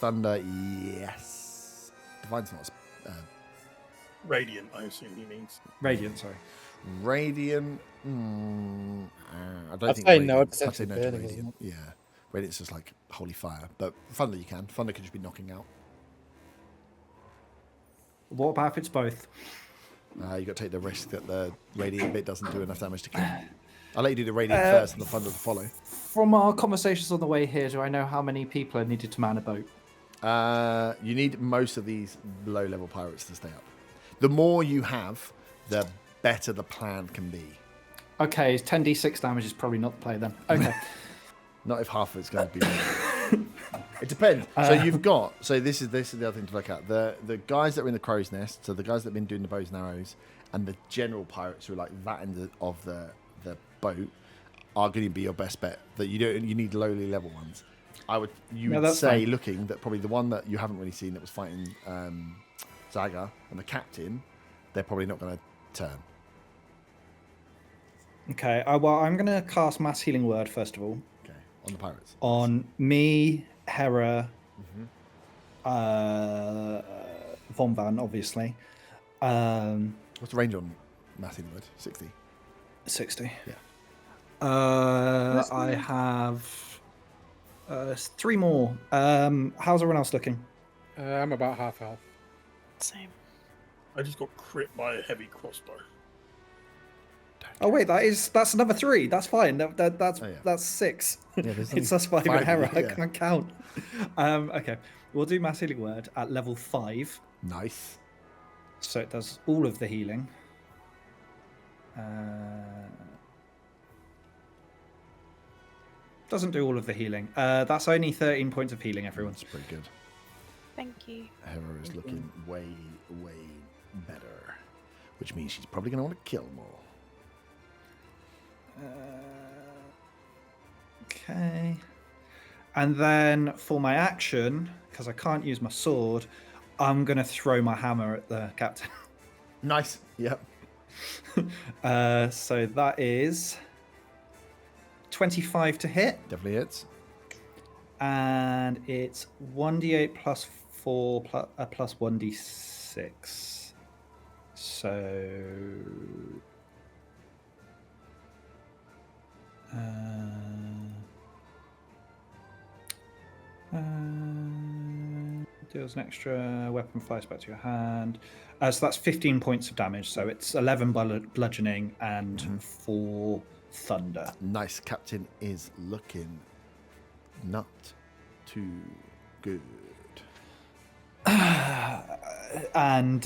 thunder, yes. Divine's not. Radiant, I assume he means. Radiant, sorry. Radiant. I don't I'd think. say Radiant. no, it's I'd say essentially no to burning, isn't Radiant. Yeah. Radiant's just like holy fire. But thunder, you can. Thunder could just be knocking out. What about if it's both? You got to take the risk that the radiant bit doesn't do enough damage to kill. I'll let you do the radiant first and the thunder to follow. From our conversations on the way here, do I know how many people are needed to man a boat? You need most of these low-level pirates to stay up. The more you have, the better the plan can be. Okay, 10d6 damage is probably not the play then. Okay. Not if half of it's going to be. It depends. So you've got. So this is the other thing to look at. The guys that are in the crow's nest. So the guys that have been doing the bows and arrows, and the general pirates who are like that end of the boat are going to be your best bet. That you need lowly level ones. You would say, fine. Looking that probably the one that you haven't really seen that was fighting Zaga and the captain, they're probably not going to turn. Okay, well, I'm going to cast Mass Healing Word first of all. Okay, on the pirates. On me, Hera, Von Van, obviously. What's the range on Mass Healing Word? 60? 60. Yeah. I have 3 more. How's everyone else looking? I'm about half health. Same. I just got crit by a heavy crossbow. Oh wait, that's another 3. That's fine. That's 6. Yeah, It's us 5 and Hera. Yeah. I can't count. Okay, we'll do Mass Healing Word at level 5. Nice. So it does all of the healing. Doesn't do all of the healing. That's only 13 points of healing, everyone. That's pretty good. Thank you. Hera is looking way, way better, which means she's probably going to want to kill more. Okay. And then for my action, because I can't use my sword, I'm going to throw my hammer at the captain. Nice. Yep. So that is 25 to hit. Definitely hits. And it's 1d8 plus 4 plus 1d6. So... deals an extra weapon flies back to your hand. So that's 15 points of damage. So it's 11 bludgeoning and 4 thunder. Nice. Captain is looking not too good. And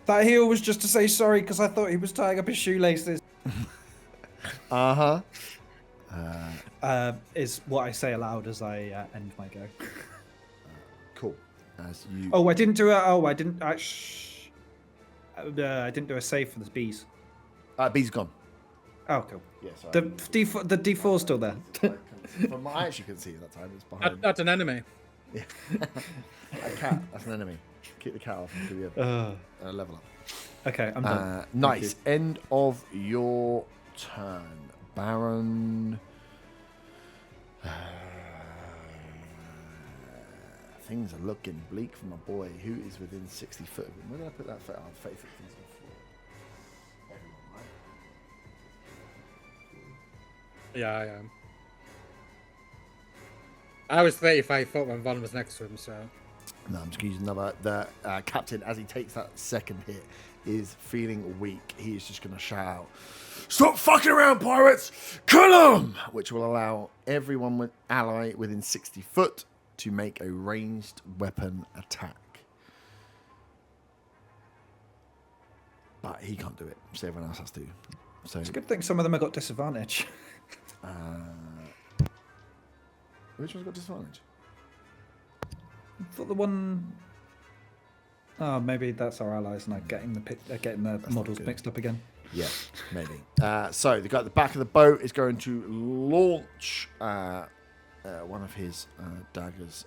that heal was just to say sorry because I thought he was tying up his shoelaces. Is what I say aloud as I end my go. Cool. As you. Oh, I didn't do it. Oh, I didn't. I didn't do a save for the bees. Bee's gone. Oh, cool. Yeah, sorry. The D4's still there. I actually couldn't see it that time. It's behind. That's an enemy. Yeah. A cat. That's an enemy. Keep the cat off and give you a level up. Okay, I'm done. Nice. End of your turn, Baron. Things are looking bleak for my boy, who is within 60 foot of him. Where did I put that foot? 30 foot things on the floor. Everyone, right? Yeah, I am. I was 35 foot when Von was next to him, so... No, I'm just going to use another. The captain, as he takes that second hit, is feeling weak. He is just going to shout, "Stop fucking around, pirates! Kill them!" Which will allow everyone with ally within 60 foot to make a ranged weapon attack. But he can't do it, so everyone else has to. So It's a good thing some of them have got disadvantage. Which one's got disadvantage? I thought the one... Oh, maybe that's our allies and I'm getting the models mixed up again. Yeah, maybe. So the guy at the back of the boat is going to launch one of his daggers,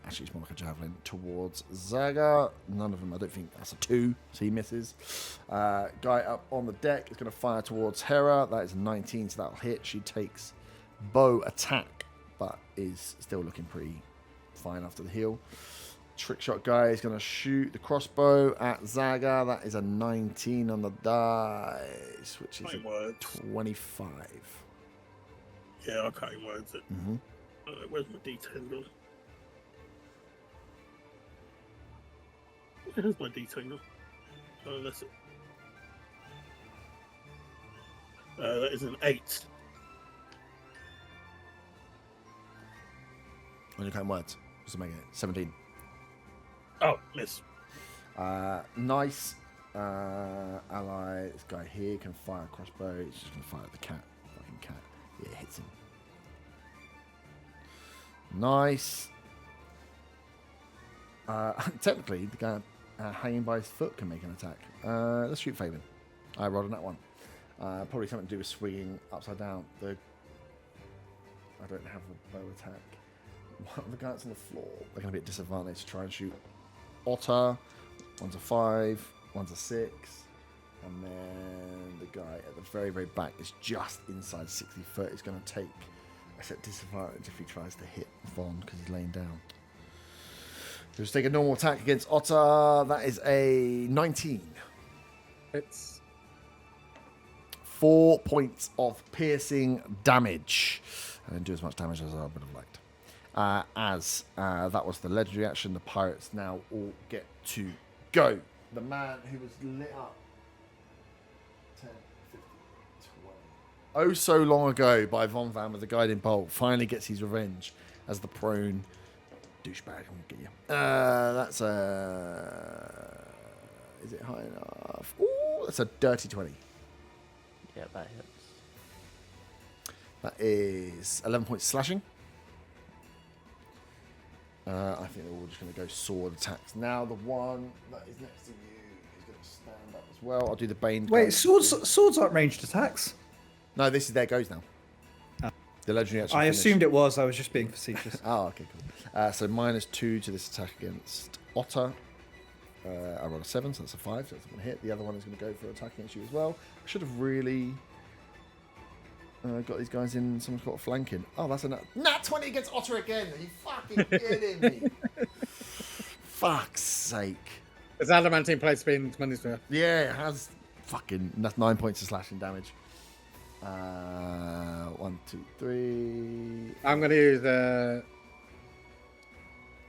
actually it's more like a javelin, towards Zaga. None of them, I don't think, that's a 2, so he misses. Guy up on the deck is going to fire towards Hera. That is a 19, so that'll hit. She takes bow attack, but is still looking pretty fine after the heal. Trick shot guy is going to shoot the crossbow at Zaga. That is a 19 on the dice, which is a 25. Yeah, I can't even words it. Where's my D10 gone? Where's my D10 gone? Oh, that's it. That is an 8. On your kind words. What's it making it? 17. Oh, miss. Nice. Ally. This guy here can fire a crossbow. He's just going to fire at the cat. Fucking cat. Yeah, it hits him. Nice. Technically, the guy hanging by his foot can make an attack. Let's shoot Fabian. I rolled on that one. Probably something to do with swinging upside down. I don't have a bow attack. One of the guys on the floor, they're going to be at disadvantage to try and shoot Otter. One's a 5, one's a 6, and then the guy at the very, very back is just inside 60 foot. He's going to take a disadvantage if he tries to hit Von because he's laying down. So just take a normal attack against Otter. That is a 19. It's 4 points of piercing damage. I didn't do as much damage as I would have liked. That was the legendary action. The pirates now all get to go. The man who was lit up 10, 15, 20. Oh, so long ago by Von Van with the guiding bolt finally gets his revenge as the prone douchebag. I'm gonna get you. That's a. Is it high enough? Ooh, that's a dirty 20. Yeah, that hits. That is 11 points slashing. I think they're all just going to go sword attacks. Now the one that is next to you is going to stand up as well. I'll do the Bane. Wait, swords aren't ranged attacks? No, this is there goes now. Oh. The legendary action. I assumed it was. I was just being facetious. Oh, okay, cool. So -2 to this attack against Otter. I rolled a 7, so that's a 5. So that's going to hit. The other one is going to go for attack against you as well. I should have really got these guys in. Someone's got a flanking. Oh, that's a nat 20 against Otter again. Are you fucking kidding me? Fuck's sake. It's adamantine plates being money's worth. Yeah, it has fucking. That's 9 points of slashing damage. 1, 2, 3. I'm going to use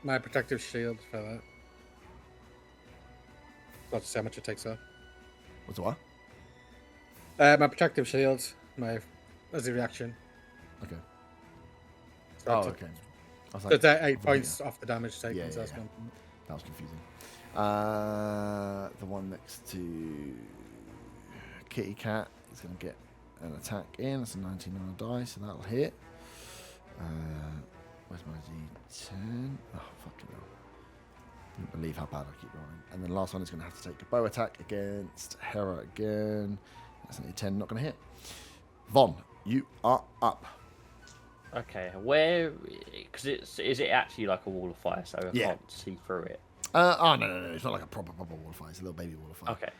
my protective shield for that. Not to see how much it takes off. What's the what? My protective shield, as a reaction. Okay. So Oh, it's okay. I was So it's 8 avoid points it. off the damage taken. Yeah, so that's yeah. one. That was confusing. The one next to Kitty Cat is going to get an attack in. It's a 19 on a die, so that'll hit. Where's my D10? Oh, fucking hell. I can't believe how bad I keep rolling. And then the last one is going to have to take a bow attack against Hera again. That's only 10, not going to hit. Von, you are up. Okay, where? Because is it actually like a wall of fire, so I Yeah. can't see through it? No. It's not like a proper wall of fire. It's a little baby wall of fire. Okay.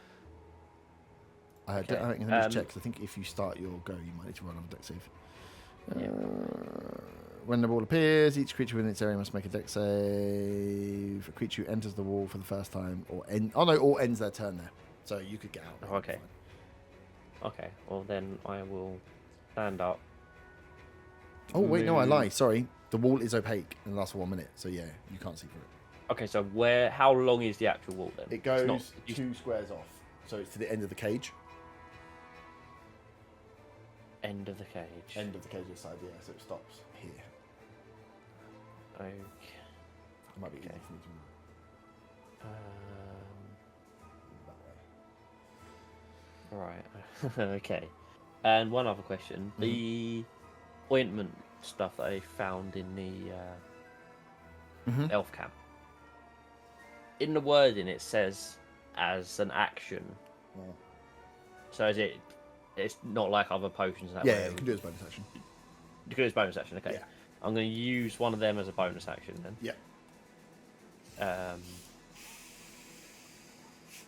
I Okay, think let me just check, 'cause I think if you start your go, you might need to run on a deck save. Yeah. When the wall appears, each creature within its area must make a deck save. A creature who enters the wall for the first time or ends their turn there. So you could get out. Oh, okay. Okay, well then I will stand up. Oh wait, no, I move- lie. Sorry, the wall is opaque and lasts for 1 minute. So yeah, you can't see through it. Okay, so how long is the actual wall then? It It's goes not- 2 squares off, so it's to the end of the cage. End of the cage. End of the cage side, yeah. So it stops here. Okay. It might be easy Okay. for me to move that way. Right. Okay. And one other question: the ointment stuff that I found in the Mhm. elf camp. In the wording, it says as an action. Yeah. So is it? It's not like other potions that Yeah, way. you can do it as bonus action. You can do it as bonus action. Okay. Yeah. I'm going to use one of them as a bonus action then. Yeah.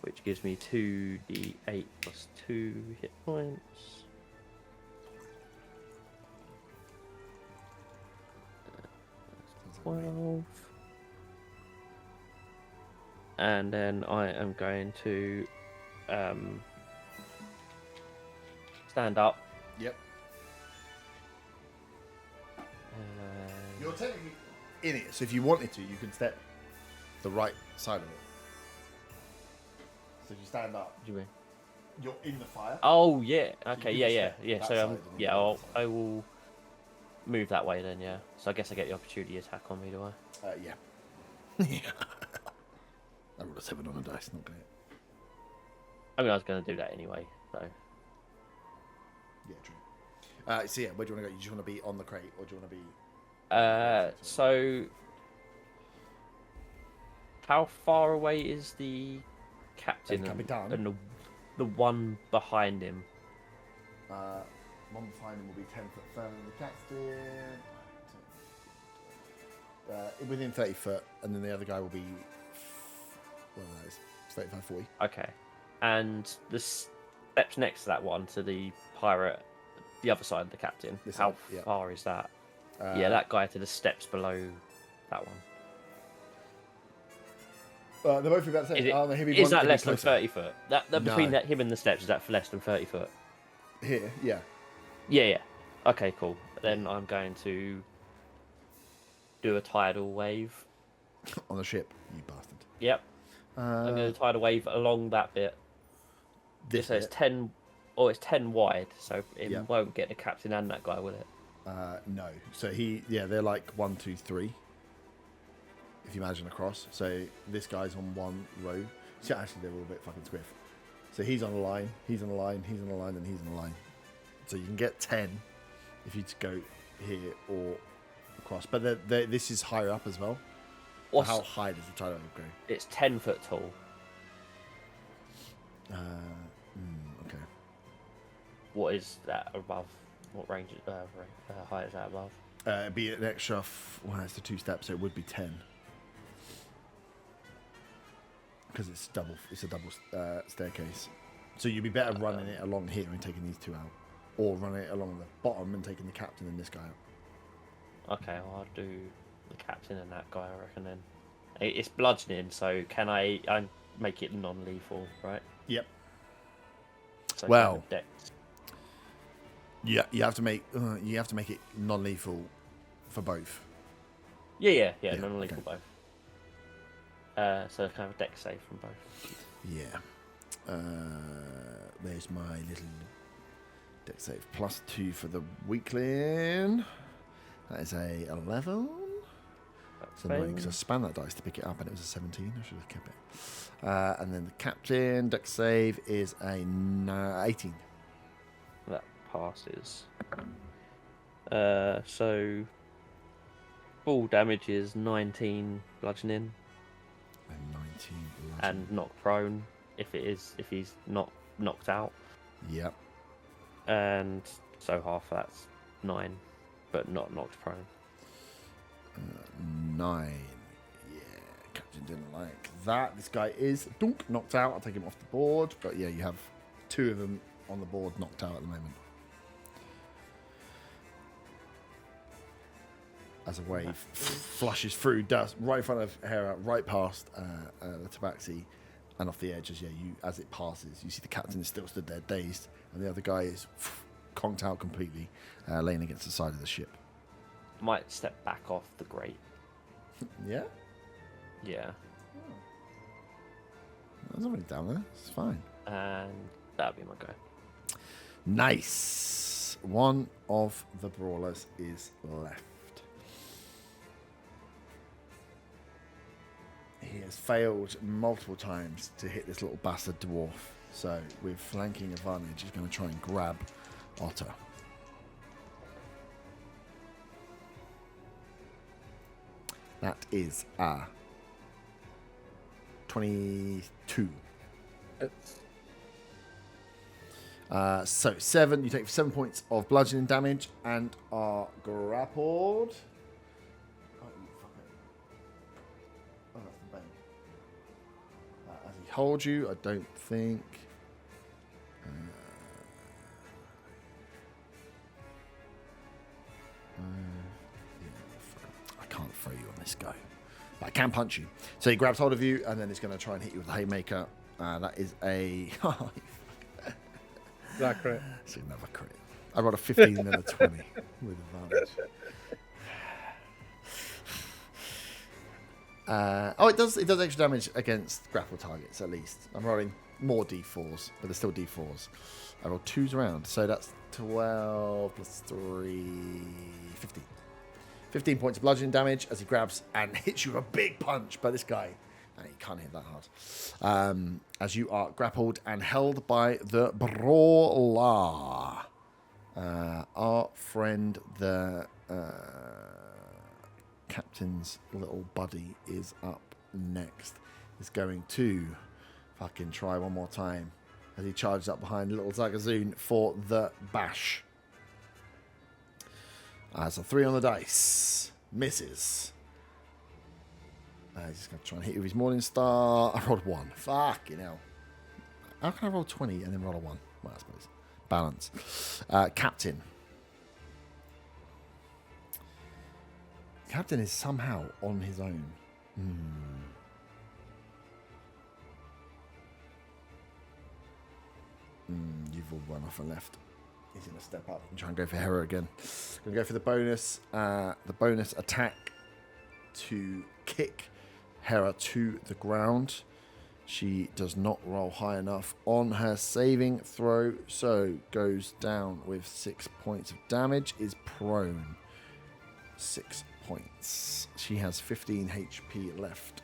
Which gives me 2d8 plus 2 hit points. 12. And then I am going to stand up. Yep. You're technically in it, so if you wanted to, you can step the right side of it. So if you stand up, What do you mean? you're in the fire. Oh yeah. Okay. can Yeah. just step that So side and yeah, then I will move that way then. Yeah. So I guess I get the opportunity attack on me, do I? Yeah. Yeah. I rolled a 7 on a dice, not gonna hit. I mean, I was going to do that anyway. So Yeah, true. So yeah, where do you want to go? You just want to be on the crate, or do you want to be? so how far away is the captain Capitan? and the one behind him? One behind him will be 10 foot further than the captain. Within 30 foot, and then the other guy will be. Well, that is 35, 40. Okay, and the steps next to that one, to the pirate, the other side of the captain. This How side, yeah. far is that? Yeah, that guy to the steps below that one. They're both about the same. Is that less than 30 foot? That between No. him and the steps, is that for less than 30 foot? Here, yeah. Yeah. Okay, cool. Then I'm going to do a tidal wave. On the ship, you bastard. Yep. I'm going to tidal wave along that bit. This So it's bit. 10. Oh, it's 10 wide, so it Yeah. won't get the captain and that guy, will it? No. So they're like 1, 2, 3. If you imagine across. So this guy's on one row. So actually, they're all a bit fucking squiff. So he's on a line, he's on a line, he's on a line, and he's on a line. So you can get 10 if you go here or across. But this is higher up as well. So how high does the tidal wave go? It's 10 foot tall. Okay. What is that above? What range? Height is that above? It'd be an extra. Well, it's the 2 steps, so it would be 10. Because it's double. It's a double staircase. So you'd be better running it along here and taking these 2 out, or running it along the bottom and taking the captain and this guy out. Okay, well, I'll do the captain and that guy, I reckon. Then it's bludgeoning, so can I make it non-lethal, right? Yep. So Well, kind of dex. Yeah, you have to make it non-lethal for both. Yeah, Yeah, non-lethal okay. both. So kind of a dex save from both. Yeah. There's my little dex save. +2 for the weakling. That is a 11. It's annoying because I spun that dice to pick it up and it was a 17. I should have kept it. And then the captain dex save is a 18. That passes. So full damage is 19 bludgeoning And 19. and knocked prone if he's not knocked out. Yep. And so half that's 9, but not knocked prone. 9. Yeah, captain didn't like that. This guy is knocked out. I'll take him off the board. But yeah, you have 2 of them on the board knocked out at the moment. As a wave flushes through dust right in front of Hera, right past the tabaxi, and off the edge. As it passes, you see the captain is still stood there, dazed, and the other guy is conked out completely, laying against the side of the ship. Might step back off the grate. Yeah, Yeah. there's nobody down there. It's fine. And that'd be my go. Nice. One of the brawlers is left. He has failed multiple times to hit this little bastard dwarf. So, with flanking advantage, he's going to try and grab Otter. That is 22. So 7. You take 7 points of bludgeoning damage and are grappled. Oh, you fucker. Oh, that's the bane. As he holds you, I don't think. Yeah, I can't throw you on Let's go. But I can punch you. So he grabs hold of you, and then he's going to try and hit you with the haymaker. That is a... That crit. It's another crit. I rolled a 15 and a 20 with advantage. It does extra damage against grapple targets, at least. I'm rolling more d4s, but they're still d4s. I rolled 2s around, so that's 12 plus 3, 15. 15 points of bludgeoning damage as he grabs and hits you with a big punch. But this guy, he can't hit that hard. As you are grappled and held by the brawler. Our friend, the captain's little buddy, is up next. Is going to fucking try one more time as he charges up behind little Zagazoon for the bash. That's a 3 on the dice. Misses. He's just going to try and hit you with his Morning Star. I rolled 1. Fucking hell. How can I roll 20 and then roll a 1? Well, I suppose. Balance. Captain. Captain is somehow on his own. You've all run off and left. He's going to step up and try and go for Hera again. Going to go for the bonus attack to kick Hera to the ground. She does not roll high enough on her saving throw, so goes down with 6 points of damage, is prone. 6 points. She has 15 HP left,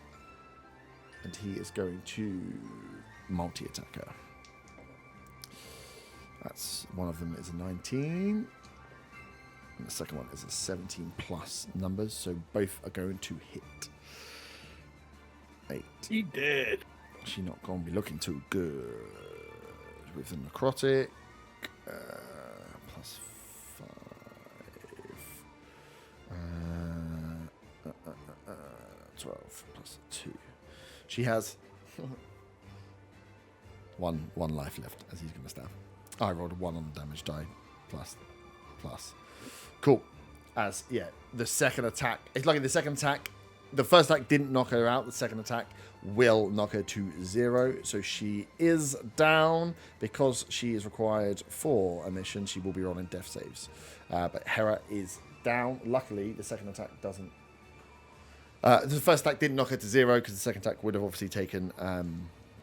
and he is going to multi-attack her. That's one of them is a 19, and the second one is a 17 plus numbers, so both are going to hit. 8. He did. She's not going to be looking too good with the necrotic. Plus 5. 12 plus 2. She has one life left as he's going to stab. I rolled a 1 on the damage die. Plus. Cool. The second attack. It's like in the second attack. The first attack didn't knock her out. The second attack will knock her to 0. So she is down. Because she is required for a mission, she will be rolling death saves. But Hera is down. Luckily, the second attack doesn't. The first attack didn't knock her to 0 because the second attack would have obviously taken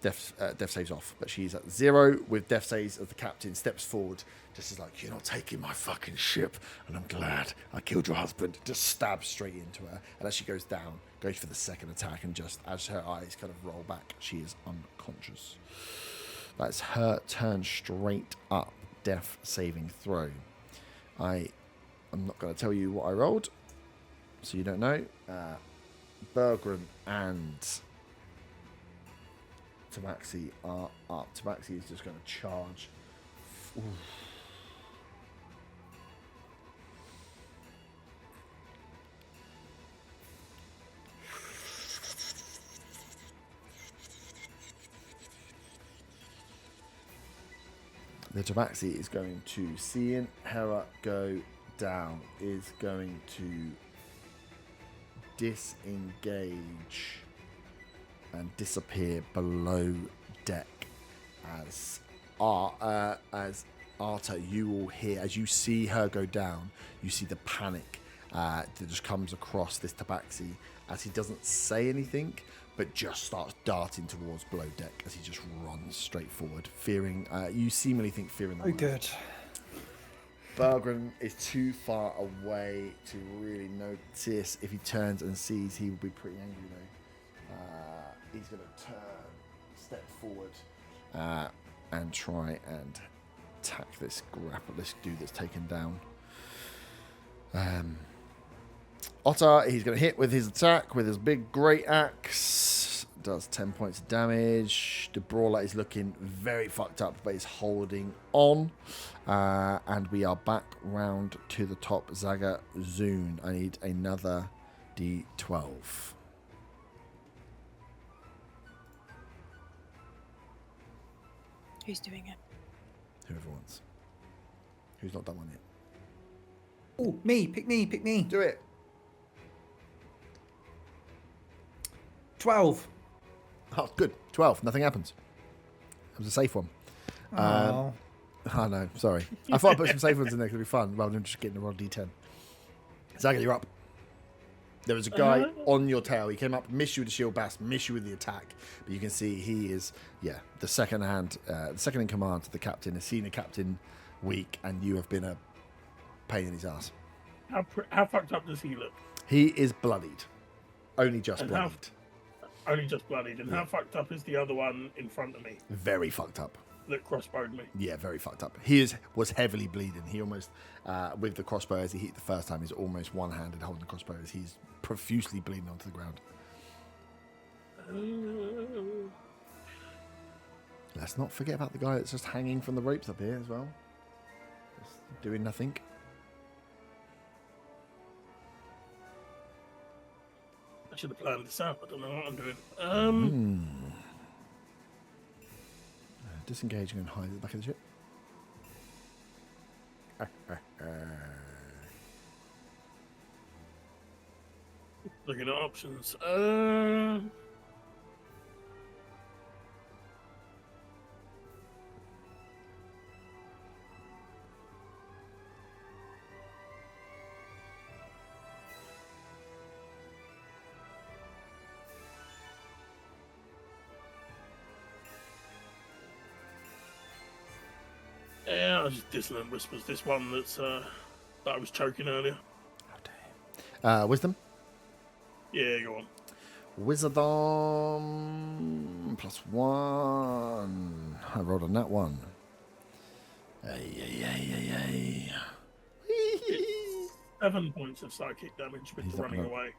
death saves off. But she's at 0 with death saves as the captain steps forward. Just is like, you're not taking my fucking ship, and I'm glad I killed your husband. Just stabs straight into her, and as she goes down, goes for the second attack, and just as her eyes kind of roll back, she is unconscious. That's her turn straight up. Death saving throw. I'm not going to tell you what I rolled, so you don't know. Bergren and Tabaxi are up. Tabaxi is just going to charge. Oof. The Tabaxi is going to, seeing Hera go down, is going to disengage and disappear below deck as Arta, you will hear, as you see her go down, you see the panic that just comes across this Tabaxi as he doesn't say anything, but just starts darting towards below deck as he just runs straight forward, fearing, you seemingly think fearing the worst. Good. Bergren is too far away to really notice. If he turns and sees, he will be pretty angry though. He's going to step forward and try and attack this dude that's taken down. Otter, he's going to hit with his attack with his big great axe. Does 10 points of damage. The brawler is looking very fucked up, but is holding on. And we are back round to the top. Zaga Zune. I need another D12. Who's doing it? Whoever wants. Who's not done one yet? Oh, me. Pick me. Do it. 12. Oh, good. 12. Nothing happens. It was a safe one. Oh. I know. Sorry. I thought I'd put some safe ones in there. It could be fun rather than just getting a roll D10. Zaga, you're up. There was a guy on your tail. He came up, missed you with the shield bash, missed you with the attack. But you can see he is, the second in command to the captain. Has seen the captain weak, and you have been a pain in his ass. How fucked up does he look? He is bloodied. Only just And bloodied. Only just bloodied. And how fucked up is the other one in front of me Very fucked up. that crossbowed me? Yeah, very fucked up. He was heavily bleeding. He almost, with the crossbow as he hit the first time, he's almost one-handed holding the crossbow as he's profusely bleeding onto the ground. Let's not forget about the guy that's just hanging from the ropes up here as well. Just doing nothing. I should have planned this out. I don't know what I'm doing. Disengaging and hide at the back of the ship. Looking at options. Yeah, I was just Dissonant Whispers. This one that's that I was choking earlier. Wisdom. Yeah, go on. Wisdom +1. I rolled on that one. Ay. 7 points of psychic damage with He's the not running gonna- away.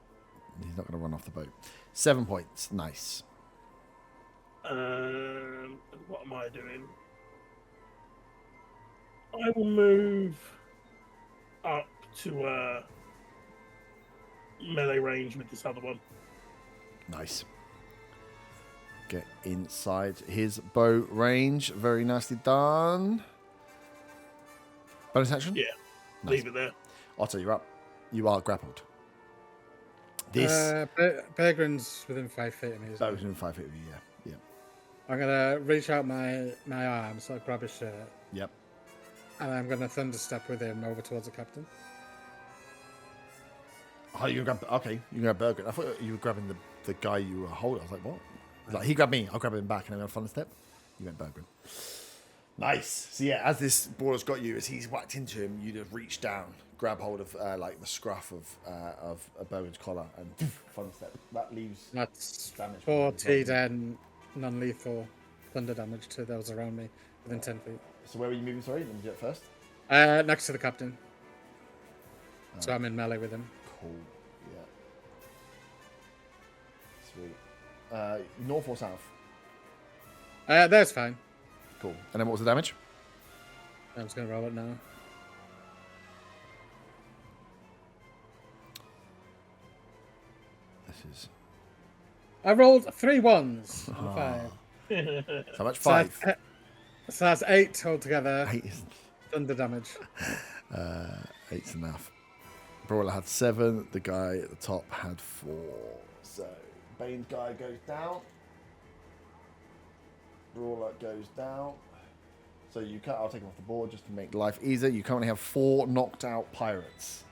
He's not going to run off the boat. 7 points. Nice. And what am I doing? I will move up to melee range with this other one. Nice. Get inside his bow range. Very nicely done. Bonus action? Yeah, Nice. leave it there. Otto, you're up. You are grappled. This. Bergren's within 5 feet of me. That was in 5 feet of you, yeah. I'm gonna reach out my arm, so I grab his shirt, Yep. and I'm gonna thunder step with him over towards the captain. Oh, you grab. Okay, you grab Bergen. I thought you were grabbing the guy you were holding. I was like, what? Like, he grabbed me. I'll grab him back, and I'm gonna fun step. You went Bergen. Nice. So yeah, as this ball has got you, as he's whacked into him, you just reach down, grab hold of like the scruff of Bergen's collar, and fun step. That leaves That's damage. 40 then non-lethal thunder damage to those around me within 10 feet. So where were you moving? Sorry, let me do it first. Next to the captain. So I'm in melee with him. Cool. Yeah. Sweet. North or south? That's fine. Cool. And then what was the damage? I'm just gonna roll it now. This is I rolled 3 1s. On a 5. how much? So 5. So that's 8 altogether. 8 is Thunder damage. 8's enough. Brawler had 7. The guy at the top had 4. So Bane's guy goes down. Brawler goes down. So I'll take him off the board just to make life easier. You currently have 4 knocked out pirates.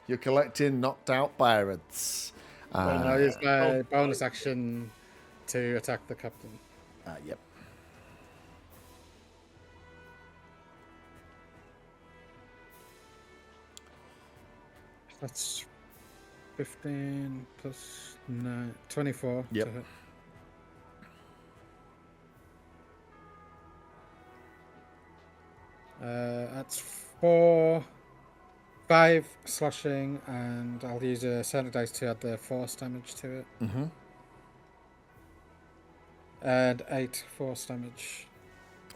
You're collecting knocked out pirates. And I use my bonus action to attack the captain. Yep. That's 15 plus 9, 24. Yep. to hit. That's 5 slashing, and I'll use a certain dice to add the force damage to it. Mm-hmm. And 8 force damage.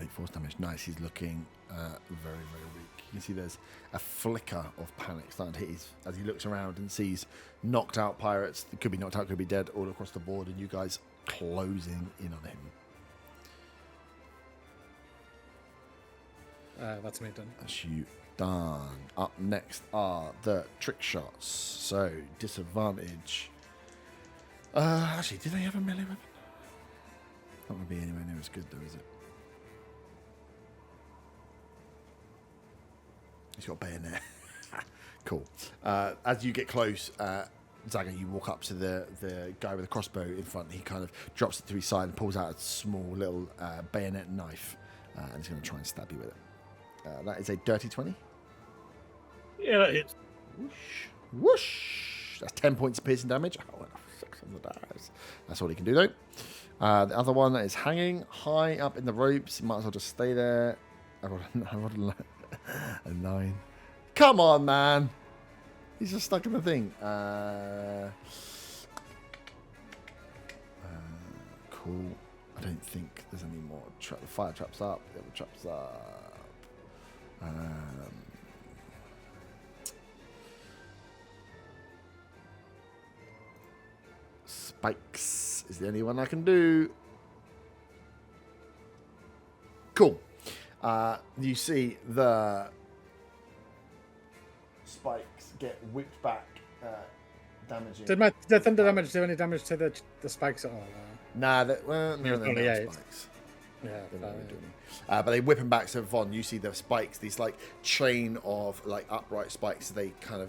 8 force damage. Nice. He's looking very, very weak. You can see there's a flicker of panic starting to hit as he looks around and sees knocked out pirates. They could be knocked out, could be dead, all across the board, and you guys closing in on him. That's me done. That's you done. Up next are the trick shots. So disadvantage Actually, do they have a melee weapon? Not going to be anywhere near as good, though, is it? He's got a bayonet. Cool. As you get close, Zaga, you walk up to the guy with the crossbow in front. He kind of drops it to his side and pulls out a small little bayonet knife, and he's going to try and stab you with it. That is a dirty 20. Yeah, that hits. Whoosh. Whoosh. That's 10 points of piercing damage. Oh, 600 dice. That's all he can do, though. The other one is hanging high up in the ropes. He might as well just stay there. I rolled a 9. Come on, man. He's just stuck in the thing. Cool. I don't think there's any more. The fire trap's up. The other trap's up. Spikes is the only one I can do. Cool. You see the spikes get whipped back, damaging. Did the thunder damage do any damage to the spikes at all? Nah, they're only not 8. spikes. Yeah, They're not really doing it. But they whip him back. So Von, you see the spikes, these like chain of like upright spikes. They kind of,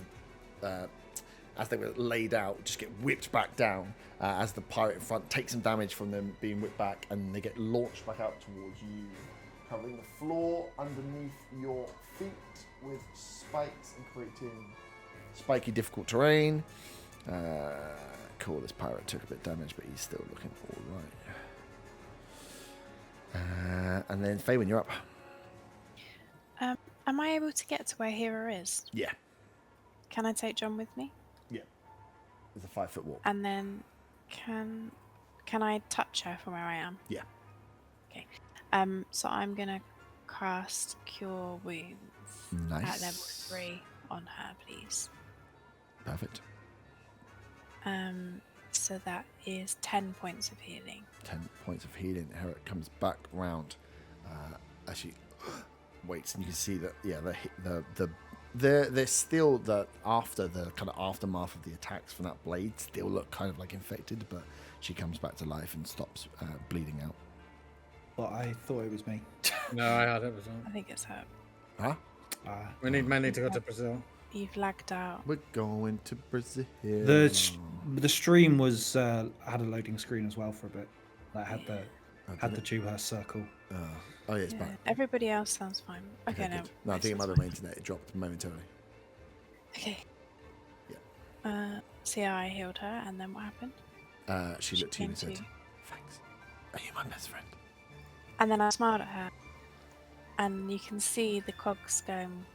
as they were laid out, just get whipped back down as the pirate in front takes some damage from them being whipped back, and they get launched back out towards you, covering the floor underneath your feet with spikes and creating spiky, difficult terrain. Cool. This pirate took a bit of damage, but he's still looking all right. And then Faywin, you're up. Am I able to get to where Hera is? Yeah. Can I take John with me? Yeah. It's a 5-foot walk. And then can I touch her from where I am? Yeah. Okay. So I'm gonna cast Cure Wounds Nice. at level 3 on her, please. Perfect. So that is 10 points of healing. 10 points of healing. Herrick comes back round as she waits, and you can see that they're still after the kind of aftermath of the attacks from that blade still look kind of like infected, but she comes back to life and stops bleeding out. Well, I thought it was me. No, I had it as well. I think it's her. Huh? We need to go to Brazil. You've lagged out. We're going to Brazil. The stream was had a loading screen as well for a bit. That had the Dewhurst circle. Oh yeah, it's back. Everybody else sounds fine. Okay, no. Good. No, I think it might be my internet. It dropped momentarily. Okay. Yeah. See how I healed her, and then what happened? She looked to you and came said, to you. "Thanks. Are you my best friend?" And then I smiled at her, and you can see the cogs going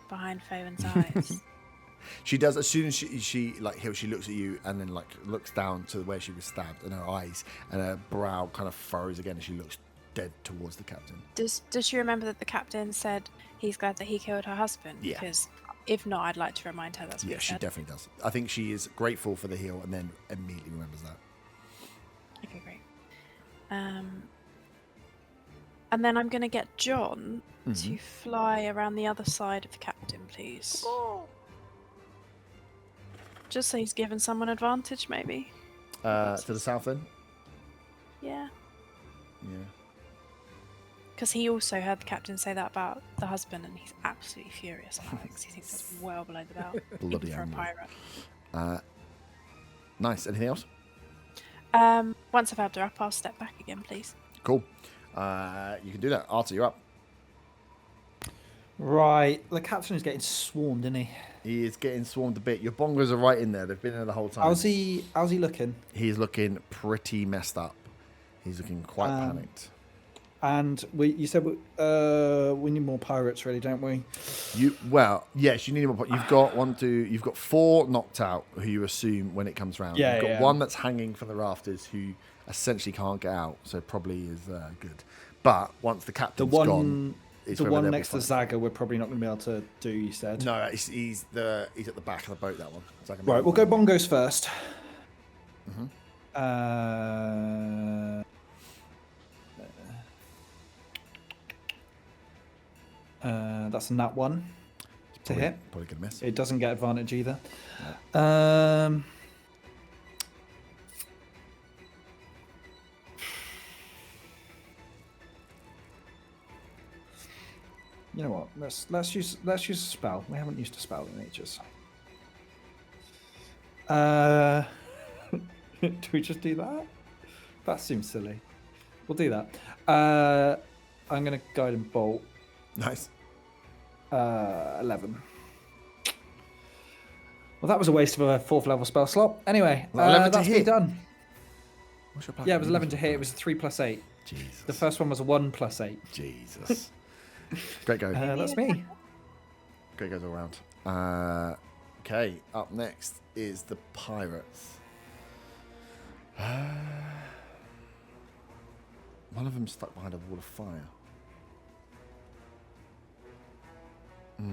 behind Faywin's eyes. She does as soon as she looks at you and then like looks down to where she was stabbed, and her eyes and her brow kind of furrows again, and she looks dead towards the captain. Does she remember that the captain said he's glad that he killed her husband? Yeah. Because if not, I'd like to remind her that's what Yeah, he she said. definitely does. I think she is grateful for the heal and then immediately remembers that. Okay, great. And then I'm going to get John to fly around the other side of the captain, please. Just so he's given someone advantage, maybe. To the south then? Yeah. Yeah. Because he also heard the captain say that about the husband, and he's absolutely furious about it because he thinks that's well below the belt. Bloody even for a angry. pirate. Nice. Anything else? Once I've helped her up, I'll step back again, please. Cool. You can do that. Arthur, you're up. Right, the captain is getting swarmed, isn't he? He is getting swarmed a bit. Your bongos are right in there. They've been there the whole time. How's he looking? He's looking pretty messed up. He's looking quite panicked. And you said we need more pirates, really, don't we? Yes, you need more. You've got You've got 4 knocked out who you assume when it comes round. Yeah, You've got yeah. one that's hanging from the rafters who essentially can't get out, so probably is good. But once the captain's gone, it's the whether one they'll be next to fine. Zaga, we're probably not going to be able to do. You said. No, he's at the back of the boat. That one. Right, we'll go bongos first. Mhm. That's a nat 1 to hit. Probably gonna miss. It doesn't get advantage either. You know what? Let's use a spell. We haven't used a spell in ages. Do we just do that? That seems silly. We'll do that. I'm gonna guide and bolt. Nice. 11. Well, that was a waste of a 4th level spell slot. Anyway, 11 to that's hit. me done. What's your plan? Yeah, it was 11 to hit. It was 3 plus 8. Jesus. The first one was a 1 plus 8. Jesus. Great go. That's me. Great goes all round. Okay, up next is the pirates. One of them stuck behind a wall of fire. It's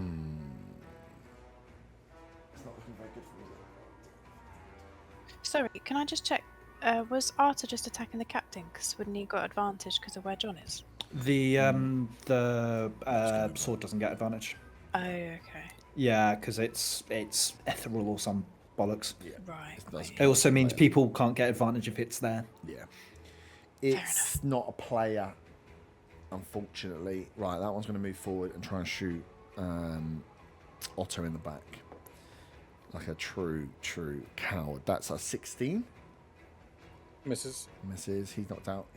not looking very good for me. Sorry, can I just check? Was Arthur just attacking the captain? Because wouldn't he got advantage because of where John is? The sword doesn't get advantage. Oh, okay. Yeah, because it's ethereal or some bollocks. Yeah. Right. It also means people can't get advantage if it's there. Yeah. It's not a player, unfortunately. Right, that one's going to move forward and try and shoot Otto in the back. Like a true coward. That's a 16. Misses. Misses. He's knocked out.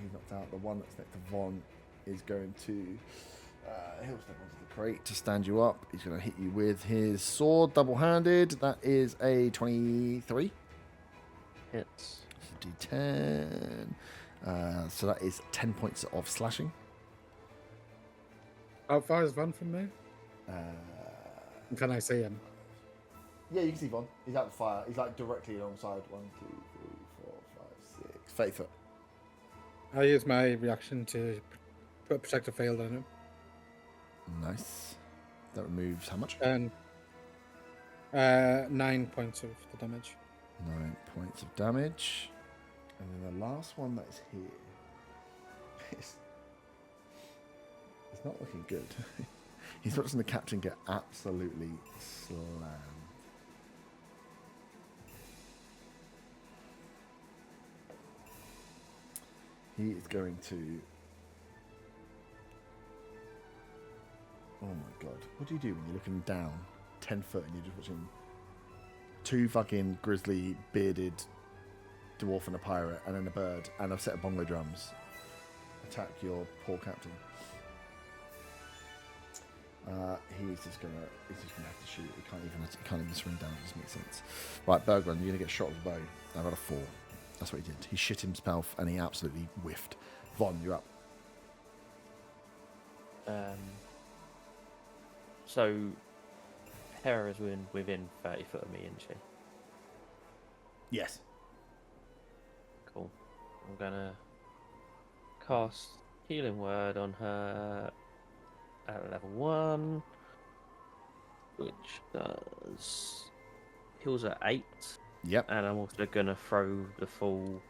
The one that's next to Von is going to... he'll step onto the crate to stand you up. He's going to hit you with his sword, double-handed. That is a 23. Hits. D10. So that is 10 points of slashing. How far is Von from me? Can I see him? Yeah, you can see Von. He's out the fire. He's like directly alongside 1, 2, 3, 4, 5, 6. 30 foot. I use my reaction to put protective field on him. Nice. That removes how much? And 9 points of the damage. 9 points of damage. And then the last one that is here. It's not looking good. He's watching the captain get absolutely slammed. He is going to... Oh my god. What do you do when you're looking down 10 foot and you're just watching two fucking grizzly bearded dwarf and a pirate and then a bird and a set of bongo drums attack your poor captain? He's just gonna have to shoot. He can't even swing down. It doesn't make sense. Right, Bergman, you're gonna get shot with a bow. I got a 4. That's what he did. He shit himself and he absolutely whiffed. Von, you're up. So Hera is within 30 foot of me, isn't she? Yes. Cool. I'm gonna cast Healing Word on her at level 1, which does heals at 8. Yep. And I'm also gonna throw the full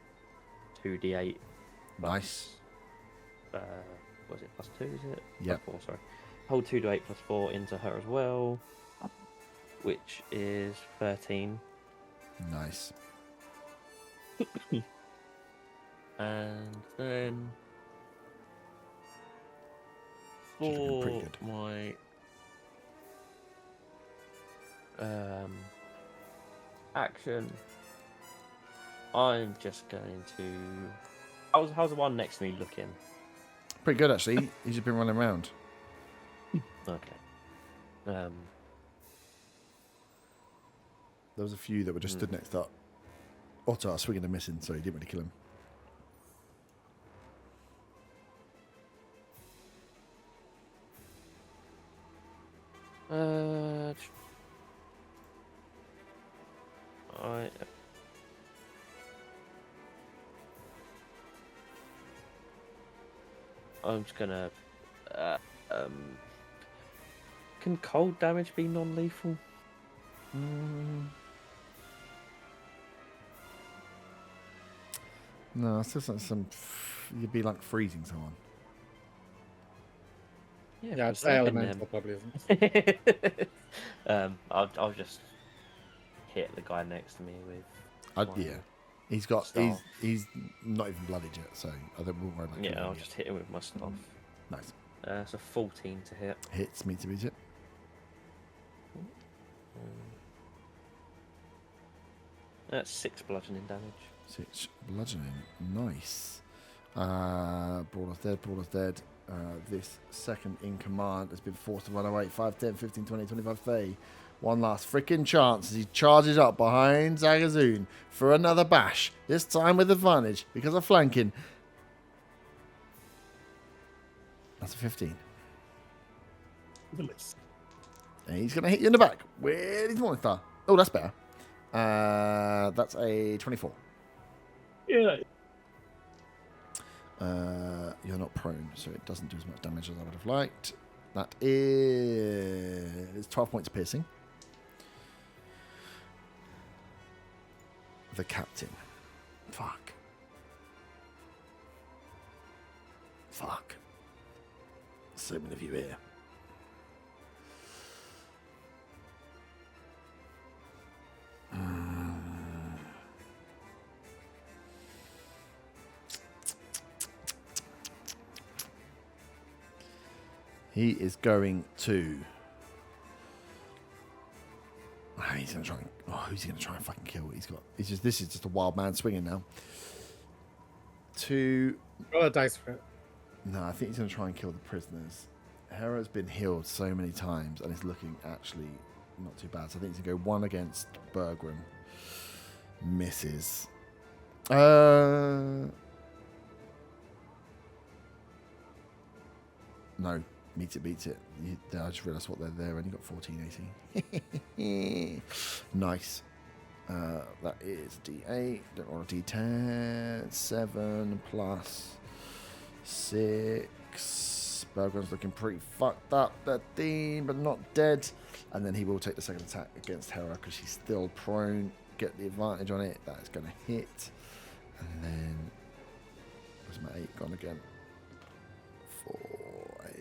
2d8. Nice. Was it +2? Is it? Yep. +4. Sorry. Whole 2d8 +4 into her as well, which is 13. Nice. And then Should've been for pretty good. my action, I'm just going to. How's the one next to me looking? Pretty good, actually. He's just been running around. Okay. There was a few that were just stood next to Otto, swinging and missing, so he didn't really kill him. I'm just gonna. Can cold damage be non-lethal? No, it's just like you'd be like freezing someone. Yeah, I'd just say open elemental them. probably isn't. I'll just hit the guy next to me with. Yeah, he's got Staff. he's not even bloodied yet, so I won't worry about. Yeah, killing I'll him just hit him with my staff. yet. Nice. So 14 to hit. Hits me to beat it. That's 6 bludgeoning damage. 6 bludgeoning. Nice. Brawler's dead. This second in command has been forced to run away. 5, 10, 15, 20, 25, 30. One last freaking chance as he charges up behind Zagazoon for another bash. This time with advantage because of flanking. That's a 15. And he's going to hit you in the back with his Morning Star. Oh, that's better. That's a 24. Yeah. You're not prone, so it doesn't do as much damage as I would have liked. That is 12 points of piercing. The captain. Fuck. So many of you here. He is going to. He's going to try and. Who's he going to try and fucking kill? This is just a wild man swinging now. Roll a dice for it. No, I think he's going to try and kill the prisoners. Hera's been healed so many times and it's looking actually not too bad. So I think he's going to go 1 against Bergrim. Misses. No. Beats it. I just realised what they're there. Only got 14, 18. Nice. That is D8. Don't roll a D10. 7 plus 6. Bergrim's looking pretty fucked up. 13, but not dead. And then he will take the second attack against Hera because she's still prone. Get the advantage on it. That is going to hit. And then... where's my 8 gone again? 4, 8,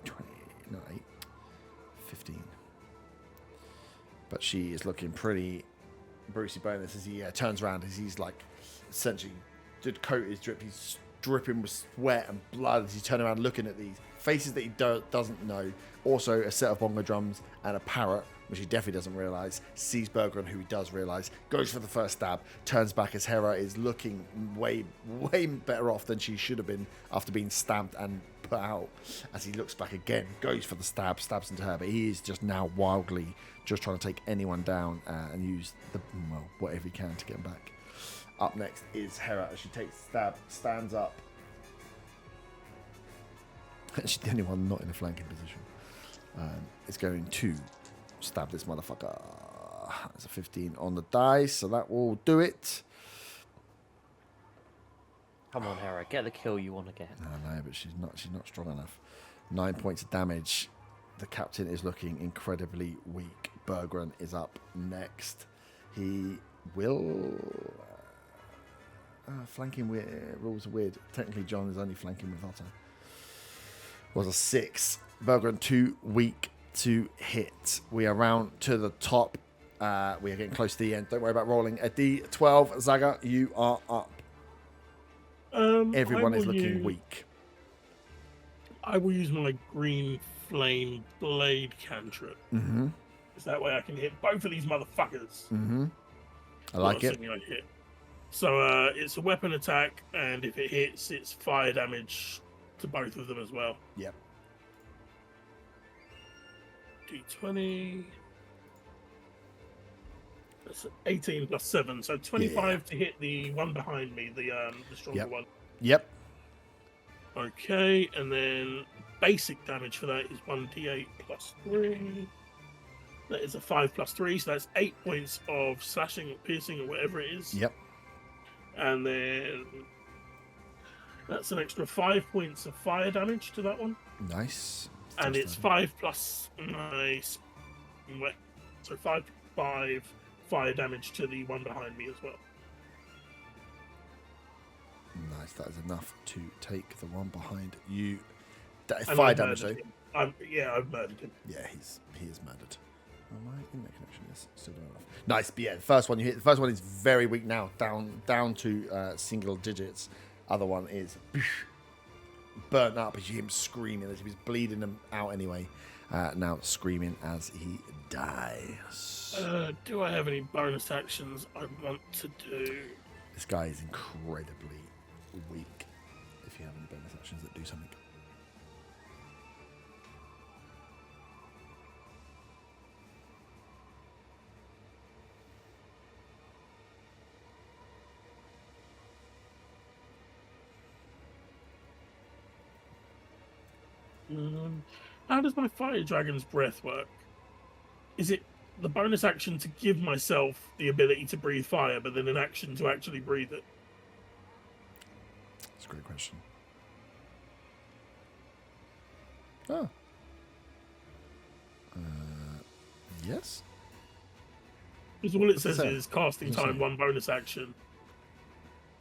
20, not 8, 15. But she is looking pretty Brucey bonus as he turns around as he's like essentially the coat is dripped. He's dripping with sweat and blood as he's turning around looking at these faces that he doesn't know. Also a set of bongo drums and a parrot, which he definitely doesn't realise. Sees Bergrim, who he does realise, goes for the first stab, turns back as Hera is looking way better off than she should have been after being stabbed and put out. As he looks back again, goes for the stabs into her, but he is just now wildly just trying to take anyone down and use whatever he can to get him back. Up next is Hera as she takes a stab, stands up. She's the only one not in a flanking position. Is going to stab this motherfucker. That's a 15 on the dice, so that will do it. Come on, Hera, get the kill you want to get. No, but she's not strong enough. 9 points of damage. The captain is looking incredibly weak. Bergrim is up next. He will... flanking rules are weird. Technically, John is only flanking with Otto. Was a 6. Bergrim too weak to hit. We are round to the top. We are getting close to the end. Don't worry about rolling a D12. Zaga, you are up. Everyone is looking weak. I will use my green flame blade cantrip. Mm-hmm. Because that way I can hit both of these motherfuckers. Mm-hmm. I like it. So it's a weapon attack, and if it hits, it's fire damage to both of them as well. Yep. D20. That's 18 plus 7, so 25 to hit the one behind me, the stronger one. Yep. Okay, and then basic damage for that is 1d8 plus 3. That is a 5 plus 3, so that's 8 points of slashing or piercing or whatever it is. Yep. And then that's an extra 5 points of fire damage to that one. Nice. And it's 5 plus my... So 5 fire damage to the one behind me as well. Nice, that is enough to take the one behind you. That is fire damage, though. I've murdered him. Yeah, he is murdered. Am I in that connection? Yes, still doing enough. Nice, but yeah, the first one you hit. The first one is very weak now, down to single digits. Other one is burnt up as you hear him screaming as he was bleeding him out anyway. Now screaming as he dies. Do I have any bonus actions I want to do? This guy is incredibly weak. If you have any bonus actions that do something. How does my fire dragon's breath work? Is it the bonus action to give myself the ability to breathe fire, but then an action to actually breathe it? That's a great question. Oh. Yes. Because all it What's says that? is casting What's that? time, 1 bonus action.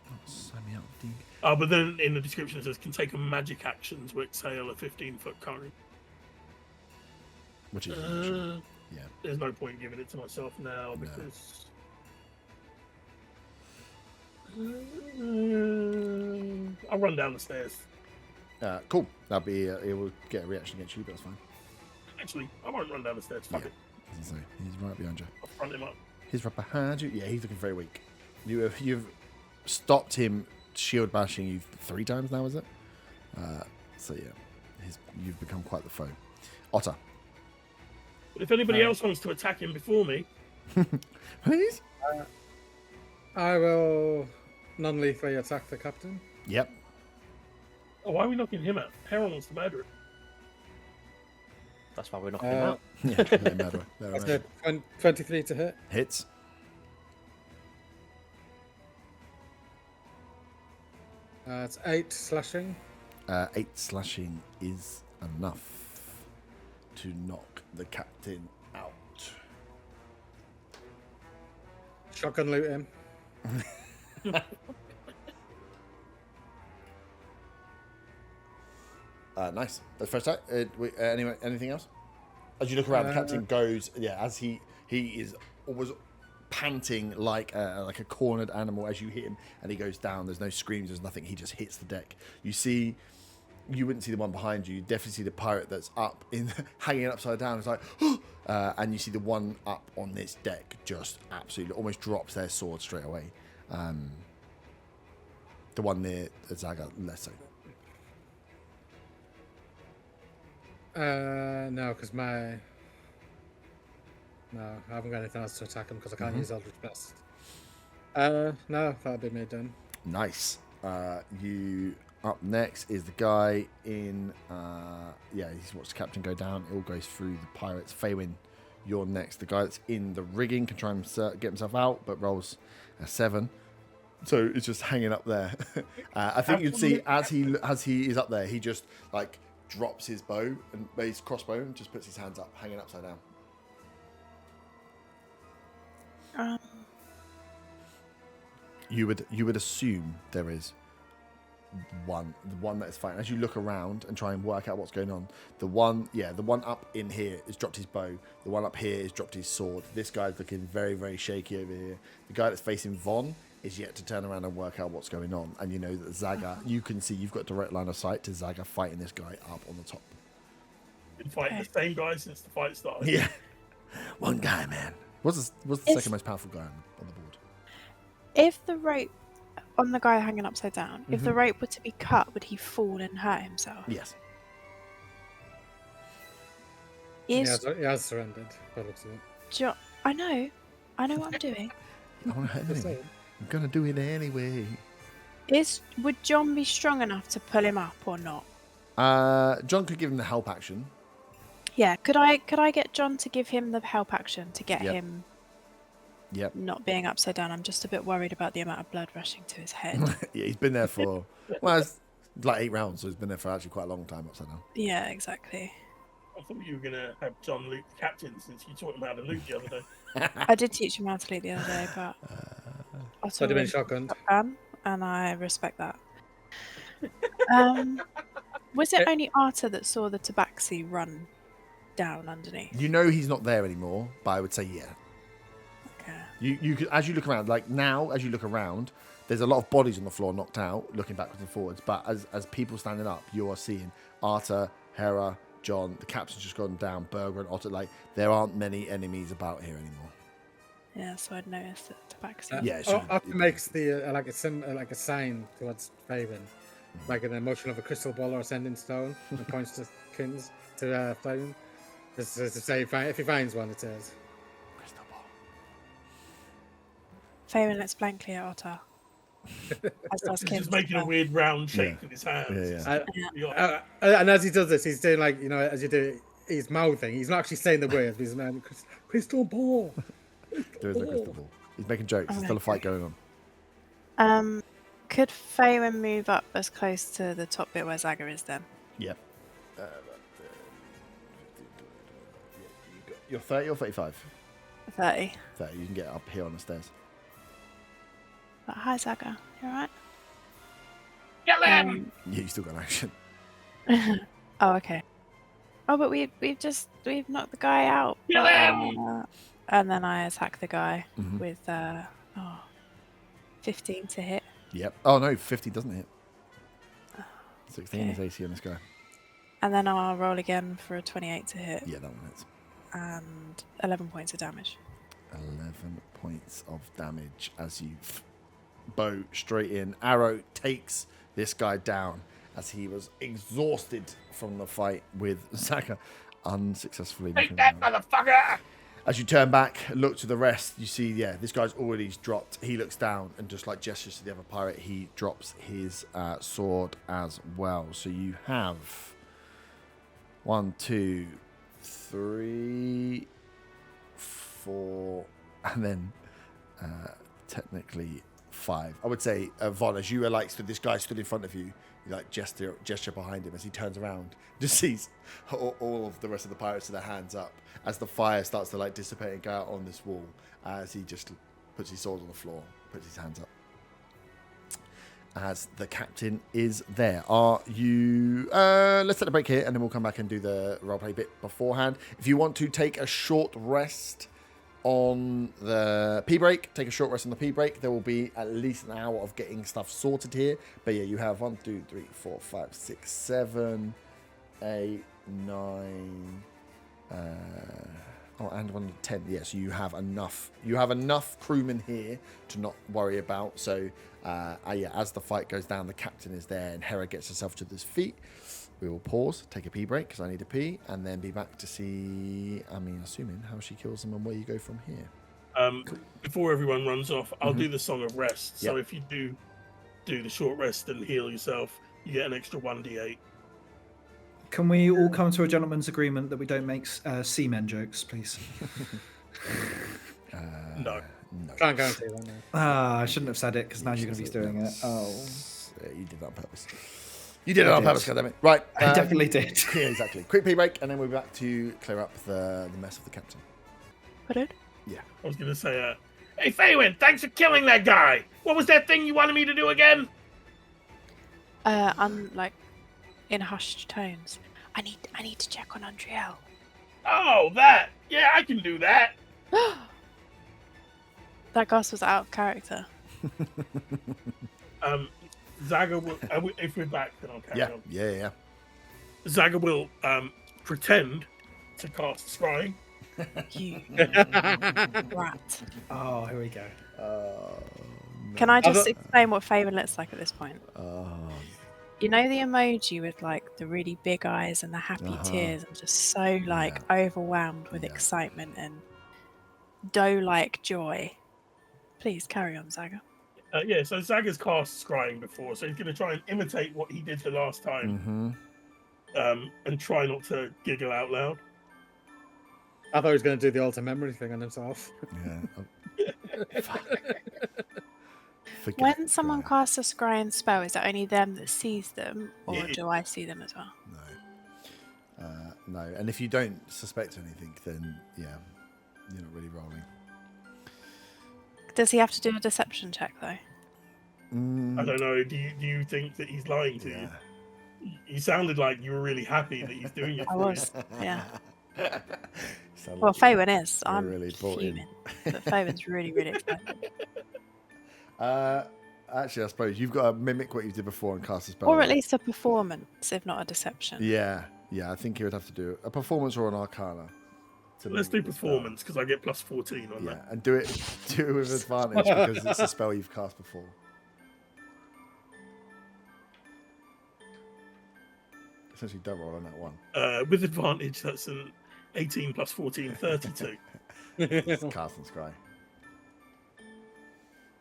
Oh, sign me up, Dig. But then in the description it says can take a magic action to exhale a 15-foot current. Which is an action. Yeah. There's no point giving it to myself now because I'll run down the stairs. Cool. That'll be. It will get a reaction against you, but that's fine. Actually, I won't run down the stairs. Fuck Yeah. it. As I say, he's right behind you. I'll front him up. He's right behind you. Yeah, he's looking very weak. You've stopped him shield bashing you 3 times now, is it? So yeah, you've become quite the foe. Otter, But if anybody else wants to attack him before me, please. I will non-lethally attack the captain. Yep. why are we knocking him out? Harold wants to murder him. That's why we're knocking him out. Yeah. Doesn't matter. They're That's right. it. 23 to hit. Hits. It's 8 slashing. 8 slashing is enough to knock the captain out. Shotgun loot him. Nice. That's first time. Anyway, anything else? As you look around, the captain goes. Yeah, as he is always panting like a cornered animal as you hit him, and he goes down. There's no screams. There's nothing. He just hits the deck. You see. You wouldn't see the one behind you. You definitely see the pirate that's up in hanging upside down. It's like, and you see the one up on this deck just absolutely almost drops their sword straight away. The one near Zaga, less so. No, because no, I haven't got anything else to attack him because I can't use Eldritch Blast. No, that'll be me done. Nice. You up next is the guy in. He's watched the captain go down. It all goes through the pirates. Faywin, you're next. The guy that's in the rigging can try and get himself out, but rolls a 7. So it's just hanging up there. I think you'd see as he is up there, he just like drops his bow and his crossbow and just puts his hands up, hanging upside down. You would assume there is the one that is fighting. As you look around and try and work out what's going on, the one up in here has dropped his bow. The one up here has dropped his sword. This guy's looking very, very shaky over here. The guy that's facing Von is yet to turn around and work out what's going on. And you know that Zaga, you can see you've got direct line of sight to Zaga fighting this guy up on the top. Been fighting the same guy since the fight started. Yeah, one guy, man. What's the second most powerful guy on the board? If the rope on the guy hanging upside down, if the rope were to be cut, would he fall and hurt himself? Yes. He has surrendered. By the looks of it. I know what I'm doing. I want to hurt him anyway. I'm gonna do it anyway. Would John be strong enough to pull him up or not? John could give him the help action. Yeah, could I get John to give him the help action to get him not being upside down? I'm just a bit worried about the amount of blood rushing to his head. Yeah, he's been there for it's like 8 rounds, so he's been there for actually quite a long time upside down. Yeah, exactly. I thought you were gonna have John loot the captain since you taught him how to loot the other day. I did teach him how to loot the other day, but I So told him shotgun. and I respect that. Was it only Arta that saw the tabaxi run down underneath? You know he's not there anymore, but I would say yeah. Okay. You could, as you look around, like now, as you look around, there's a lot of bodies on the floor knocked out, looking backwards and forwards. But as people standing up, you are seeing Arta, Hera, John. The captain's just gone down. Berger and Otter. Like there aren't many enemies about here anymore. Yeah, so I'd noticed that tobacco. Otter makes the like a sign towards Faven, like an emotion of a crystal ball or a sending stone, and points to Kins to Faven. Just to say, if he finds one, it says. Crystal ball. Faven looks blankly at Otter. As does He's Kins just making as a well. weird round shape with his hands. And as he does this, he's doing like as you do, he's mouthing. He's not actually saying the words. But he's man, crystal ball. There is no crystal ball. He's making jokes. There's still a fight going on. Could Faven move up as close to the top bit where Zaga is then? Yep. You're 30 or 35? 30. 30. You can get up here on the stairs. But hi, Zaga. You alright? Get them! Yeah, you still got action. Oh, okay. Oh, but we've knocked the guy out. Kill him! And then I attack the guy with 15 to hit. Yep. Oh no, 50 doesn't hit. 16 is AC on this guy. And then I'll roll again for a 28 to hit. Yeah, that one hits. And 11 points of damage. 11 points of damage as you bow straight in. Arrow takes this guy down as he was exhausted from the fight with Zaga, unsuccessfully. Take that, motherfucker! As you turn back, look to the rest, you see, this guy's already dropped. He looks down and just like gestures to the other pirate, he drops his sword as well. So you have 1, 2, 3, 4, and then technically 5. I would say, Von, as you were like, this guy stood in front of you, you like gesture behind him as he turns around, just sees all of the rest of the pirates with their hands up as the fire starts to like dissipate and go out on this wall, as he just puts his sword on the floor, puts his hands up. As the captain is there. Are you... let's take a break here and then we'll come back and do the roleplay bit beforehand. If you want to take a short rest on the pee break, take a short rest on the pee break. There will be at least an hour of getting stuff sorted here. But yeah, you have 1, 2, 3, 4, 5, 6, 7, 8, 9... and 1 to 10. Yes, you have enough. You have enough crewmen here to not worry about. So, as the fight goes down, the captain is there, and Hera gets herself to his feet. We will pause, take a pee break because I need a pee, and then be back to see. Assuming how she kills them and where you go from here. Before everyone runs off, I'll do the Song of Rest. So if you do the short rest and heal yourself, you get an extra 1d8. Can we all come to a gentleman's agreement that we don't make seamen jokes, please? No. Can't guarantee that. No. I shouldn't have said it because now you're going to be doing it. Oh, yeah, you did that on purpose. You did it on purpose, goddammit. Right, I definitely did. Yeah, exactly. Quick pee break, and then we'll be back to clear up the mess of the captain. Put it? Yeah. I was going to say, hey, Faywin, thanks for killing that guy. What was that thing you wanted me to do again? I'm like in hushed tones. I need to check on Andriel. Oh, that. Yeah, I can do that. That Goss was out of character. Zaga will, if we're back, then I'll carry on. Yeah. Zaga will pretend to cast Scrying. You rat. Oh, here we go. No. Can I just explain what Faven looks like at this point? Oh. You know the emoji with like the really big eyes and the happy tears and just so like overwhelmed with excitement and doe-like joy. Please carry on, Zaga. So Zaga's cast Scrying before, so he's going to try and imitate what he did the last time, and try not to giggle out loud. I thought he was going to do the alter memory thing on himself. Yeah. When someone casts a scrying spell, is it only them that sees them, or do I see them as well? No. And if you don't suspect anything, then you're not really rolling. Does he have to do a deception check though? I don't know. Do you think that he's lying to you? You sounded like you were really happy that he's doing it. I was. Yeah. sound Well, like you're Faywin is. I'm really bought in. fuming. But Faywin's really, really excited. Actually, I suppose you've got to mimic what you did before and cast a spell. Or at right? least a performance, if not a deception. Yeah. I think you would have to do a performance or an arcana. Let's do performance because I get plus 14 on that. And do it with advantage because it's a spell you've cast before. Essentially, don't roll on that one. With advantage, that's an 18 plus 14, 32. It's cast and scry.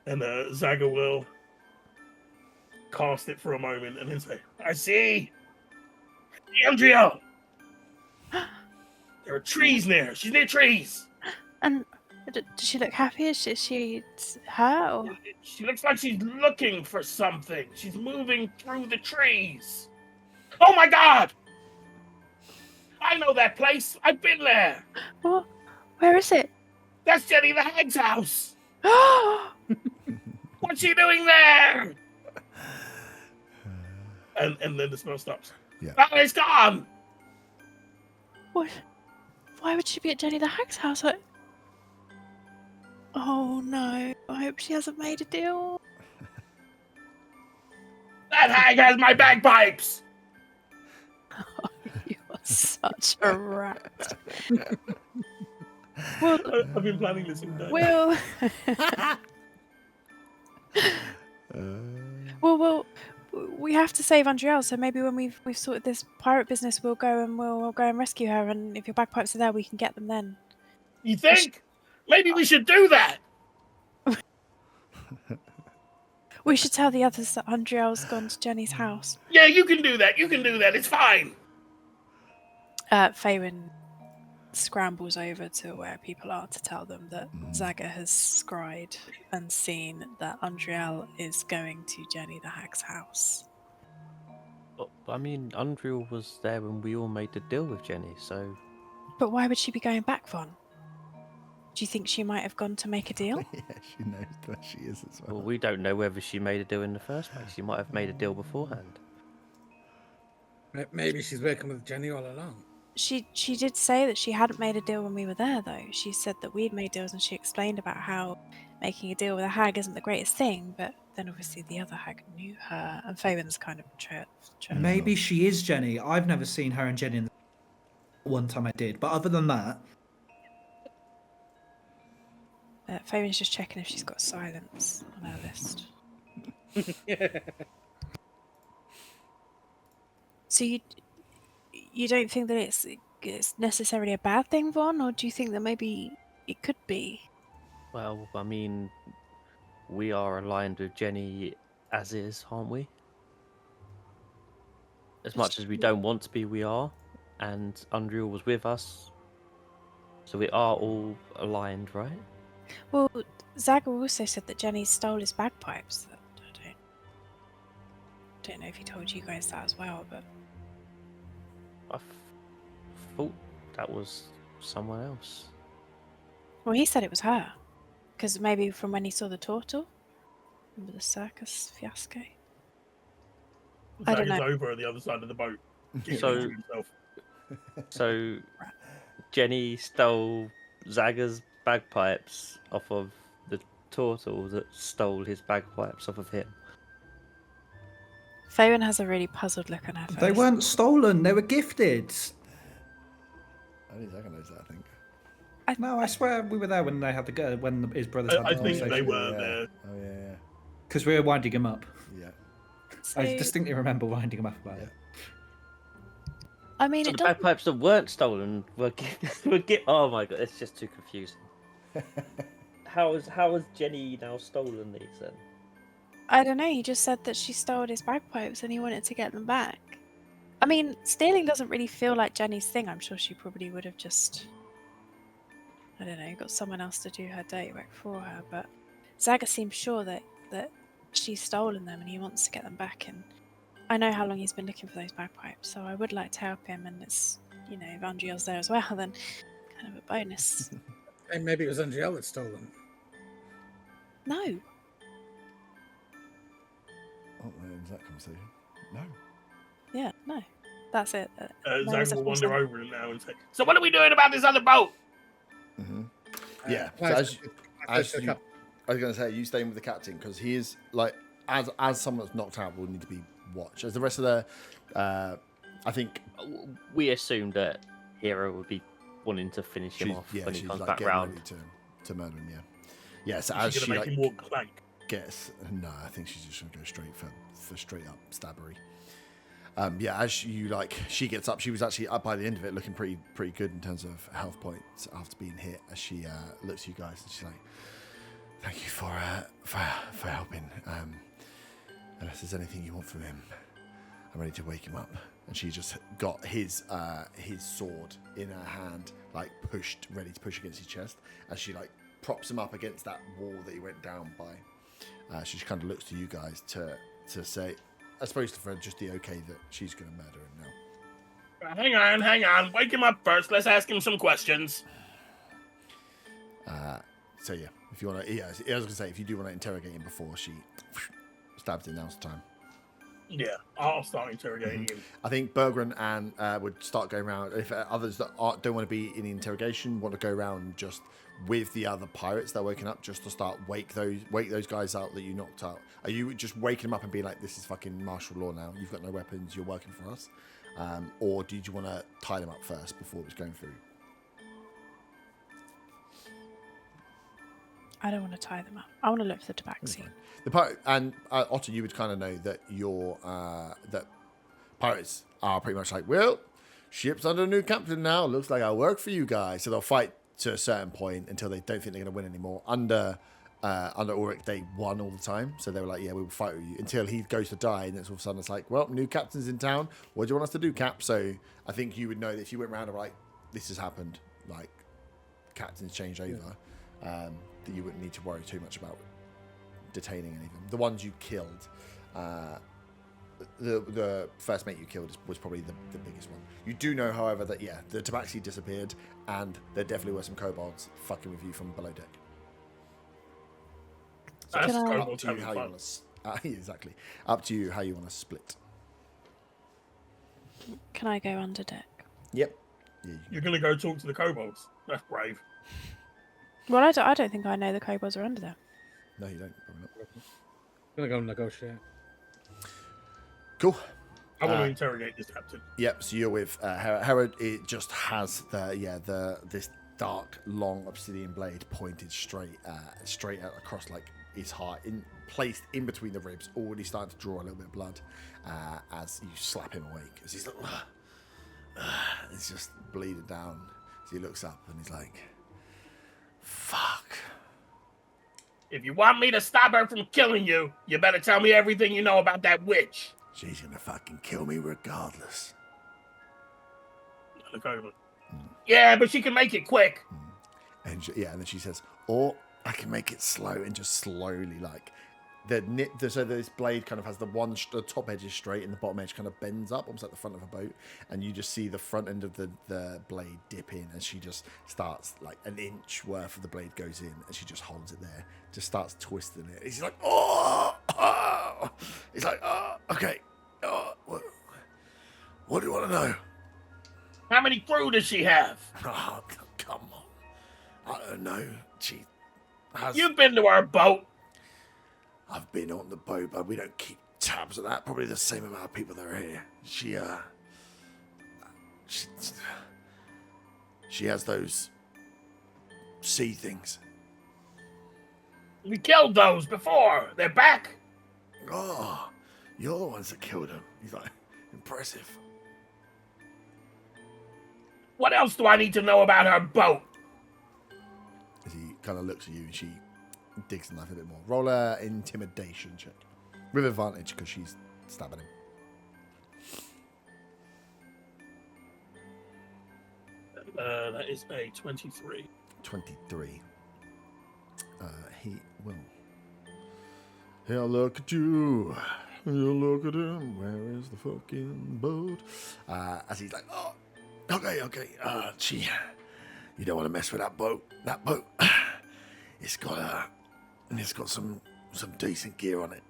And Zaga will cast it for a moment and then say, I see! Andrea! There are trees near. She's near trees. And does she look happy? Is she her? Or... She looks like she's looking for something. She's moving through the trees. Oh my god! I know that place. I've been there. What? Where is it? That's Jenny the Hag's house. What's she doing there? And then the spell stops. Yeah. Oh, it's gone. What? Why would she be at Jenny the Hag's house? Oh no! I hope she hasn't made a deal. That hag has my bagpipes. Oh, you are such a rat. Well, I've been planning this all day. Well, we have to save Andriel, so maybe when we've sorted this pirate business, we'll go and rescue her. And if your bagpipes are there, we can get them then. You think? Maybe we should do that. We should tell the others that Andriel's gone to Jenny's house. Yeah, you can do that. You can do that. It's fine. Faywin scrambles over to where people are to tell them that Zaga has scried and seen that Andriel is going to Jenny the Hag's house. I mean, Undriel was there when we all made the deal with Jenny, so... But why would she be going back, Von? Do you think she might have gone to make a deal? Yeah, she knows where she is as well. Well, we don't know whether she made a deal in the first place. She might have made a deal beforehand. Maybe she's working with Jenny all along. She did say that she hadn't made a deal when we were there, though. She said that we'd made deals, and she explained about how making a deal with a hag isn't the greatest thing, but then obviously the other hag knew her, and Faywin's kind of Maybe she is Jenny. I've never seen her and Jenny. One time I did, but other than that... Faywin's just checking if she's got silence on her list. So you don't think that it's necessarily a bad thing, Von, or do you think that maybe it could be? Well, I mean, we are aligned with Jenny as is, aren't we? As much as we don't want to be, we are. And Undriel was with us. So we are all aligned, right? Well, Zaga also said that Jenny stole his bagpipes. I don't know if he told you guys that as well, but... I thought that was someone else. Well, he said it was her. Because maybe from when he saw the turtle? Remember the circus fiasco? I don't know. Over on the other side of the boat. So Jenny stole Zaga's bagpipes off of the turtle that stole his bagpipes off of him. Faywin has a really puzzled look on her face. They weren't stolen, they were gifted. Only Zaga knows that, I think. No, I swear we were there when they had the girl, when his brothers had the I think conversation. they were there. Oh, yeah. Because we were winding him up. Yeah. So, I distinctly remember winding him up about it. I mean, So it the doesn't... bagpipes that weren't stolen were oh my god, it's just too confusing. How has Jenny now stolen these then? I don't know, he just said that she stole his bagpipes and he wanted to get them back. I mean, stealing doesn't really feel like Jenny's thing. I'm sure she probably would have just... I don't know, got someone else to do her dirty work for her, but Zaga seems sure that she's stolen them and he wants to get them back, and I know how long he's been looking for those bagpipes, so I would like to help him, and it's, you know, if Andriel's there as well, then kind of a bonus. And maybe it was Andriel that stole them. No. Oh, there's that conversation. No. Yeah, no. That's it. Zaga will wander over him now and say, so what are we doing about this other boat? Yeah. So I was going to say, you staying with the captain because he is like as someone that's knocked out will need to be watched. As the rest of the, I think we assumed that Hero would be wanting to finish him off when he comes like back round. ready to murder him. Yeah. So Is as she she gonna make like him walk clank? gets no, I think she's just going to go straight for straight up stabbery. As you like, she gets up. She was actually up by the end of it, looking pretty good in terms of health points after being hit. As she looks at you guys and she's like, "Thank you for helping. Unless there's anything you want from him, I'm ready to wake him up." And she just got his sword in her hand, like ready to push against his chest. As she like props him up against that wall that he went down by. She just kind of looks to you guys to say, I suppose to Fred, just the okay that she's going to murder him now. Hang on. Wake him up first. Let's ask him some questions. So yeah, if you want to, I was going to say, if you do want to interrogate him before she stabs him, now's the time. Yeah, I'll start interrogating him. I think Bergren and would start going around. If others that don't want to be in the interrogation want to go around just with the other pirates that are waking up, just to start wake those guys out that you knocked out. Are you just waking them up and being like, "This is fucking martial law now. You've got no weapons. You're working for us," or did you want to tie them up first before it was going through? I don't want to tie them up. I want to look for the tabaxi. The pirate and Otto, you would kind of know that that pirates are pretty much like, well, ship's under a new captain now. Looks like I'll work for you guys. So they'll fight to a certain point until they don't think they're going to win anymore. Under Ulrich, they won all the time. So they were like, yeah, we will fight with you until he goes to die. And then all of a sudden it's like, well, new captain's in town. What do you want us to do, Cap? So I think you would know that if you went around and like, this has happened, like captains changed over, that you wouldn't need to worry too much about detaining any of them. The ones you killed, the first mate you killed was probably the biggest one. You do know, however, that the tabaxi disappeared, and there definitely were some kobolds fucking with you from below deck. So That's up to you how you want to exactly. Up to you how you want to split. Can I go under deck? Yep. Yeah, You're gonna go talk to the kobolds. That's brave. Well, I don't think I know the kobolds are under there. No, you don't. Probably not. I'm gonna go negotiate. Cool. I want to interrogate this captain. Yep. So you're with Herod. It just has this dark, long obsidian blade pointed straight out across like his heart, placed in between the ribs, already starting to draw a little bit of blood as you slap him awake. As he's like, it's just bleeding down. As he looks up and he's like, "Fuck." If you want me to stop her from killing you, you better tell me everything you know about that witch. She's gonna fucking kill me regardless. Look over. Yeah, but she can make it quick. And and then she says, "Or I can make it slow and just slowly like so this blade kind of has the top edge is straight and the bottom edge kind of bends up, almost like the front of a boat, and you just see the front end of the blade dip in, and she just starts like an inch worth of the blade goes in, and she just holds it there, just starts twisting it. He's like, oh. He's like, oh, okay, what do you want to know? How many crew does she have? Oh, come on, I don't know. She has. You've been to her boat. I've been on the boat, but we don't keep tabs of that. Probably the same amount of people that are here. She has those sea things. We killed those before. They're back. Oh, you're the ones that killed them. He's like, impressive. What else do I need to know about her boat? As he kind of looks at you, and she digs the knife a bit more. Roll a intimidation check with advantage because she's stabbing him. That is a 23. 23. He will. He'll look at you. He'll look at him. Where is the fucking boat? As he's like, oh, okay. You don't want to mess with that boat. That boat. It's got some decent gear on it.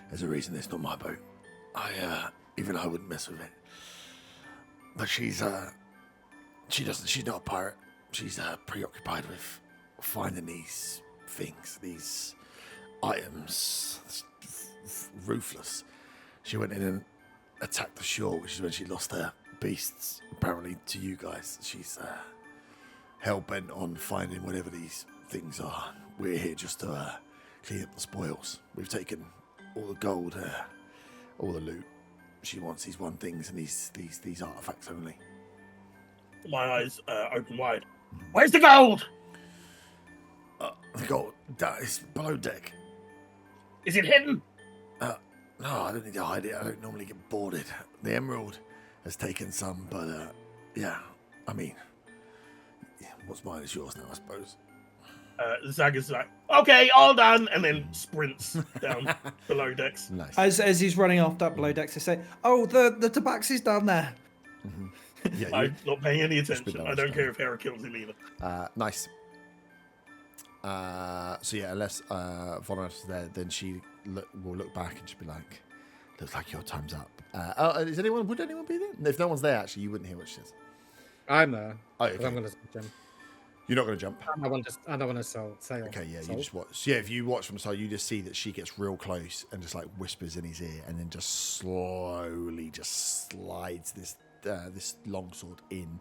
There's a reason it's not my boat. Even I wouldn't mess with it. But she's not a pirate. she's preoccupied with finding these things, these items. Ruthless. She went in and attacked the shore, which is when she lost her beasts, apparently to you guys. She's hell-bent on finding whatever these things are. We're here just to clean up the spoils. We've taken all the gold, all the loot. She wants these one things and these artifacts only. My eyes open wide. Where's the gold? The gold is below deck. Is it hidden? No, I don't need to hide it. I don't normally get boarded. The emerald has taken some, but yeah, I mean, what's mine is yours now, I suppose. Zag is like, okay, all done, and then sprints down below decks. Nice. As he's running off that below decks, they say, "Oh, the tabaxi's down there." Mm-hmm. Yeah, I'm not paying any attention. I don't care if Hera kills him either. Nice. So yeah, unless Vonnegut is there, then she will look back and she'll be like, "Looks like your time's up." Would anyone be there? If no one's there, actually, you wouldn't hear what she says. I'm there. Oh, okay. I'm gonna jump. You're not going to jump. I don't want to sail. Okay, yeah, you just watch. Yeah, if you watch from the side, you just see that she gets real close and just like whispers in his ear, and then just slowly just slides this longsword in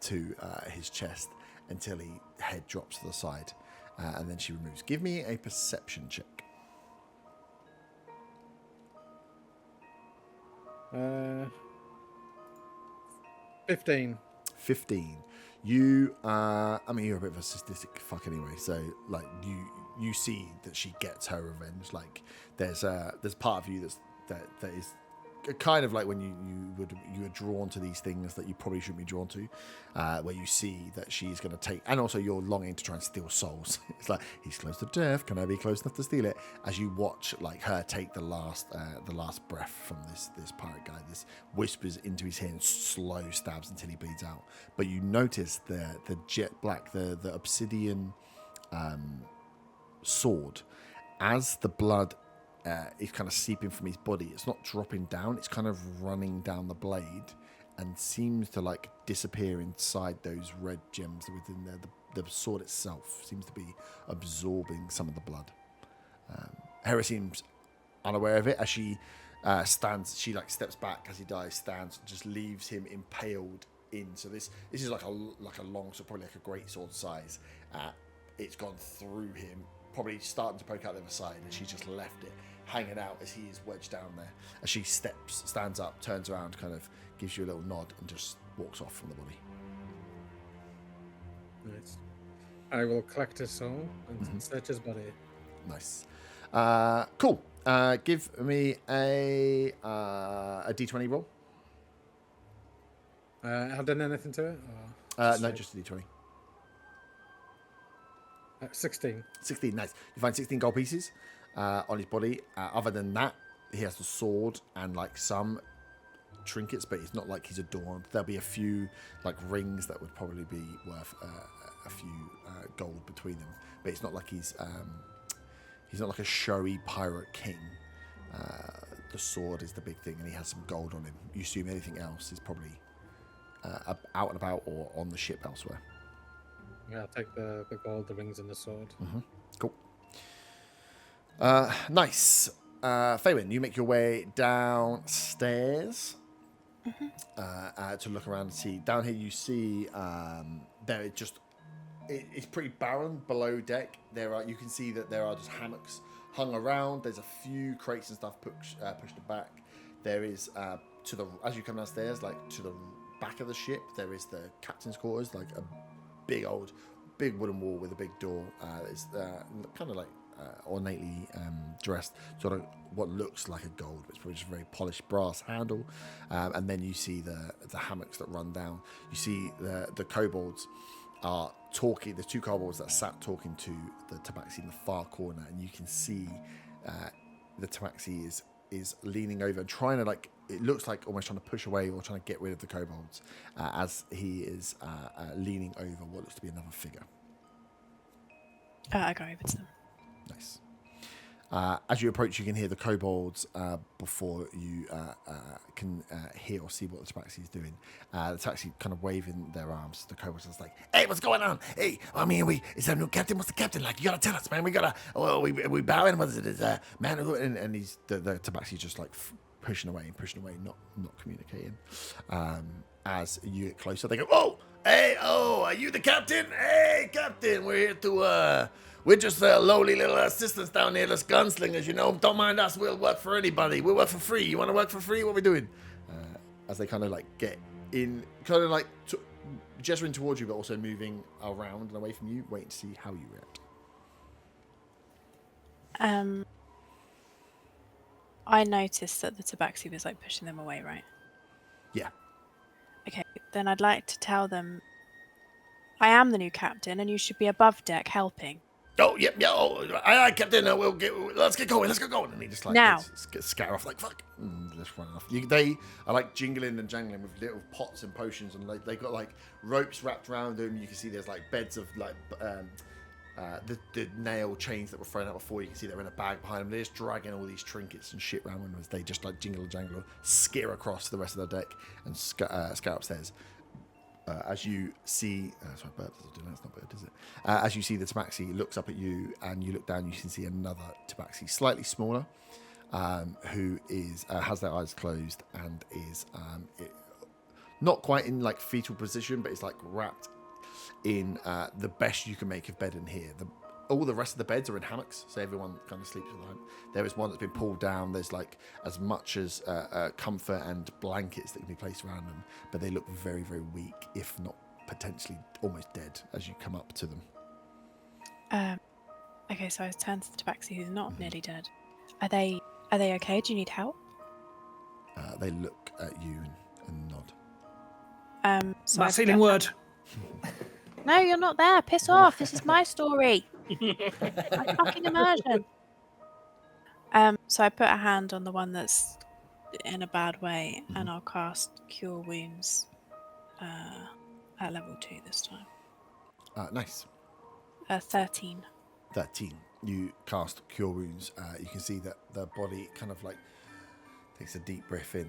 to his chest until his head drops to the side, and then she removes. Give me a perception check. 15. 15. You, I mean, you're a bit of a sadistic fuck anyway. So, like, you see that she gets her revenge. Like, there's part of you that is kind of like when you are drawn to these things that you probably shouldn't be drawn to, where you see that she's going to take, and also you're longing to try and steal souls. It's like, he's close to death. Can I be close enough to steal it? As you watch like her take the last breath from this pirate guy, this whispers into his ear and slow stabs until he bleeds out. But you notice the jet black, the obsidian sword, as the blood is kind of seeping from his body. It's not dropping down, it's kind of running down the blade and seems to like disappear inside those red gems within there. The sword itself seems to be absorbing some of the blood. Hera seems unaware of it as she stands. She like steps back as he dies, stands, and just leaves him impaled in. So this is like a long, so probably like a great sword size. It's gone through him, probably starting to poke out the other side, and she just left it hanging out as he is wedged down there. As she stands up, turns around, kind of gives you a little nod, and just walks off from the body. Nice. I will collect his soul and search his body. Nice. Cool. Give me a D20 roll. Have done anything to it? No, just a D20. 16. 16, nice. You find 16 gold pieces on his body. Other than that, he has the sword and like some trinkets, but it's not like he's adorned. There'll be a few like rings that would probably be worth a few gold between them, but it's not like he's not like a showy pirate king. The sword is the big thing, and he has some gold on him. You assume anything else is probably out and about or on the ship elsewhere. Yeah, I'll take the gold, the rings, and the sword. Cool. Nice. Faywin, you make your way downstairs to look around and see. Down here you see it's pretty barren below deck. You can see that there are just hammocks hung around. There's a few crates and stuff pushed back. There is as you come downstairs, like to the back of the ship, there is the captain's quarters, like a big wooden wall with a big door. It's kind of like ornately dressed, sort of what looks like a gold, but it's probably just a very polished brass handle. And then you see the hammocks that run down. You see the kobolds are talking. There's two kobolds that sat talking to the tabaxi in the far corner, and you can see the tabaxi is leaning over and trying to, like, it looks like almost trying to push away or trying to get rid of the kobolds as he is leaning over what looks to be another figure. I go over to them. Nice. As you approach, you can hear the kobolds before you can hear or see what the tabaxi is doing. The tabaxi kind of waving their arms. The kobolds are like, "Hey, what's going on? Hey, I mean, is that new captain? What's the captain like? You gotta tell us, man. We gotta. Oh, we bowing. What is it? Is man?" And he's the tabaxi's just like pushing away, not communicating. As you get closer, they go, "Oh, hey, oh, are you the captain? Hey, captain, we're here to we're just lowly little assistants down here, just gunslingers, you know. Don't mind us. We'll work for anybody. We'll work for free. You want to work for free? What are we doing?" As they kind of like get in, kind of like gesturing towards you, but also moving around and away from you, waiting to see how you react. I noticed that the tabaxi was like pushing them away, right? Yeah. Okay, then I'd like to tell them I am the new captain and you should be above deck helping. Oh, yep, yeah, oh, I captain, let's get going, And he just like now scatter off like, fuck, and just run off. They are like jingling and jangling with little pots and potions, and like they got like ropes wrapped around them. You can see there's like beds of like the nail chains that were thrown out before. You can see they're in a bag behind them. They're just dragging all these trinkets and shit around them as they just like jingle and jangle, skitter across the rest of the deck and scout upstairs. As you see, sorry, bird doesn't do that. It's not bird, is it? As you see the tabaxi looks up at you, and you look down, you can see another tabaxi, slightly smaller, who is has their eyes closed and is not quite in like fetal position, but it's like wrapped in the best you can make of bed in here. All the rest of the beds are in hammocks, so everyone kind of sleeps with them. There is one that's been pulled down. There's like as much as comfort and blankets that can be placed around them, but they look very, very weak, if not potentially almost dead as you come up to them. Okay, so I turn to the tabaxi who's not nearly dead. Are they okay? Do you need help? They look at you and nod. So That sealing word. No, you're not there. Piss off. This is my story. My fucking immersion. So I put a hand on the one that's in a bad way, and I'll cast Cure Wounds at level 2 this time. Nice. 13. 13. You cast Cure Wounds. You can see that the body kind of like takes a deep breath in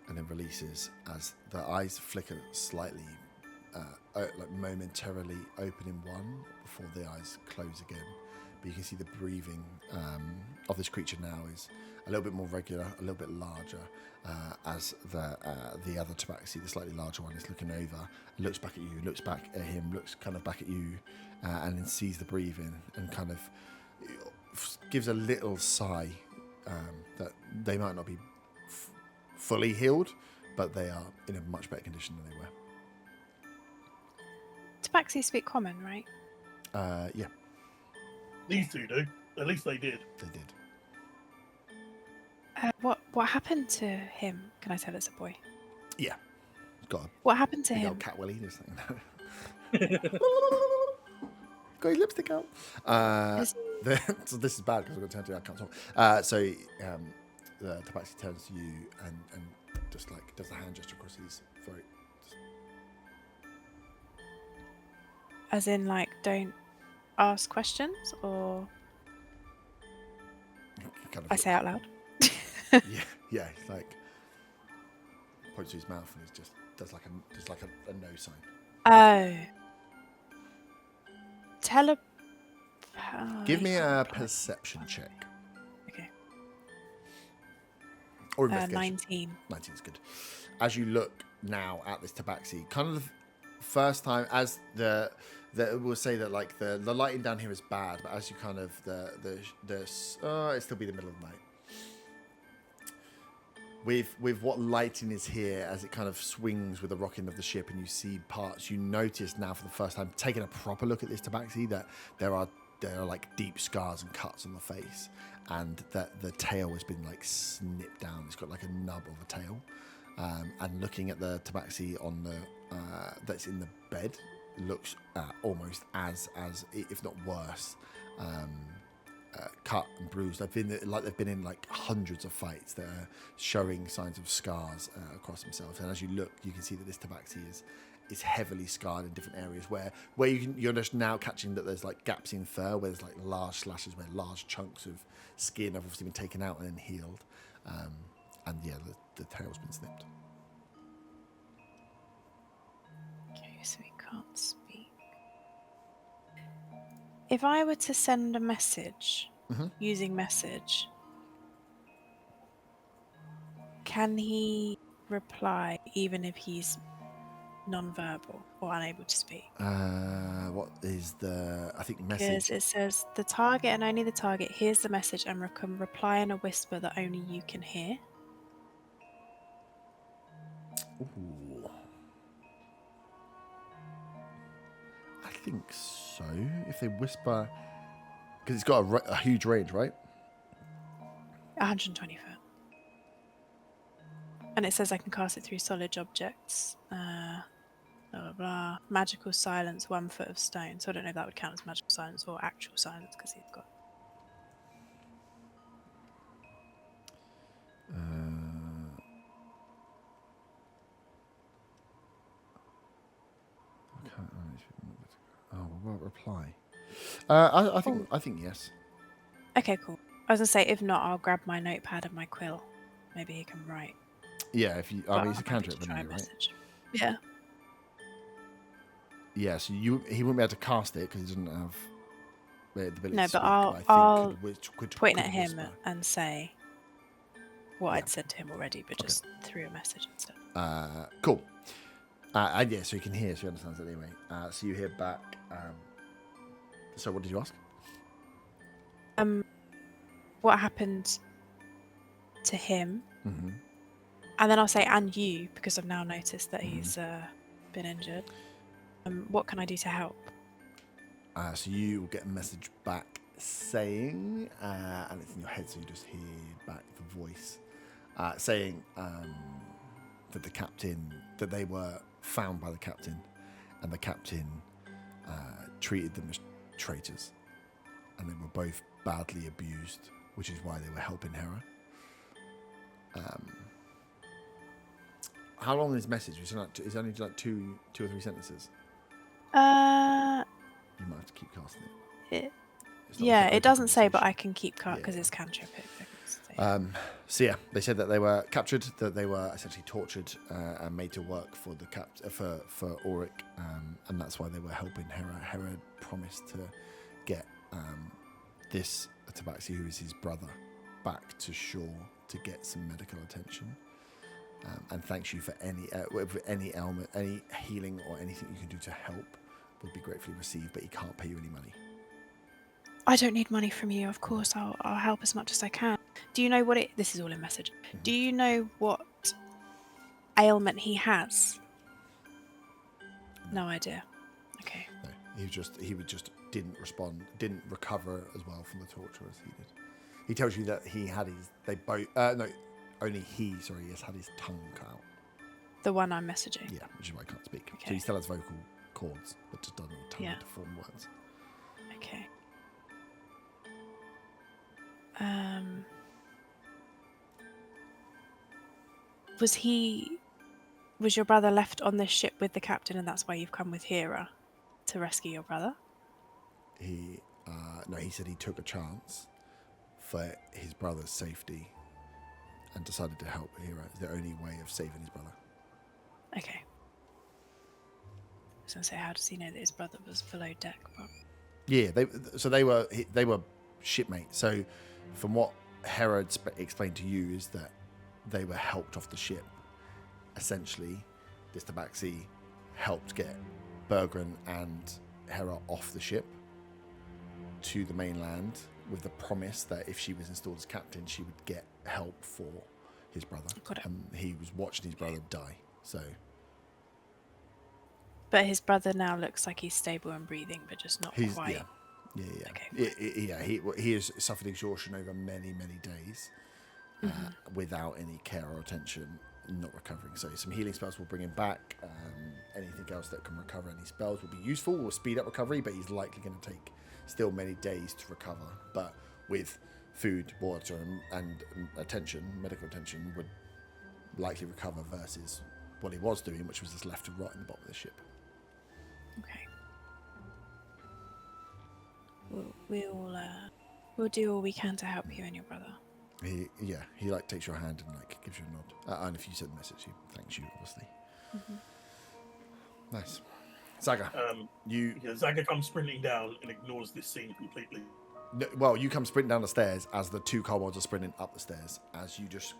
and then releases as the eyes flicker slightly, like momentarily opening one before the eyes close again. But you can see the breathing of this creature now is a little bit more regular, a little bit larger, as the other tabaxi, the slightly larger one, is looking over, looks back at you, looks back at him, looks kind of back at you, and then sees the breathing and kind of gives a little sigh that they might not be fully healed, but they are in a much better condition than they were. Tabaxi speak common, right? Yeah. These two do. At least they did. They did. What happened to him? Can I tell it's a boy? Yeah. Got a What happened to big him? old cat willy. This thing. Got his lipstick out. So this is bad because I'm going to turn to you. I can't talk. So the tabaxi turns to you and just like does the hand gesture across his throat. As in, like, don't ask questions, or Kind of I say out loud. yeah. He's like points to his mouth and he just does like a no sign. Oh. Give me a perception check. Okay. Or investigation. 19. 19 is good. As you look now at this tabaxi, kind of the first time, as we'll say that like the lighting down here is bad, but as you kind of it'd still be the middle of the night. With what lighting is here, as it kind of swings with the rocking of the ship, and you see parts, you notice now for the first time, taking a proper look at this tabaxi, that there are like deep scars and cuts on the face, and that the tail has been like snipped down. It's got like a nub of a tail. And looking at the tabaxi on the that's in the bed, looks almost as if not worse, cut and bruised. They've been in like hundreds of fights that are showing signs of scars across themselves. And as you look, you can see that this tabaxi is is heavily scarred in different areas where you're just now catching that there's like gaps in fur where there's like large slashes where large chunks of skin have obviously been taken out and then healed, and yeah, the tail's been snipped. Okay, so we can't speak. If I were to send a message using message, can he reply even if he's non-verbal or unable to speak? What is the, I think, Because message? it says the target and only the target hears the message and can reply in a whisper that only you can hear. Ooh. I think so. If they whisper, because it's got a huge range, right? 120 foot. And it says I can cast it through solid objects. Blah, blah, blah. Magical silence, 1 foot of stone. So I don't know if that would count as magical silence or actual silence because he's got. Oh, what reply? I think yes. Okay, cool. I was gonna say if not, I'll grab my notepad and my quill. Maybe he can write. Yeah, if you, I mean, it's a I'm happy cantrip, to try a right? message. Yeah. Yeah, so he wouldn't be able to cast it because he doesn't have the ability No, to but speak, I'll I think could point at him whisper. and say what Yeah. I'd said to him already, but just through a message instead. Cool. And yeah, so he can hear, so he understands it anyway. So you hear back. So what did you ask? What happened to him? Mm-hmm. And then I'll say, and you, because I've now noticed that he's been injured. What can I do to help? So you will get a message back saying, and it's in your head, so you just hear back the voice saying that the captain, that they were found by the captain, and the captain treated them as traitors, and they were both badly abused, which is why they were helping Hera. How long is this message? It's only like two or three sentences. You might have to keep casting it. It's not like an It open doesn't say, but I conversation. can keep cut because Yeah. it's cantripic. So yeah, they said that they were captured, that they were essentially tortured and made to work for the for Auric, and that's why they were helping Hera. Hera had promised to get this Tabaxi, who is his brother, back to shore to get some medical attention. And thanks you for any ailment, any healing or anything you can do to help would be gratefully received, but he can't pay you any money. I don't need money from you, of course. I'll help as much as I can. Do you know what it? This is all in message. Do you know what ailment he has? No idea. Okay. No, didn't respond, didn't recover as well from the torture as he did. He tells you that he had his, only he has had his tongue cut out. The one I'm messaging. Yeah, which is why I can't speak. Okay. So he still has vocal cords, but just doesn't have tongue to form words. Okay. Was your brother left on this ship with the captain, and that's why you've come with Hera to rescue your brother? He said he took a chance for his brother's safety and decided to help Hera. It's the only way of saving his brother. Okay. I was gonna say, how does he know that his brother was below deck? But... Yeah, they were shipmates. So, from what Hera explained to you, is that they were helped off the ship. Essentially, this Tabaxi helped get Bergren and Hera off the ship to the mainland with the promise that if she was installed as captain, she would get help for his brother. Got it. And he was watching his brother die. So. But his brother now looks like he's stable and breathing, but just not quite. Yeah. Okay. He has suffered exhaustion over many days without any care or attention, not recovering. So some healing spells will bring him back. Anything else that can recover any spells will be useful, will speed up recovery, but he's likely going to take still many days to recover. But with food, water, and attention, medical attention, would likely recover versus what he was doing, which was just left to rot in the bottom of the ship. Okay. We'll do all we can to help you and your brother. He like takes your hand and like gives you a nod. And if you send the message, he thanks you, obviously. Nice. Zaga, Zaga comes sprinting down and ignores this scene completely. Well, you come sprinting down the stairs as the two kobolds are sprinting up the stairs as you just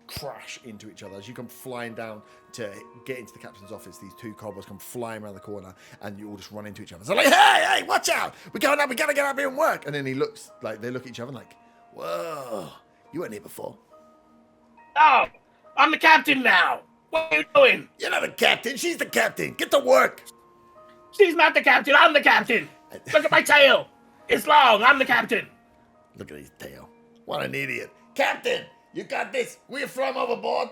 crash into each other. As you come flying down to get into the captain's office, these two kobolds come flying around the corner and you all just run into each other. So like, hey, watch out! We're going up, we gotta get up here and work. And then they look at each other like, whoa, you weren't here before. Oh, I'm the captain now. What are you doing? You're not the captain, she's the captain. Get to work. She's not the captain, I'm the captain. Look at my tail. It's long, I'm the captain. Look at his tail. What an idiot. Captain, you got this. Where you from overboard?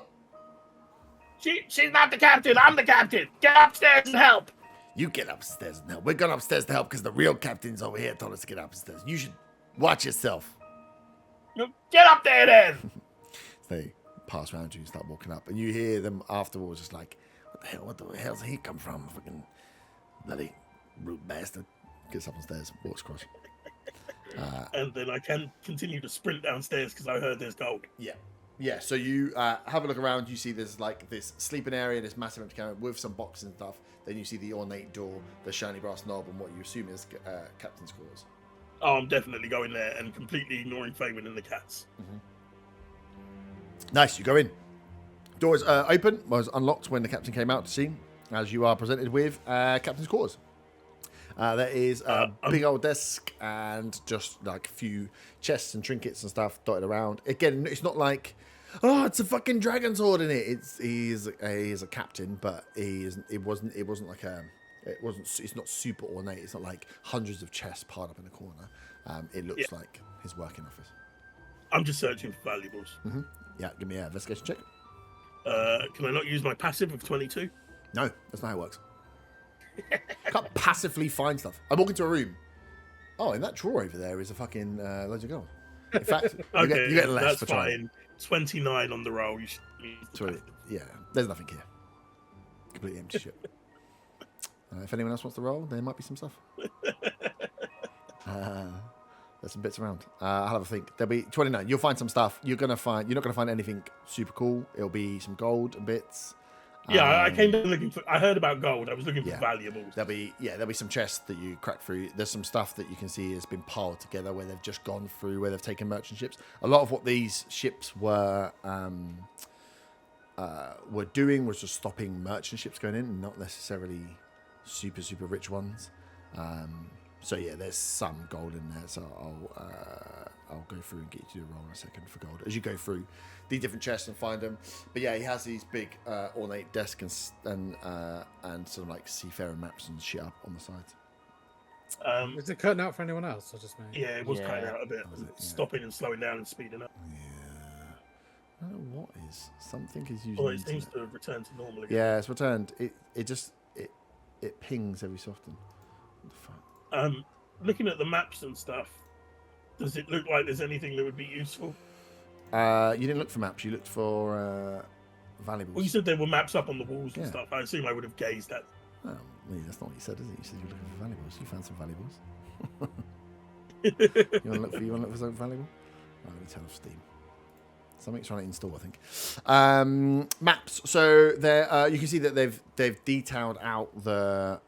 She's not the captain, I'm the captain. Get upstairs and help. You get upstairs and help. We're going upstairs to help because the real captain's over here told us to get upstairs. You should watch yourself. Get up there then. They pass around you and start walking up. And you hear them afterwards just like, what the hell's he come from? Fucking bloody rude bastard. Gets up on stairs, walks across. And then I can continue to sprint downstairs because I heard there's gold. Yeah, so you have a look around. You see there's like this sleeping area, this massive empty cabin with some boxes and stuff. Then you see the ornate door, the shiny brass knob, and what you assume is captain's quarters. Oh, I'm definitely going there and completely ignoring Faywin and the cats. Nice, you go in. Doors open, was unlocked when the captain came out to see, as you are presented with captain's quarters. There is a big old desk and just like a few chests and trinkets and stuff dotted around. Again, it's not like, oh, it's a fucking dragon's sword in it. He's a captain, but it's not super ornate. It's not like hundreds of chests piled up in a corner. It looks like his working office. I'm just searching for valuables. Yeah, give me an investigation check. Can I not use my passive of 22? No, that's not how it works. Can't passively find stuff. I walk into a room. Oh, in that drawer over there is a fucking loads of gold. In fact, you get less that's for trying. Fine. 29 on the roll. You should use Yeah, there's nothing here. Completely empty shit. If anyone else wants to roll, there might be some stuff. There's some bits around. I'll have a think. There'll be 29. You'll find some stuff. You're not gonna find anything super cool. It'll be some gold and bits. Yeah, I came down looking for. I heard about gold. I was looking for valuables. There'll be some chests that you crack through. There's some stuff that you can see has been piled together where they've just gone through, where they've taken merchant ships. A lot of what these ships were doing was just stopping merchant ships going in, not necessarily super rich ones. So yeah, there's some gold in there. So I'll go through and get you to do a roll in a second for gold as you go through the different chests and find them. But yeah, he has these big ornate desks and sort of like seafaring maps and shit up on the sides. Is it cutting out for anyone else, or just me? Yeah, it was cutting out a bit, stopping and slowing down and speeding up. Yeah, I don't know what is. Something is usually. Oh, it seems to have returned to normal again. Yeah, it's returned. It pings every so often. What the fuck? Looking at the maps and stuff, does it look like there's anything that would be useful? You didn't look for maps. You looked for valuables. Well, you said there were maps up on the walls and stuff. I assume I would have gazed at. Oh, well, that's not what you said, is it? You said you were looking for valuables. You found some valuables. You want to look for something valuable? Oh, let me turn off Steam. Something's trying to install, I think. Maps. So there, you can see that they've detailed out the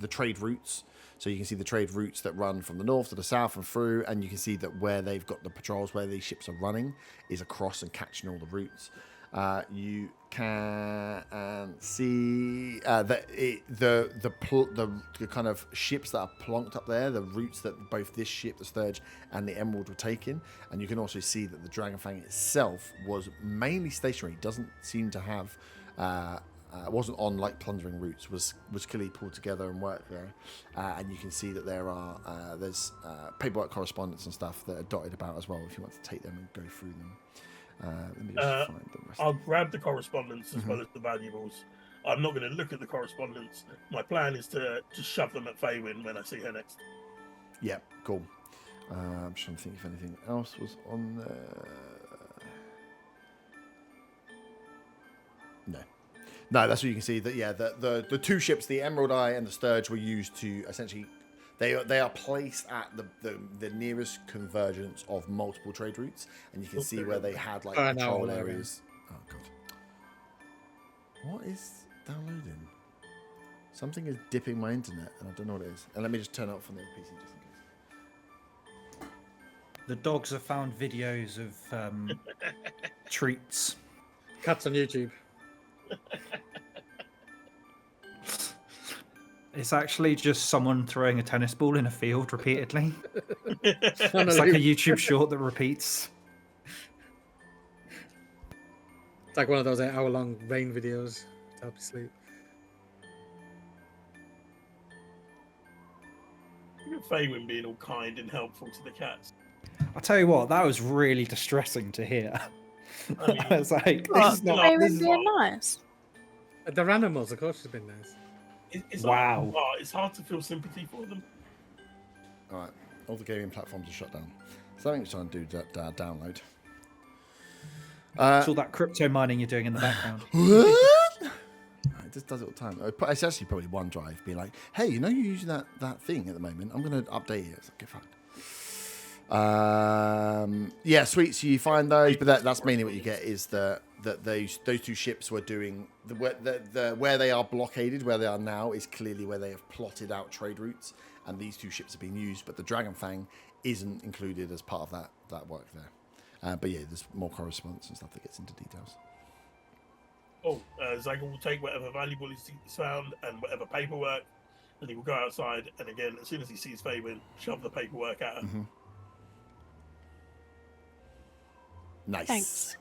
trade routes. So you can see the trade routes that run from the north to the south and through, and you can see that where they've got the patrols, where these ships are running, is across and catching all the routes. You can see that the kind of ships that are plonked up there, the routes that both this ship, the Sturge, and the Emerald were taking, and you can also see that the Dragonfang itself was mainly stationary. Doesn't seem to have. Wasn't on like plundering routes, was clearly pulled together and worked there, and you can see that there's paperwork correspondence and stuff that are dotted about as well if you want to take them and go through them. Let me just find the rest. I'll grab the correspondence as well as the valuables. I'm not going to look at the correspondence. My plan is to just shove them at Faywin when I see her next. Yeah, cool. I'm just trying to think if anything else was on there. No. No, that's what you can see. That the two ships, the Emerald Eye and the Sturge, were used to essentially. They are placed at the nearest convergence of multiple trade routes, and you can see where they had like control areas. Oh god, what is downloading? Something is dipping my internet, and I don't know what it is. And let me just turn it off from the PC just in case. The dogs have found videos of treats. Cats on YouTube. It's actually just someone throwing a tennis ball in a field repeatedly. It's like a YouTube short that repeats. It's like one of those hour-long rain videos to help you sleep. Look at Faywin being all kind and helpful to the cats. I'll tell you what, that was really distressing to hear. I mean, I was like, What? this is not. They This were is, being nice. They're animals, of course, it's been nice. It's Wow. It's hard to feel sympathy for them. All right, all the gaming platforms are shut down. Something's trying to do download. it's all that crypto mining you're doing in the background. It just does it all the time. It's actually probably OneDrive being like, hey, you're using that thing at the moment. I'm going to update it. It's like, okay, fine. Yeah, sweet. So you find those, but that's mainly what you get is that those two ships were doing where they are blockaded, where they are now is clearly where they have plotted out trade routes, and these two ships are being used, but the Dragonfang isn't included as part of that work there. But yeah, there's more correspondence and stuff that gets into details. Oh, Zaga will take whatever valuable is found and whatever paperwork, and he will go outside. And again, as soon as he sees Faywin, shove the paperwork at her. Mm-hmm. Nice. Thanks.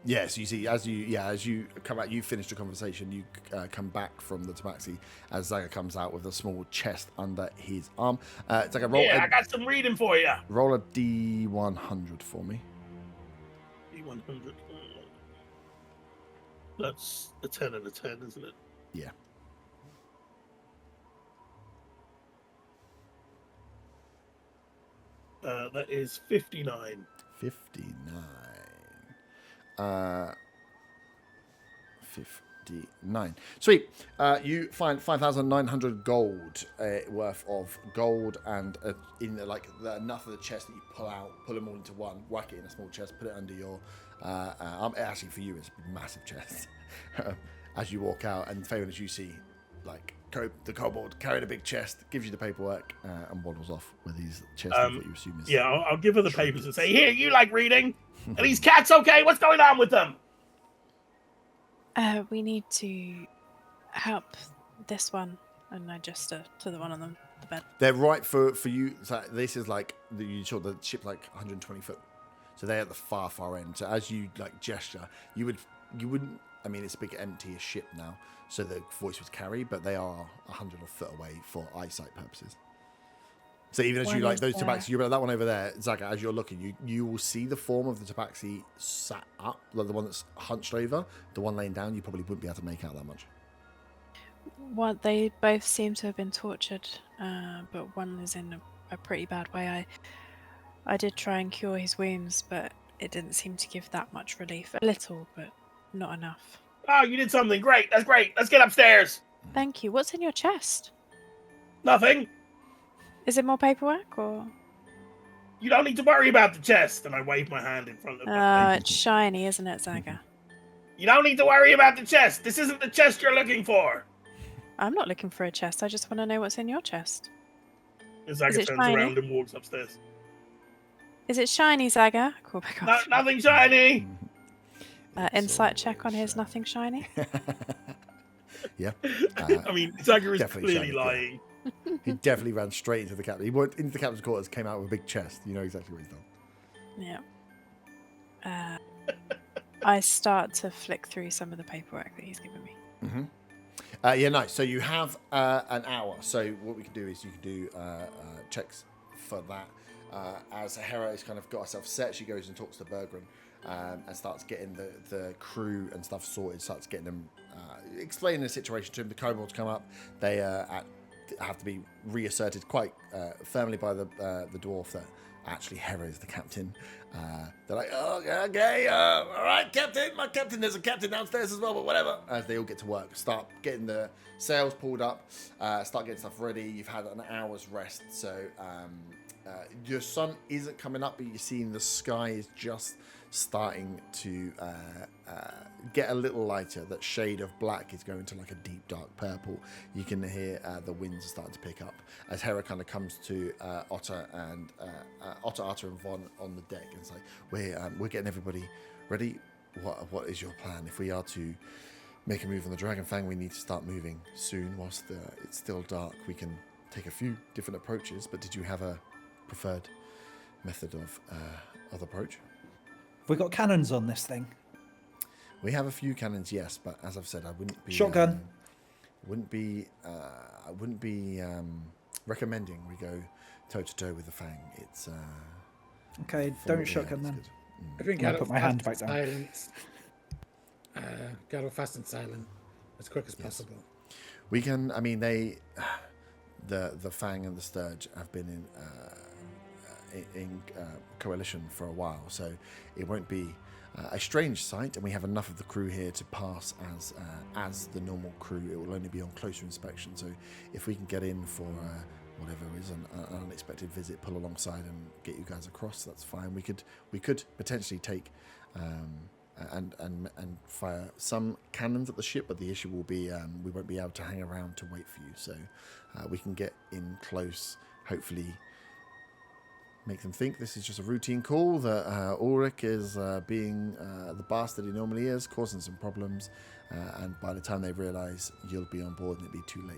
Yeah, so you see, as you come out, you finish the conversation, you come back from the tabaxi as Zaga comes out with a small chest under his arm. Zaga, I got some reading for you. Roll a D100 for me. D100. That's a 10 and a 10, isn't it? Yeah. That is 59. 59. 59. Sweet. You find 5,900 gold worth of gold, and enough of the chest that you pull them all into one, whack it in a small chest, put it under your arm. Actually, for you, it's a massive chest. As you walk out, and Faywin, as you see, like the kobold carrying a big chest, gives you the paperwork, and waddles off with these chests. That you assume is I'll give her the papers and say, "Here, you like reading? Are these cats okay? What's going on with them?" We need to help this one, and I gesture to the one on the bed. They're right for you. So this is like the ship's like 120 foot, so they're at the far end. So as you like gesture, you wouldn't. I mean, it's a big empty ship now, so the voice would carry, but they are 100 foot away for eyesight purposes. So even as you like those tabaxi, you're that one over there, Zaga. As you're looking, you will see the form of the tabaxi sat up, like the one that's hunched over. The one laying down, you probably wouldn't be able to make out that much. Well, they both seem to have been tortured, but one is in a pretty bad way. I did try and cure his wounds, but it didn't seem to give that much relief. A little, but not enough. Oh, you did something. Great. That's great. Let's get upstairs. Thank you. What's in your chest? Nothing. Is it more paperwork, or? You don't need to worry about the chest. And I wave my hand in front of her. It's shiny, isn't it, Zaga? You don't need to worry about the chest. This isn't the chest you're looking for. I'm not looking for a chest. I just want to know what's in your chest. Zaga turns shiny? around and walks upstairs. Is it shiny, Zaga? Call back No, off. nothing shiny. Insight check on his nothing shiny. Yeah. I mean, Zaga is definitely clearly shiny, yeah. lying. He definitely ran straight into the captain. He went into the captain's quarters, came out with a big chest. You know exactly what he's done. Yeah. I start to flick through some of the paperwork that he's given me. Yeah, nice. So you have an hour. So what we can do is you can do checks for that. As Hera has kind of got herself set, she goes and talks to Berggren and starts getting the crew and stuff sorted, starts getting them, explaining the situation to them. The kobolds come up. They have to be reasserted quite firmly by the dwarf that actually Hera is the captain. They're like, oh, okay, all right, captain, my captain. There's a captain downstairs as well, but whatever. As they all get to work, start getting the sails pulled up, start getting stuff ready. You've had an hour's rest, so your sun isn't coming up, but you're seeing the sky is just starting to get a little lighter. That shade of black is going to like a deep dark purple. You can hear the winds are starting to pick up as Hera kind of comes to Otter and Von on the deck and it's like, we're getting everybody ready. What is your plan? If we are to make a move on the Dragon Fang, we need to start moving soon whilst it's still dark. We can take a few different approaches, but did you have a preferred method of approach? Have we got cannons on this thing? We have a few cannons, yes, but as I've said, I wouldn't be shotgun. I wouldn't be recommending we go toe to toe with the Fang. It's okay. Don't shotgun then. I think I'll put my hand back down. Silent. Get fast and silent as quick as possible. We can. I mean, the Fang and the Sturge have been in coalition for a while, so it won't be a strange sight, and we have enough of the crew here to pass as the normal crew. It will only be on closer inspection, so if we can get in for whatever is an unexpected visit, pull alongside and get you guys across, that's fine. We could potentially take and fire some cannons at the ship, but the issue will be we won't be able to hang around to wait for you, so we can get in close, hopefully make them think this is just a routine call, that Ulrich is being the bastard he normally is, causing some problems, and by the time they realise you'll be on board and it'll be too late.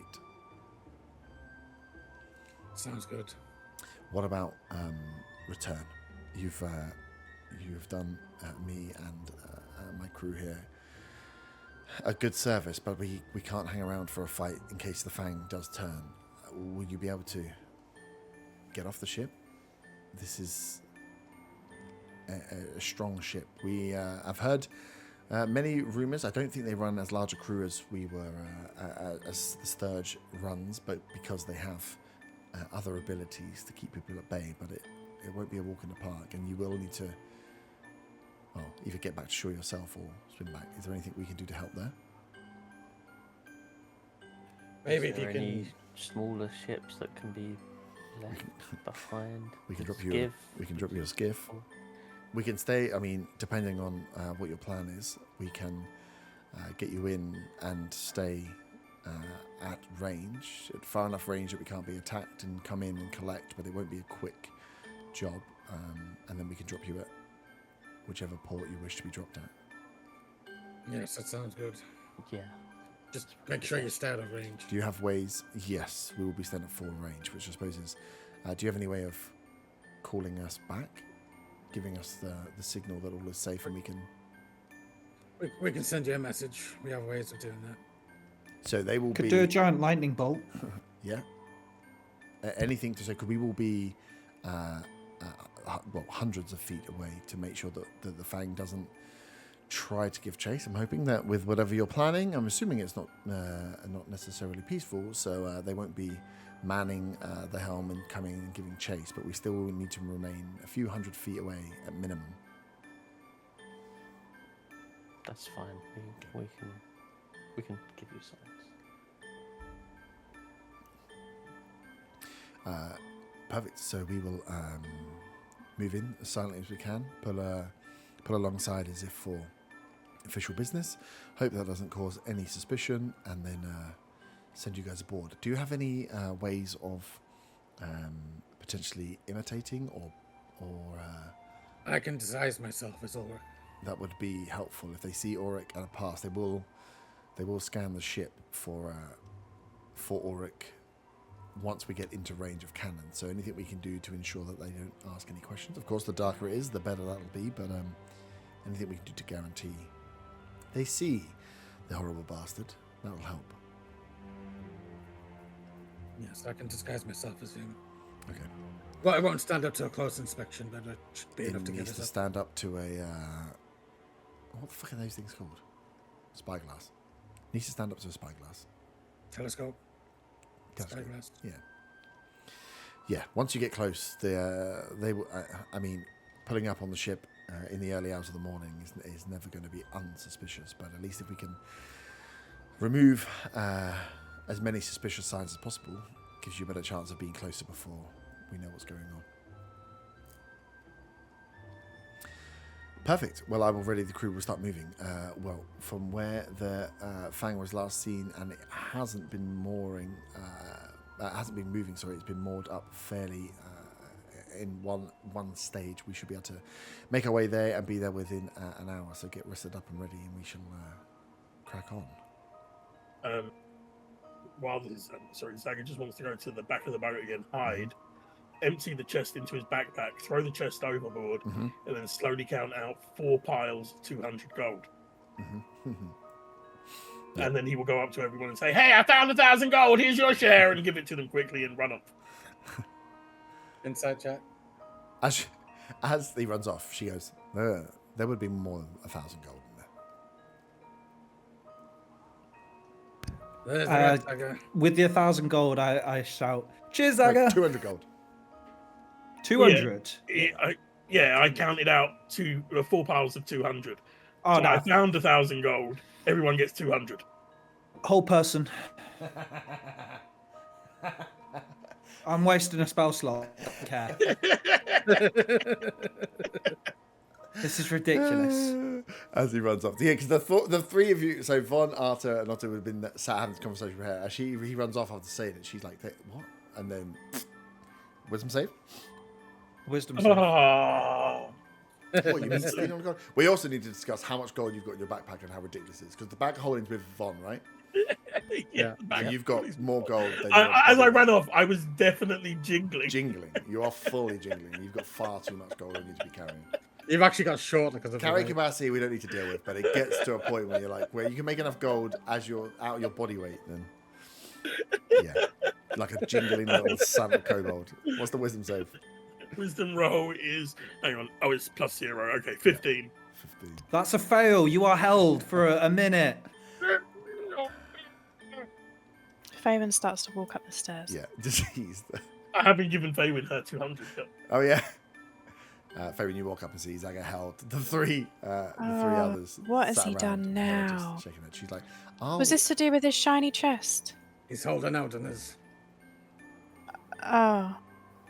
Sounds good. What about return? You've done me and my crew here a good service, but we can't hang around for a fight in case the Fang does turn. Will you be able to get off the ship? This is a strong ship. I've heard many rumours. I don't think they run as large a crew as we were, as the Sturge runs, but because they have other abilities to keep people at bay. But it won't be a walk in the park, and you will need to, either get back to shore yourself or swim back. Is there anything we can do to help there? Maybe if you can. Any smaller ships that can be left behind. We can drop you a skiff. We can stay. I mean, depending on what your plan is, we can get you in and stay at range, at far enough range that we can't be attacked, and come in and collect. But it won't be a quick job, and then we can drop you at whichever port you wish to be dropped at. Yes, that sounds good. Yeah. Just make sure you stay out of range. Do you have ways? Yes, we will be staying at full range, which I suppose is. Do you have any way of calling us back, giving us the signal that all is safe, and we can? We can send you a message. We have ways of doing that. So they will Could do a giant lightning bolt. Yeah. Anything to say? Because we will be, hundreds of feet away to make sure that the Fang doesn't try to give chase. I'm hoping that with whatever you're planning, I'm assuming it's not necessarily peaceful, so they won't be manning the helm and coming and giving chase, but we still will need to remain a few hundred feet away at minimum. That's fine. We can give you signs. Perfect. So we will move in as silently as we can, pull alongside as if for official business. Hope that doesn't cause any suspicion, and then send you guys aboard. Do you have any ways of potentially imitating or I can disguise myself as Ulrich. That would be helpful. If they see Ulrich at a pass, they will scan the ship for Ulrich once we get into range of cannon. So anything we can do to ensure that they don't ask any questions. Of course, the darker it is, the better that'll be, but anything we can do to guarantee they see the horrible bastard, that'll help. Yes, I can disguise myself as him. Okay. Well, I won't stand up to a close inspection, but it should be enough to get needs us to up. stand up to a what the fuck are those things called? Spyglass. Needs to stand up to a spyglass. Telescope. Telescope. Spyglass. Yeah. Yeah, once you get close, I mean, pulling up on the ship in the early hours of the morning is never going to be unsuspicious. But at least if we can remove as many suspicious signs as possible, gives you a better chance of being closer before we know what's going on. Perfect. Well, I'm already. The crew will start moving. Well, from where the Fang was last seen, and it hasn't been mooring. Hasn't been moving. Sorry, it's been moored up fairly in one stage. We should be able to make our way there and be there within an hour. So get rested up and ready, and we shall crack on. While Zaga just wants to go to the back of the boat again, hide, empty the chest into his backpack, throw the chest overboard, and then slowly count out 4 piles of 200 gold. And then he will go up to everyone and say, "Hey, I found 1,000 gold. Here's your share," and give it to them quickly and run off. Inside chat. As he runs off, she goes, "There would be more than 1,000 gold in there." There's the Zaga. With the 1,000 gold, I shout, "Cheers, Zaga!" 200 gold. 200. I counted out 4 piles of 200. Oh, So no. I found 1,000 gold. Everyone gets 200. Whole person. I'm wasting a spell slot. Okay. This is ridiculous. As he runs off. Yeah, because the three of you, so Von, Arta, and Otto would have been sat having this conversation with her. As he runs off after saying it, she's like, "What?" And then, wisdom save? Wisdom save. Oh. What, you need to lean on gold? We also need to discuss how much gold you've got in your backpack and how ridiculous it is. Because the bag holding's with Von, right? Yeah. And you've got more gold than As I ran off, I was definitely jingling. Jingling. You are fully jingling. You've got far too much gold on you to be carrying. You've actually got short because of Carry the capacity we don't need to deal with, but it gets to a point where you're like, where you can make enough gold as you're out of your body weight, then yeah, like a jingling little son of kobold. What's the wisdom save? Wisdom roll is, hang on, it's +0. Okay, 15. 15. That's a fail. You are held for a minute. Faven starts to walk up the stairs. Yeah, diseased. I haven't given Faywin her 200 yet. Oh yeah. Faye, when you walk up and see Zaga held the three others. What has sat he around done and now? just shaking it. She's like, "Oh, Was this to do with his shiny chest? He's holding out on us. Oh.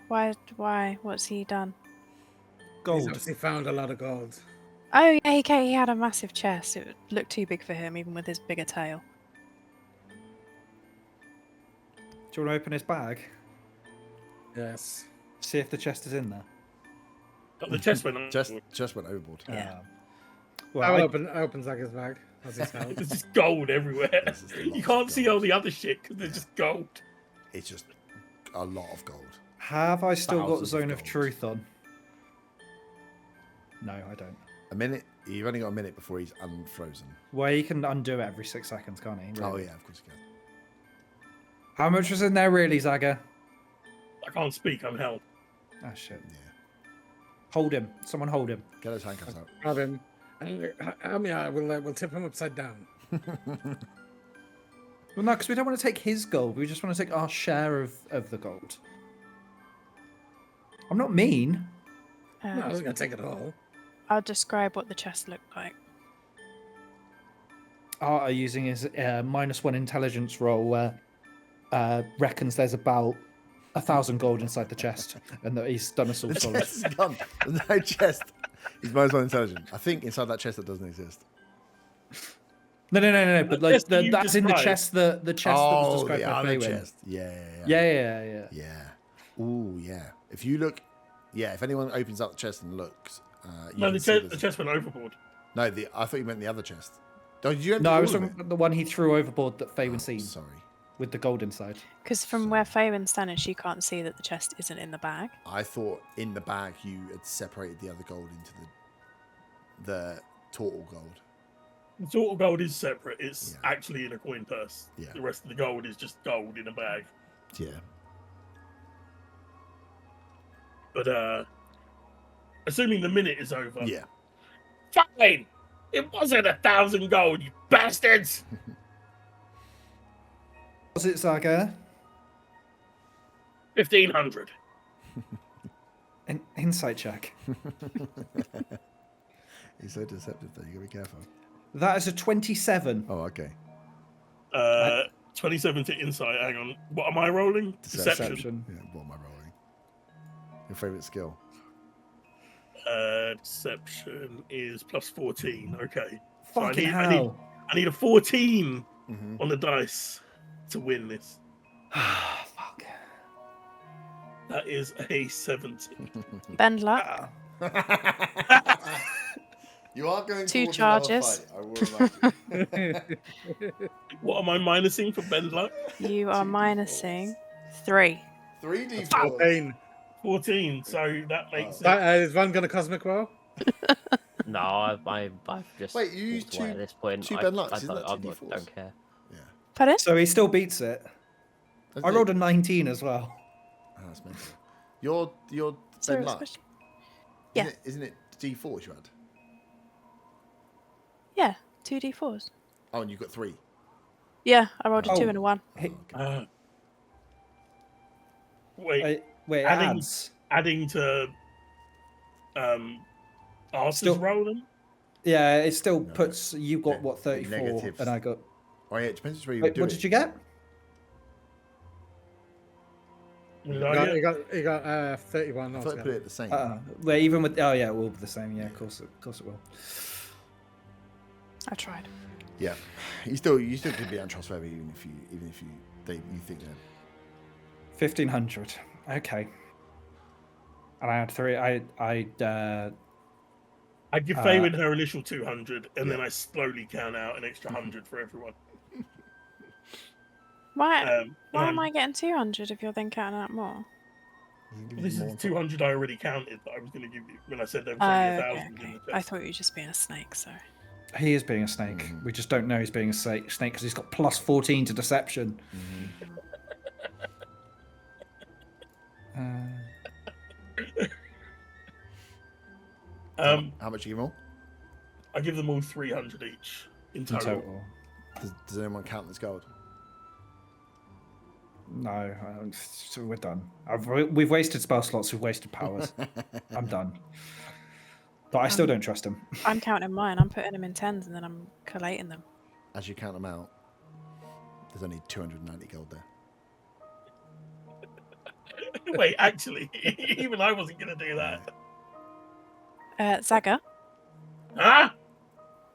Why? What's he done? He's Gold. obviously found a lot of gold. Oh, yeah, he had a massive chest. It looked too big for him, even with his bigger tail. Do you want to open his bag? Yes. See if the chest is in there. But the chest went on. just went overboard. Yeah. Well, I open Zaga's bag. As he's held. There's just gold everywhere. There's just lots You of can't see gold. all the other shit because there's just gold. It's just a lot of gold. have I still got Thousands of Zone of gold. Truth on? No, I don't. A minute. You've only got a minute before he's unfrozen. Well, you can undo it every 6 seconds, can't he? Oh Really? yeah, of course you can. How much was in there, really, Zaga? I can't speak, I'm held. Ah, shit. Yeah. Hold him. Someone hold him. Get those handcuffs out. Grab him. We'll tip him upside down. Well, no, because we don't want to take his gold. We just want to take our share of the gold. I'm not mean. No, I was going to take it all. I'll describe what the chest looked like. Art are using his -1 intelligence roll where reckons there's about 1,000 gold inside the chest and that he's done us all The solid. chest is gone. There's no chest. He's most intelligent. I think inside that chest that doesn't exist. No. But The like chest that you that's in the described. chest. The chest that was described the by other Faywin. chest. Yeah. Yeah. Ooh, yeah. If you look, if anyone opens up the chest and looks, you No, can the see chest, there's- chest went overboard. No, I thought you meant the other chest. Oh, did you No, I empty was all of talking about the one he threw overboard that Faywin it? seen Sorry. with the gold inside. Because from where Faven's standing, she can't see that the chest isn't in the bag. I thought in the bag you had separated the other gold into the total gold. The total gold is separate. It's Yeah. actually in a coin purse. Yeah. The rest of the gold is just gold in a bag. Yeah. But assuming the minute is over. Yeah. Fine! It wasn't 1,000 gold, you bastards! Was it Zaga? 1,500. An insight check. He's so deceptive though. You gotta be careful. That is a 27. Oh, okay. 27 to insight. Hang on. What am I rolling? Deception. Yeah, what am I rolling? Your favorite skill? Deception is plus 14. Okay. Fucking hell. I need a 14 on the dice to win this. Fuck. That is a 17. Bend luck. You are going 2 towards another charges. fight, I will imagine. What am I minusing for bend luck? You are minusing 3. 3d4. 14. So that makes it. Is one going to cosmic roll? No, I've just Wait, you walked used away two- at this point. two I bend lucks, I isn't that don't, two I D4s? don't care. Yeah. Pardon? So he still beats it. I rolled a 19 as well. Oh, that's mental. Your Sorry, bend what's the luck. question? Yeah. Isn't it d4s you had? Yeah, 2 d4s. Oh, and you got 3. Yeah, I rolled a 2 Oh. and a 1. Wait, Wait, it Adding- adds. adding to Arthur's Still- rolling? Yeah, it still No, puts. You got what, 34, negatives. and I got. Oh, yeah, it depends where you Wait, do what it. did you get? No He idea. got 31 I thought I put it altogether. at the same. Well, even with. Oh yeah, it will be the same. Yeah, of course it will. I tried. Yeah, you still could be untrustworthy even if you you think they're 1500. Okay. And I had 3. I'd give Faywin her initial 200, and then I slowly count out an extra 100 for everyone. Why and am I getting 200 if you're then counting out more? This is the 200 I already counted that I was going to give you when I said there was Oh, only okay, 1,000 in okay. the I test. thought you were just being a snake, sorry. He is being a snake. We just don't know he's being a snake because he's got plus 14 to deception. How much you give them all? I give them all 300 each in In total. total. Does anyone count this gold? No, so we're done. We've wasted spell slots. We've wasted powers. I'm done. But I still don't trust him. I'm counting mine. I'm putting them in tens and then I'm collating them. As you count them out, there's only 290 gold there. Wait, actually, even I wasn't going to do that. Zaga, Huh?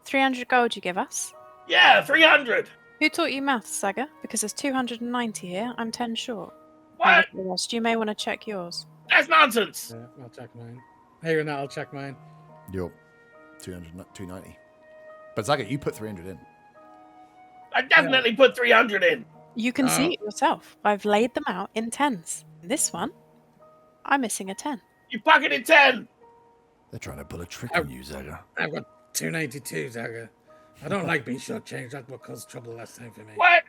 300 gold you give us. Yeah, 300. Who taught you maths, Zaga? Because there's 290 here. I'm 10 short. What? The rest, you may want to check yours. That's nonsense. Yeah, I'll check mine. Here and now, I'll check mine. You're 290. But Zaga, you put 300 in. I definitely put 300 in. You can see it yourself. I've laid them out in tens. This one, I'm missing a 10. You pocketed 10. They're trying to pull a trick on you, Zaga. I've got 292, Zaga. I don't like being shortchanged. That's what caused trouble last time for me. What?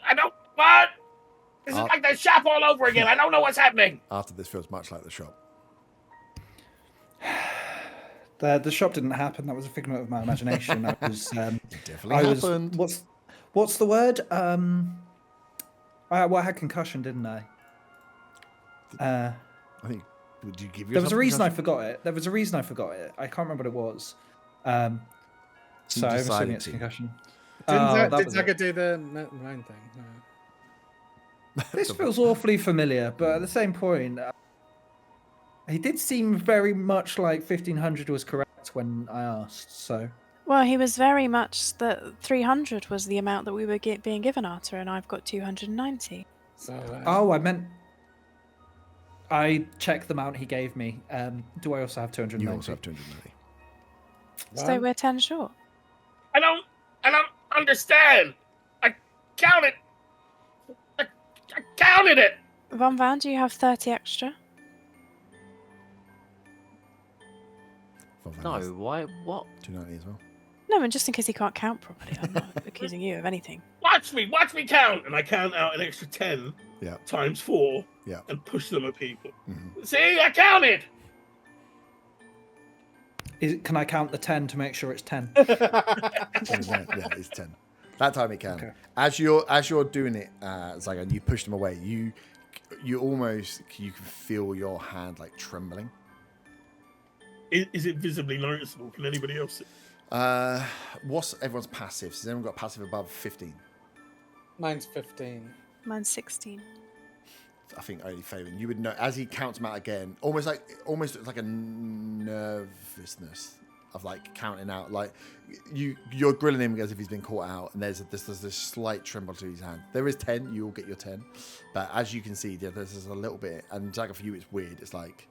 I don't. What? This is Uh, like the shop all over again. I don't know what's happening. After this feels much like the shop. The shop didn't happen. That was a figment of my imagination. That was. It definitely happened. What's the word? Well, I had concussion, didn't I? I think. Would you give yourself There was a reason I concussion? forgot it. I can't remember what it was. So I'm decided assuming it's to. concussion. Did was it. Zaga do the mine thing? No. This feels awfully familiar, but at the same point, he did seem very much like 1500 was correct when I asked. So Well, he was very much that 300 was the amount that we were being given, Arthur, and I've got 290. So, I meant I checked the amount he gave me. Do I also have 290? You also have 290. So we're 10 short. I don't understand. I counted. I counted it. Von Van, do you have 30 extra? No, why? What? 290 as well. No, and just in case he can't count properly, I'm not accusing you of anything. Watch me count. And I count out an extra 10 Yeah. times 4 Yeah. and push them at people. Mhm. See, I counted. Can I count the 10 to make sure it's 10? Yeah, it's 10. That time it can. Okay. As you're doing it, Zaga, and you push them away, you you can feel your hand like trembling. Is it visibly noticeable? Can anybody else see? What's everyone's passive? Has anyone got passive above 15? Mine's 15. Mine's 16. I think only failing. You would know as he counts them out again, almost like a nervousness of like counting out. Like you're grilling him as if he's been caught out, and there's this slight tremble to his hand. There is 10. You will get your 10, but as you can see, there's a little bit. And Jagger, for you, it's weird. It's like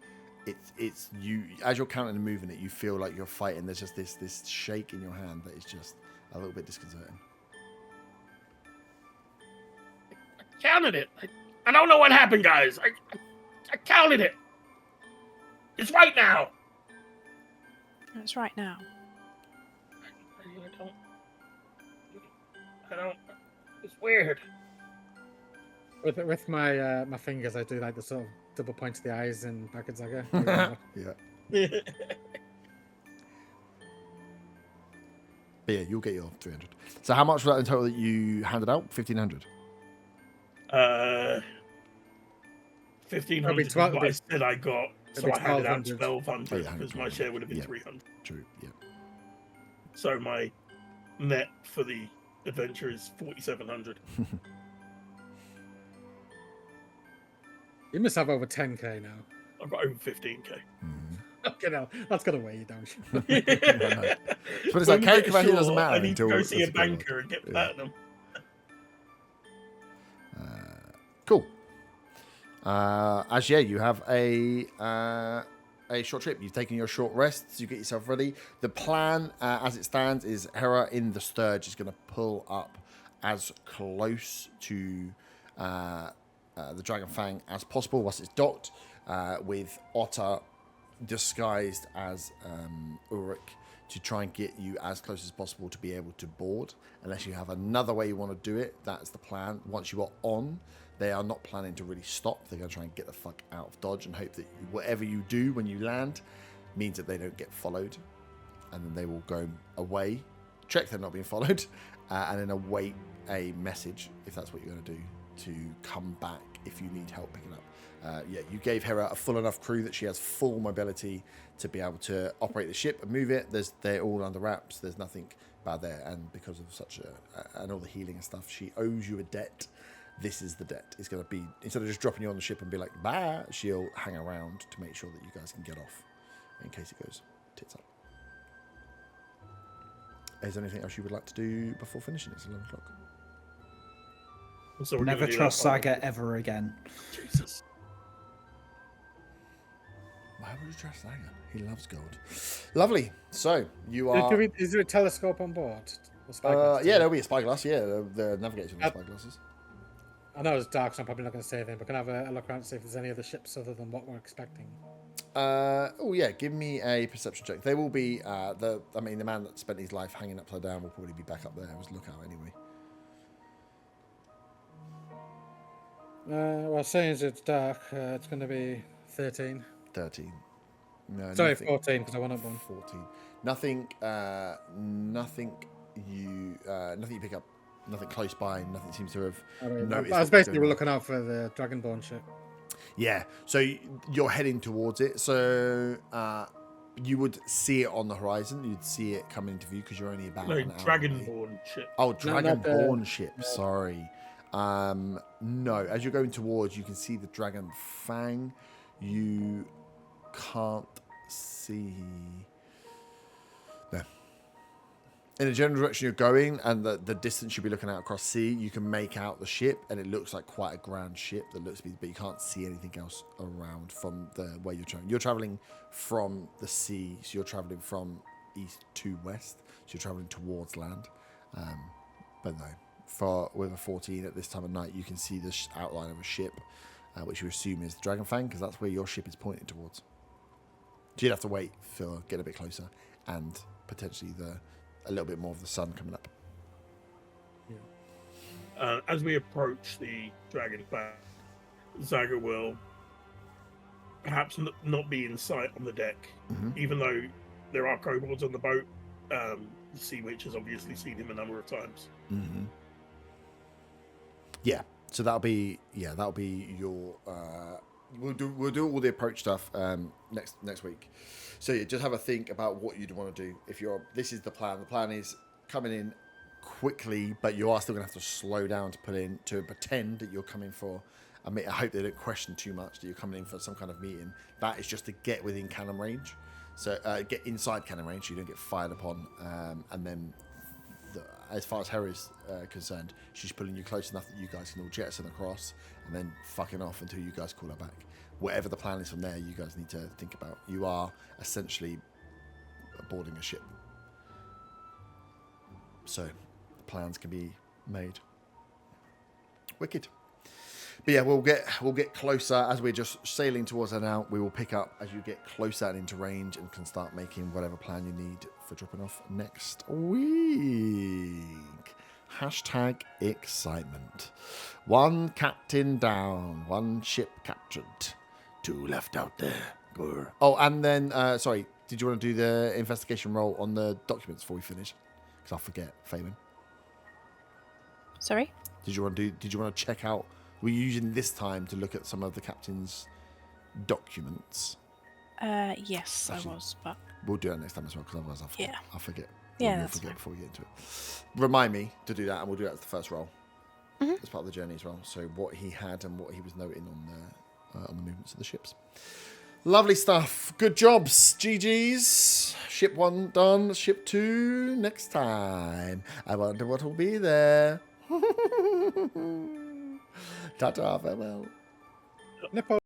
it's you as you're counting and moving it, you feel like you're fighting. There's just this shake in your hand that is just a little bit disconcerting. I counted it. I don't know what happened, guys. I counted it. It's right now. It's right now. I don't. It's weird. With my my fingers, I do like the sort of double point to the eyes and back at Zaga. Yeah. But yeah, you'll get your 300. So how much was that in total that you handed out? 1,500. 1,500 is what I said I got, so I handed out 1,200 because my share would have been 300. True, yeah. So my net for the adventure is 4,700. You must have over 10k now. I've got over 15k. Okay, now that's gonna weigh you down. But it's like character value doesn't matter. I need to go until see a it's banker and get platinum. Cool. You have a short trip. You've taken your short rests. You get yourself ready. The plan, as it stands, is Hera in the Sturge is going to pull up as close to the Dragon Fang as possible once it's docked, with Otter disguised as Ulrich to try and get you as close as possible to be able to board. Unless you have another way you want to do it, that's the plan. Once you are on, they are not planning to really stop. They're going to try and get the fuck out of Dodge and hope that whatever you do when you land means that they don't get followed. And then they will go away, check they're not being followed, and then await a message, if that's what you're going to do, to come back if you need help picking up. You gave Hera a full enough crew that she has full mobility to be able to operate the ship and move it. They're all under wraps. There's nothing bad there. And because of and all the healing and stuff, she owes you a debt. This is the debt. It's going to be, instead of just dropping you on the ship and be like, bye, she'll hang around to make sure that you guys can get off in case it goes tits up. Is there anything else you would like to do before finishing? It's 11 o'clock. So Never trust Saga ever again. Jesus. Why would you trust Saga? He loves gold. Lovely. So you are. Is there a telescope on board? There'll be a spyglass. Yeah, the navigators with spyglasses. I know it's dark, so I'm probably not going to say anything, but can I have a look around and see if there's any other ships other than what we're expecting? Give me a perception check. They will be the man that spent his life hanging upside down will probably be back up there as lookout anyway. Seeing as it's dark, it's going to be 13. 13. No, sorry, 14 because I went up one. 14. Nothing you pick up. Nothing close by. Nothing seems to have noticed. I was basically looking out for the Dragonborn ship. Yeah, so you're heading towards it. So you would see it on the horizon. You'd see it coming into view because you're only about an hour Dragonborn ship. Oh, Dragonborn ship. No. Sorry. No, as you're going towards, you can see the Dragon Fang. You can't see. No. In the general direction you're going and the distance you'll be looking at across sea, you can make out the ship, and it looks like quite a grand ship that looks to be, but you can't see anything else around from the way you're traveling. You're traveling from the sea, so you're traveling from east to west, so you're traveling towards land. But no, with a 14 at this time of night, you can see the outline of a ship, which you assume is the Dragon Fang, because that's where your ship is pointing towards. So you'd have to wait for get a bit closer and potentially a little bit more of the sun coming up. Yeah. As we approach the Dragon Fang, Zaga will perhaps not be in sight on the deck, even though there are kobolds on the boat. The Sea Witch has obviously seen him a number of times. Yeah, So that'll be your. We'll do all the approach stuff next week. So yeah, just have a think about what you'd want to do. This is the plan. The plan is coming in quickly, but you are still gonna have to slow down to pretend that you're coming for. I mean, I hope they don't question too much that you're coming in for some kind of meeting. That is just to get within cannon range. So get inside cannon range, so you don't get fired upon. And then, as far as Harry's concerned, she's pulling you close enough that you guys can all jettison across, and then fucking off until you guys call her back. Whatever the plan is from there, you guys need to think about. You are essentially boarding a ship, so plans can be made. Wicked. But yeah, we'll get closer as we're just sailing towards her now. We will pick up as you get closer and into range and can start making whatever plan you need for dropping off next week. Hashtag excitement. 1 captain down, 1 ship captured, 2 left out there. Grr. Oh, and then, sorry, did you want to do the investigation roll on the documents before we finish? Because I'll forget, Fabian. Sorry? Did you want to check out? Were you using this time to look at some of the captain's documents? Yes, Actually, I was, but we'll do that next time as well, because otherwise I'll forget. Yeah, We'll that's forget fine. before we get into it. Remind me to do that, and we'll do that as the first roll. Mm-hmm. As part of the journey as well. So what he had and what he was noting on the movements of the ships. Lovely stuff. Good jobs. GG's. Ship 1 done. Ship 2 next time. I wonder what will be there. Ta-ta, farewell. Nipple.